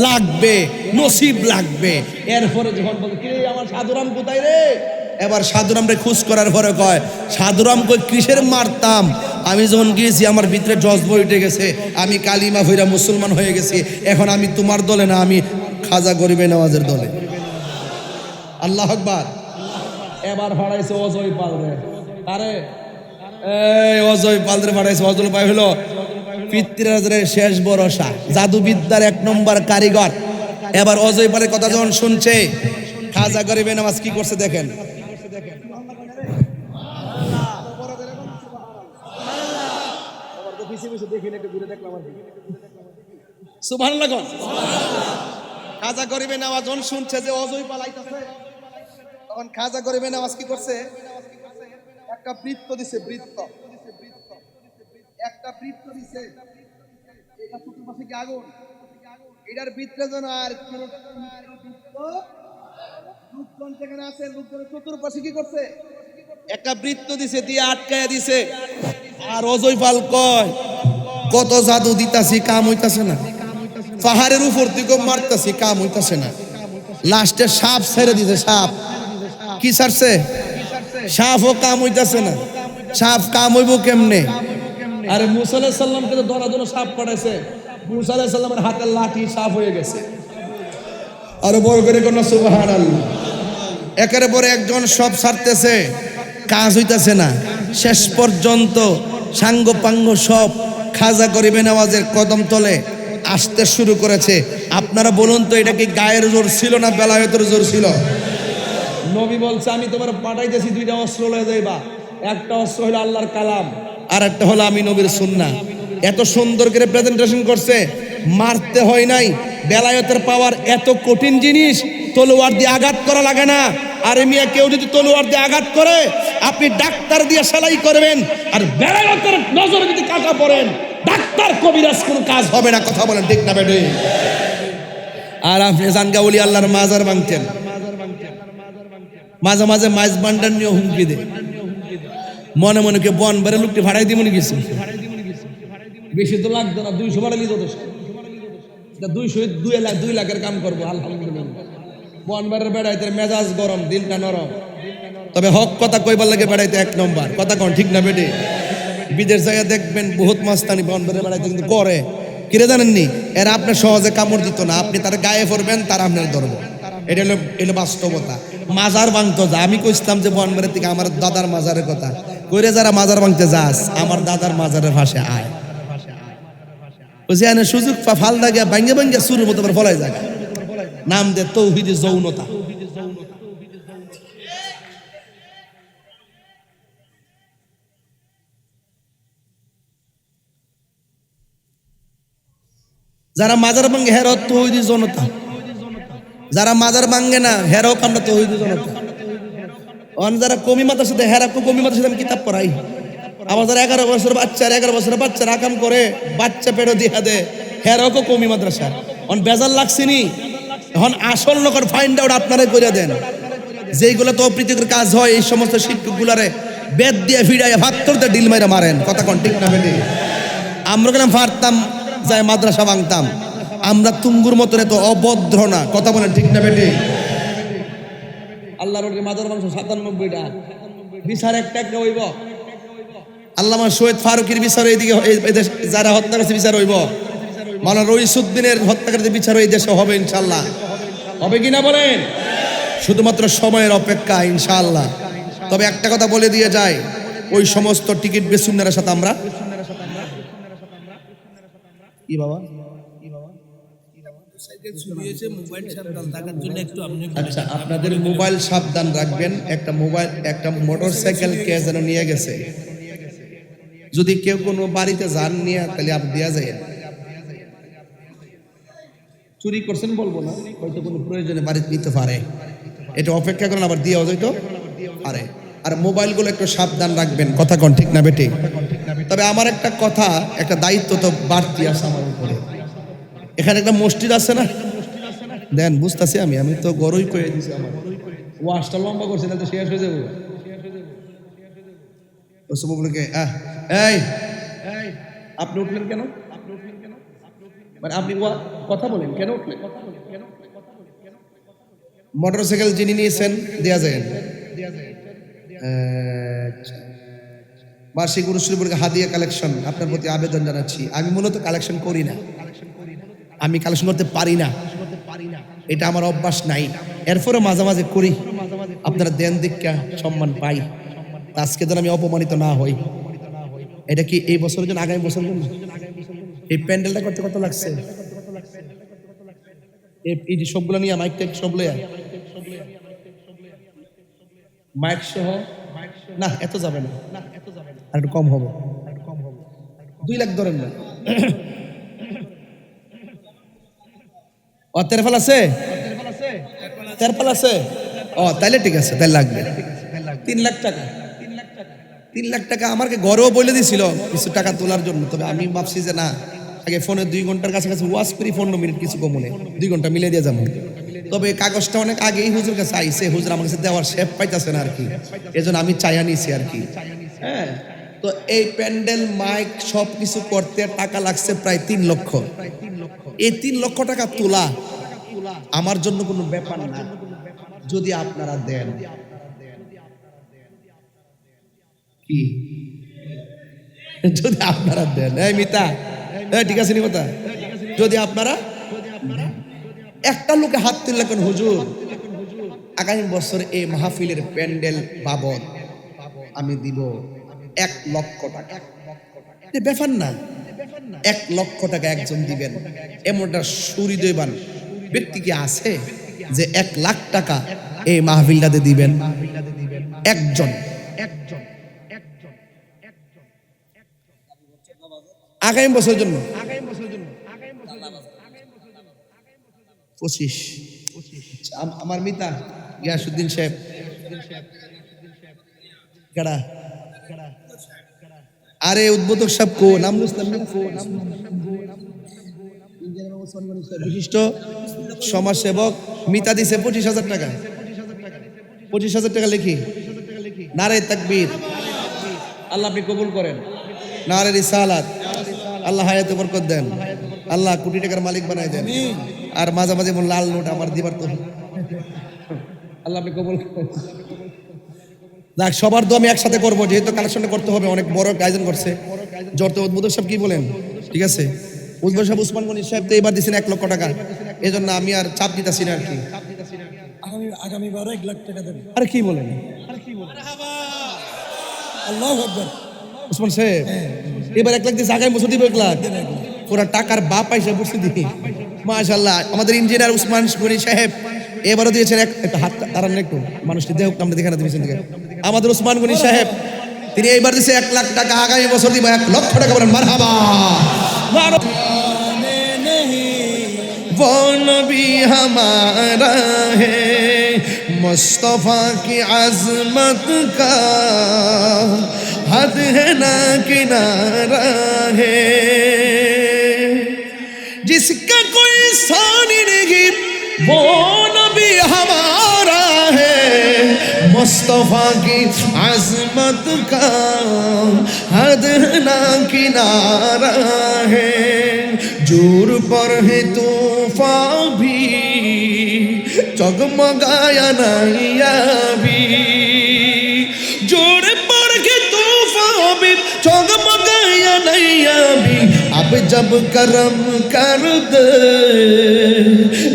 লাগবে, নসিব লাগবে। এরপরে যখন বলে কে আমার সাধুরাম কোথায় রে, এবার সাধুরাম রে খুশ করার পরে কয় সাধুরাম কই কিসের মারতাম, আমি যখন গিয়েছি আমার ভিতরে জজবা উঠে গেছে, আমি কালিমা হইরা মুসলমান হয়ে গেছি, এখন আমি তোমার দলে না, আমি খাজা গরিবে নওয়াজের দলে। আল্লাহু আকবার। এবার হারাইছে অজয় পাল রে। আরে এই অজয় পাল রে হারাইছে। অজয় পাল হলো পৃথ্বীরাজের শেষ ভরসা, জাদুবিদ্যার 1 নম্বর কারিগর। এবার অজয় পালের কথা যখন শুনছে, খাজা গরিবে নওয়াজ কি করছে দেখেন। সুবহানাল্লাহ। খাজা গরিবে নওয়াজ যখন শুনছে যে অজয় পাল আইতাছে, তখন খাজা গরিবে নওয়াজ কি করছে? একটা বৃত্ত দিছে, একটা বৃত্ত দিছে। এটা চতুর্পাশে কি আগুন, এটার ভিতরে যেন আর কোন লোকজন যেখানে আছে, লোকজনের চতুর্পাশে কি করছে? একটা বৃত্ত দিছে, দিয়ে আটকায়া দিছে। আর অজয় পাল কয় কত জাদু দিতাছি, কাম হইতাছে না, পাহাড়ের উপর দিকে মারতাছি, কাম হইতাছে না। লাস্টে সাপ ছেড়ে দিছে। সাপ কি ছাড়ছে? সাপও কাম হইতাছে না। সাপ কাম হইব কেমনে? আরে মুসা আলাইহিস সালামকে তো ধরার জন্য সাপ পাঠাইছে, মুসা আলাইহিস সালামের হাতের লাঠি সাপ হয়ে গেছে। আরো বড় করে কোন সুবহানাল্লাহ। একের পরে একজন সব ছাড়তেছে, কাজ হইতাছে না। শেষ পর্যন্ত সাঙ্গ পাঙ্গ সব খাজা গরিবে নওয়াজের কদম তলে আসতে শুরু করেছে। আপনারা বলুন তো, এটা কি গায়ের জোর ছিল না বেলায়েতের জোর ছিল? নবী বলছে আমি তোমার পাঠাইতেছি 2টা অস্ত্র লয়ে যাইবা, একটা অস্ত্র হলো আল্লাহর কালাম, আর একটা হলো আমি নবীর সুন্নাহ। এত সুন্দর করে প্রেজেন্টেশন করছে, মারতে হয় নাই। বেলায়েতের পাওয়ার এত কঠিন জিনিস, তলোয়ার দিয়ে আঘাত করা লাগে না। আর মিয়া কেউ যদি তলোয়ার দিয়ে আঘাত করে, আপনি ডাক্তার দিয়ে সেলাই করবেন, আর বেলায়েতের নজরে যদি কাটা পড়েন, ডাক্তার কবিরাজ কোনো কাজ হবে না। কথা বলেন ঠিক না বেটে? আর আপনি জানগা ওলি আল্লাহর মাজার ভাঙতেন, মাঝে মাঝে মাইজ বান্ডার নিয়ে হুমকি দেয়, মনে মনে কে বন বেড়ে লোকটি ভাড়াই দিব কিছু বেশি তো লাগতো না, 200 ভাড়ালি যথেষ্ট। 2 লাখের কাম করবো আলহামদুলিল্লাহ। বন বেড়ে বেড়াইতে মেজাজ গরম, দিলটা নরম। তবে হক কথা কইবার লাগে বেড়াইতে 1 নম্বর কথা কোন ঠিক না বেটে? বিদেশ জায়গা দেখবেন বহুত মাস্তানি বন বেড়ে বেড়াইতে কিন্তু করে কিরে জানেননি, এরা আপনার সহজে কামড় দিত না, আপনি তার গায়ে পড়বেন তার আপনার ধরবো। এটা হলো বাস্তবতা। মাজার ভাঙতো যা, আমি কইতাম যে বনবেড়ের থেকে আমার দাদার মাজারের কথা কইরে, যারা মাজার ভাঙতে যাস আমার দাদার মাজারের ভাষে আয় বুঝি, সুযোগ ফাল দাগে ভাঙ্গে ভাঙ্গে সুরের মতো ফলাই যায়, নাম দে তৌহিদি যৌনতা। যারা মাজার ভাঙ্গে হের তৌহিদি জনতা, যারা মাজার ভাঙ্গে না হেরাও কামনা তৌহিদি জনতা। যারা কমি মাতার সাথে হেরা কমি মাতার সাথে আমি কিতাব পড়াই। আমার যারা 11 বছরের বাচ্চার আকাম করে বাচ্চা পেড়ো দিয়া দে হেরাও কমি মাদ্রাসা। বেজাল লাগছেনি এখন আসল নকর ফাইন্ড আউট আপনারাই করে দেন। যেইগুলো তো অপ্রীতিকর কাজ হয় এই সমস্ত শিক্ষকগুলারে বেদ দিয়ে ফিরাইয়া ভাত্তরতে ডিল মাইরা মারেন, কথা কোন ঠিক না বেটি? আমরা গেলাম ফারতাম যাই মাদ্রাসা ভাঙতাম, আমরা তুঙ্গুর মতন এত অভদ্র না, কথা বলেন ঠিক না বেটি? আল্লাহর মাদার মাংস 97টা বিচার একটা হইব। আল্লামা শহীদ ফারুকের বিচার এইদিকে, যারা হত্যা করেছে বিচার হইব। মাওলানা রইসুদ্দিনের হত্যাকারীদের বিচার এই দেশে হবে ইনশাআল্লাহ। হবে কিনা বলেন? শুধুমাত্র সময়ের অপেক্ষা ইনশাআল্লাহ। তবে একটা কথা বলে দিয়ে যায়, ওই সমস্ত টিকিট বেচুন্নার সাথে আমরা কি বাবা আচ্ছা আপনাদের মোবাইল সাবধান রাখবেন। একটা মোটরসাইকেল কে যেন নিয়ে গেছে, যদি কেউ কোনো বাড়িতে যান নিয়ে তাহলে আপনি দেওয়া যায়। চুরি করছেন বলবো না, হয়তো কোনো প্রয়োজনে বাড়িতে নিতে পারে, এটা অপেক্ষা করেন আবার দেওয়া যাইতো পারে। আর মোবাইলগুলো একটু সাবধান রাখবেন, কথা কোন ঠিক না বেটি? তবে আমার একটা কথা, একটা দায়িত্ব তো বাড়তি আছে আমার উপরে। এখানে একটা মসজিদ আছে না, দেন বুঝতেছি আমি তো গরুই কয়ে দিছি, আমার ওয়াশটা লম্বা করছে না তো শেষ হয়ে যাবে। এই আপনি উঠলেন কেন? মানে আপনি কথা বলেন কেন উঠলেন? মোটরসাইকেল যিনি নিয়েছেন দেয়া যায় বার্ষিক অনুষ্ঠানগুলোকে হাদিয়া কালেকশন আপনার প্রতি আবেদন জানাচ্ছি। আমি মূলত কালেকশন করি না, আমি কালেকশন করতে পারি না, এটা আমার অভ্যাস নাই। এরপরে মাঝে মাঝে করি, আপনারা দেন দীক্ষা সম্মান পাই। আজকে যেন আমি অপমানিত না হই। এটা কি এই বছরের জন্য, আগামী বছরের জন্য? এই প্যান্ডেলটা করতে কত লাগছে? এই সবগুলো নিয়ে মাইক টাইক সব লইয়া মাইক সহ না, এত যাবে না, আর একটু কম হবে, 2 লাখ ধরেন না। তেরপাল আছে, তেরপাল আছে, তাইলে ঠিক আছে, তাই লাগবে 3 লাখ টাকা। 3 লাখ টাকা আমাকে ঘরেও বলে দিছিল কিছু টাকা তোলার জন্য, তবে আমি ভাবছি যে না, আগে ফোনে 2 ঘন্টার কাছাকাছি ওয়াজ করি, 15 মিনিট কিছু কমনে 2 ঘন্টা মিলে দিয়ে যাবো। তবে কাগজটা অনেক আগেই হুজুর কাছে আইছে, হুজুর আমার কাছে দেওয়ার শেপ পাইতেছে না আর কি, এজন্য আমি চাইয়া নিছি আর কি। হ্যাঁ, তো এই প্যান্ডেল মাইক সব কিছু করতে টাকা লাগছে প্রায় 3 লক্ষ। এই 3 লক্ষ টাকা তোলা আমার জন্য কোনো ব্যাপার না, যদি আপনারা দেন। কি যদি আপনারা দেন? এই মিতা, ঠিক আছে নি কথা? যদি আপনারা একটা লোকে হাত তুললেন, হুজুর আগামী বছর এই মাহফিলের প্যান্ডেল বাবদ আমি দিব 1 লক্ষ টাকা। ব্যাপার না, 1 লক্ষ টাকা একজন দিবেন, এমনটা সুহৃদয়বান ব্যক্তি কি আছে যে 1 লাখ টাকা এই মাহফিলটাতে দিবেন? একজন। আগামী বছরের জন্য 25। আমার মিতা গিয়াসুদ্দিন সাহেব কেডা? আরে উদ্বোধক সাহেব কো নাম বিশিষ্ট সমাজসেবক মিতা দিছে 25,000 টাকা। 25,000 টাকা লিখি, নারে তাকবীর। আল্লাহ আপনি কবুল করেন। নারে রিসালাত, আল্লাহ হায়াতে বরকত দেন, আল্লাহ কোটি টাকার মালিক বানাই দেন। আর মাঝে মাঝে এমন লাল নোট আমার দিবার তো আল্লাহ আপনি কবুল করেন। দেখ সবার দোয়া আমি একসাথে করবো, যেহেতু কালেকশনটা করতে হবে, অনেক বড় একটা আয়োজন করছে। জর্ত উদ্বোধক সাহেব কি বলেন? ঠিক আছে, উদ্বোধক সাহেব উসমান গনি সাহেব তো এবার দিচ্ছেন 1 লক্ষ টাকা, এই জন্য আমি আর চাপ দিতেছি না আর কি। আগামীবার 1 লাখ টাকা দেবেন। আরে কি বলেন আল্লাহু আকবার। উসমান সাহেব এবার 1 লাখ দিচ্ছে, আগামী বছর দিব 1 লাখ। পুরা টাকার বাপ পয়সা বুঝতে দিই। মাশাআল্লাহ, আমাদের ইঞ্জিনিয়ার উসমান গনি সাহেব এবারও দিয়েছেন একটা হাত দাঁড়ান একটু, মানুষটি দেহ আমরা দেখে না দিয়েছেন থেকে। আমাদের উসমান গনি সাহেব তিনি এইবার দিচ্ছে 1 লাখ টাকা, আগামী বছর দিব 1 লক্ষ টাকা। বলেন মারহাবা। वो नबी हमारा है, मुस्तफा की अजमत का हद है ना किनारा है, जिसका कोई सानी नहीं वो नबी हमारा है, मुस्तफा की अजमत का हद है ना किनारा है, जोर पर है तूफान भी चगमगाया नैया भी, जोर पर है तूफान भी चगमगाया नैया भी, अब जब करम कर दे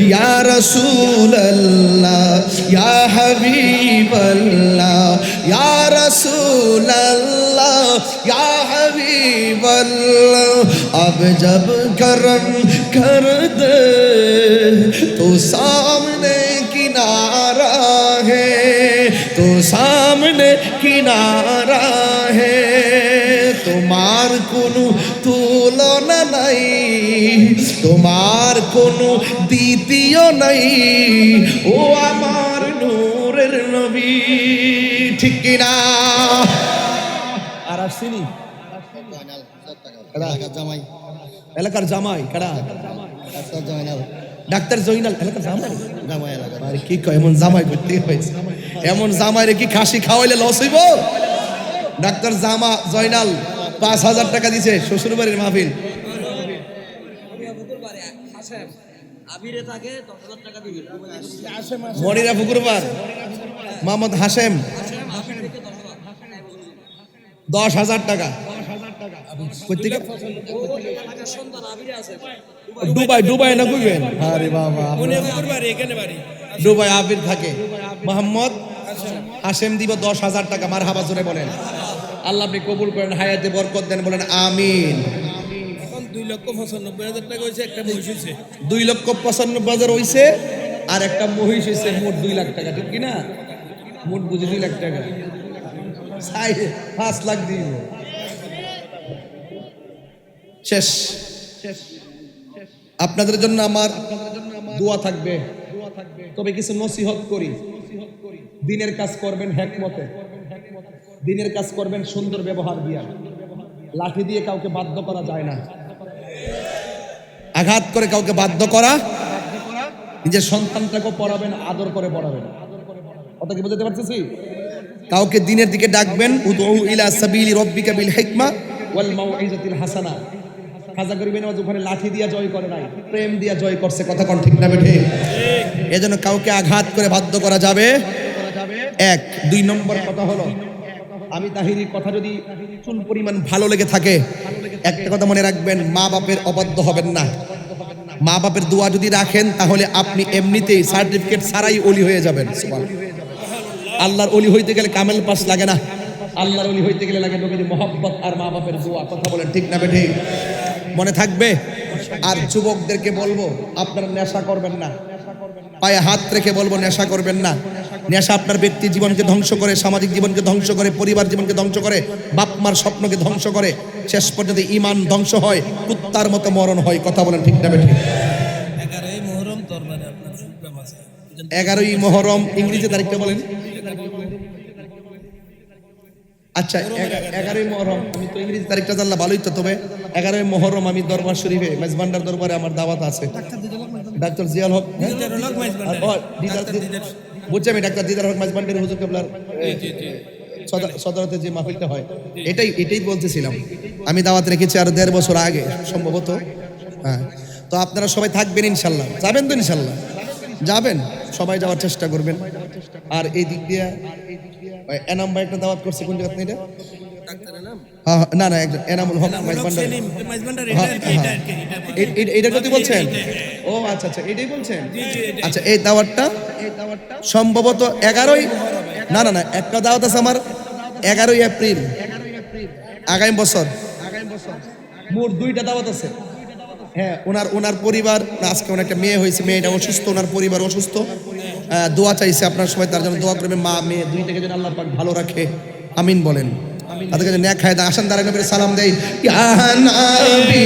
या रसूल अल्लाह या हबीब अल्लाह, या रसूल अल्लाह या हबीब अल्लाह, अब जब करम कर दे तो सामने किनारा है, तो सामने किनारा है, তোমার কোনো তুলনা নাই, তোমার কোনো দ্বিতীয় নাই, ও আমার নূরের নবী। ঠিক কিনা? আর আসছিনি জামাই এলাকার জামাই কারা? ডাক্তার জয়নাল ডাক্তার জয়নাল এলাকার জামাই। জামাই এলাকা আরে কি কয়, এমন জামাই করতে হয়েছে, এমন জামাইরে কি খাসি খাওয়াইলে লস হইব? ডাক্তার জামা জয়নাল 5,000 টাকা দিছে শ্বশুর বাড়ির মাহফিল। মনিরা ফুকুরবার মোহাম্মদ হাশেম 10,000 টাকা। দুবাই দুবাই না কইবেন? আরে বাবা, দুবাই আবির থাকে। মোহাম্মদ হাশেম দিব 10,000 টাকা। মারহাবা জোরে বলেন। আল্লাহ আপনি কবুল করেন, হায়াতে বরকত দেন, বলেন আমিন। 2,95,000 টাকা হয়েছে, একটা মহিষ হয়েছে। 2,95,000 হইছে, আর একটা মহিষ হইছে, মোট 2 লাখ টাকা। ঠিক কিনা? মোট বুঝি 2 লাখ টাকা, 5 লাখ দিব। শেষ। আপনাদের জন্য আমার দোয়া থাকবে, তবে কিছু নসিহত করি। দিনের কাজ করবেন হিকমতে, দিনের কাজ করবেন সুন্দর ব্যবহার দিয়া। লাঠি দিয়ে কাউকে বাধ্য করা যায় না, আঘাত করে কাউকে বাধ্য করা। নিজের সন্তানটাকে পড়াবেন, আদর করে পড়াবেন। কথা কি বুঝতে পারতেছি? কাউকে দিনের দিকে ডাকবেন, উদউ ইলা সাবিলি রাব্বিকা বিল হিকমা ওয়াল মাউইজাতিল হাসানা। খাজা গরিবের নামাজ ওখানে লাঠি দিয়া জয় করে নাই, প্রেম দিয়া জয় করছে। কথা কোন ঠিক না বেঠে? এজন্য কাউকে আঘাত করে বাধ্য করা যাবে 1। 2 নম্বর কথা হলো, আমি তাহিরি কথা যদি চুল পরিমাণ ভালো লেগে থাকে, একটা কথা মনে রাখবেন, মা বাপের অবাধ্য হবেন না। মা বাপের দোয়া যদি রাখেন, তাহলে আপনি এমনিতেই সার্টিফিকেট ছাড়াই ওলি হয়ে যাবেন। আল্লাহর ওলি হইতে গেলে কামেল পাস লাগে না, আল্লাহর ওলি হইতে গেলে লাগে নবীর মহব্বত আর মা বাপের দোয়া। কথা বলেন ঠিক না বেঠে? মনে থাকবে। আর যুবকদেরকে বলবো, আপনারা নেশা করবেন না। পায়ে হাত রেখে বলবো, নেশা করবেন না। নেশা আপনার ব্যক্তি জীবনকে ধ্বংস করে, সামাজিক জীবনকে ধ্বংস করে, পরিবার জীবনকে ধ্বংস করে, বাপ মার স্বপ্নকে ধ্বংস করে, শেষ পর্যন্ত ঈমান ধ্বংস হয়, কুত্তার মতো মরণ হয়। কথা বলেন ঠিক না বেঠে? 11ই মুহররম ইংরেজি তারিখটা বলেন। আচ্ছা, 11ই মুহররম, আমি তো ইংরেজি তারিখটা জানলে ভালোই তো। তবে 11ই মুহররম আমি দরবার শরীফে মেজবান্ডার দরবারে আমার দাওয়াত আছে। ডাক্তার জিয়াল হক, বুঝছি আমি, ডাক্তার দিদার হক মেজবান্ডার হুজুর কেবলার সদরতে যে মাহফিলটা হয় এটাই বলতেছিলাম। আমি দাওয়াত রেখেছি আর 1.5 বছর আগে সম্ভবত। হ্যাঁ, তো আপনারা সবাই থাকবেন ইনশাল্লাহ, যাবেন তো ইনশাল্লাহ, যাবেন সবাই, যাওয়ার চেষ্টা করবেন। আর এই দিক দিয়ে এনাম ভাই একটা দাওয়াত করছে, কোন জায়গা এটা? হ্যাঁ, না না, একজন এনামুল হক মাইজবান্ডারি। এইটা কথা বলছেন? ও আচ্ছা আচ্ছা, এটাই বলছেন। আচ্ছা, এই দাওয়াতটা সম্ভবত 11ই, না না না, একটা দাওয়াত আছে আমার 11ই এপ্রিল আগামী বছর। মোট 2টা দাওয়াত আছে। হ্যাঁ, ওনার পরিবার, আজকে ওনার একটা মেয়ে হয়েছে, মেয়েটা অসুস্থ, ওনার পরিবার অসুস্থ, দোয়া চাইছে, আপনারা সবাই তার জন্য দোয়া করবেন। মা মেয়ে দুইটাকে যেন আল্লাহ পাক ভালো রাখে, আমিন বলেন। তাদেরকে নেক খায় আসেন, দাঁড়ায় নবীর সালাম দেই। ইয়া নবী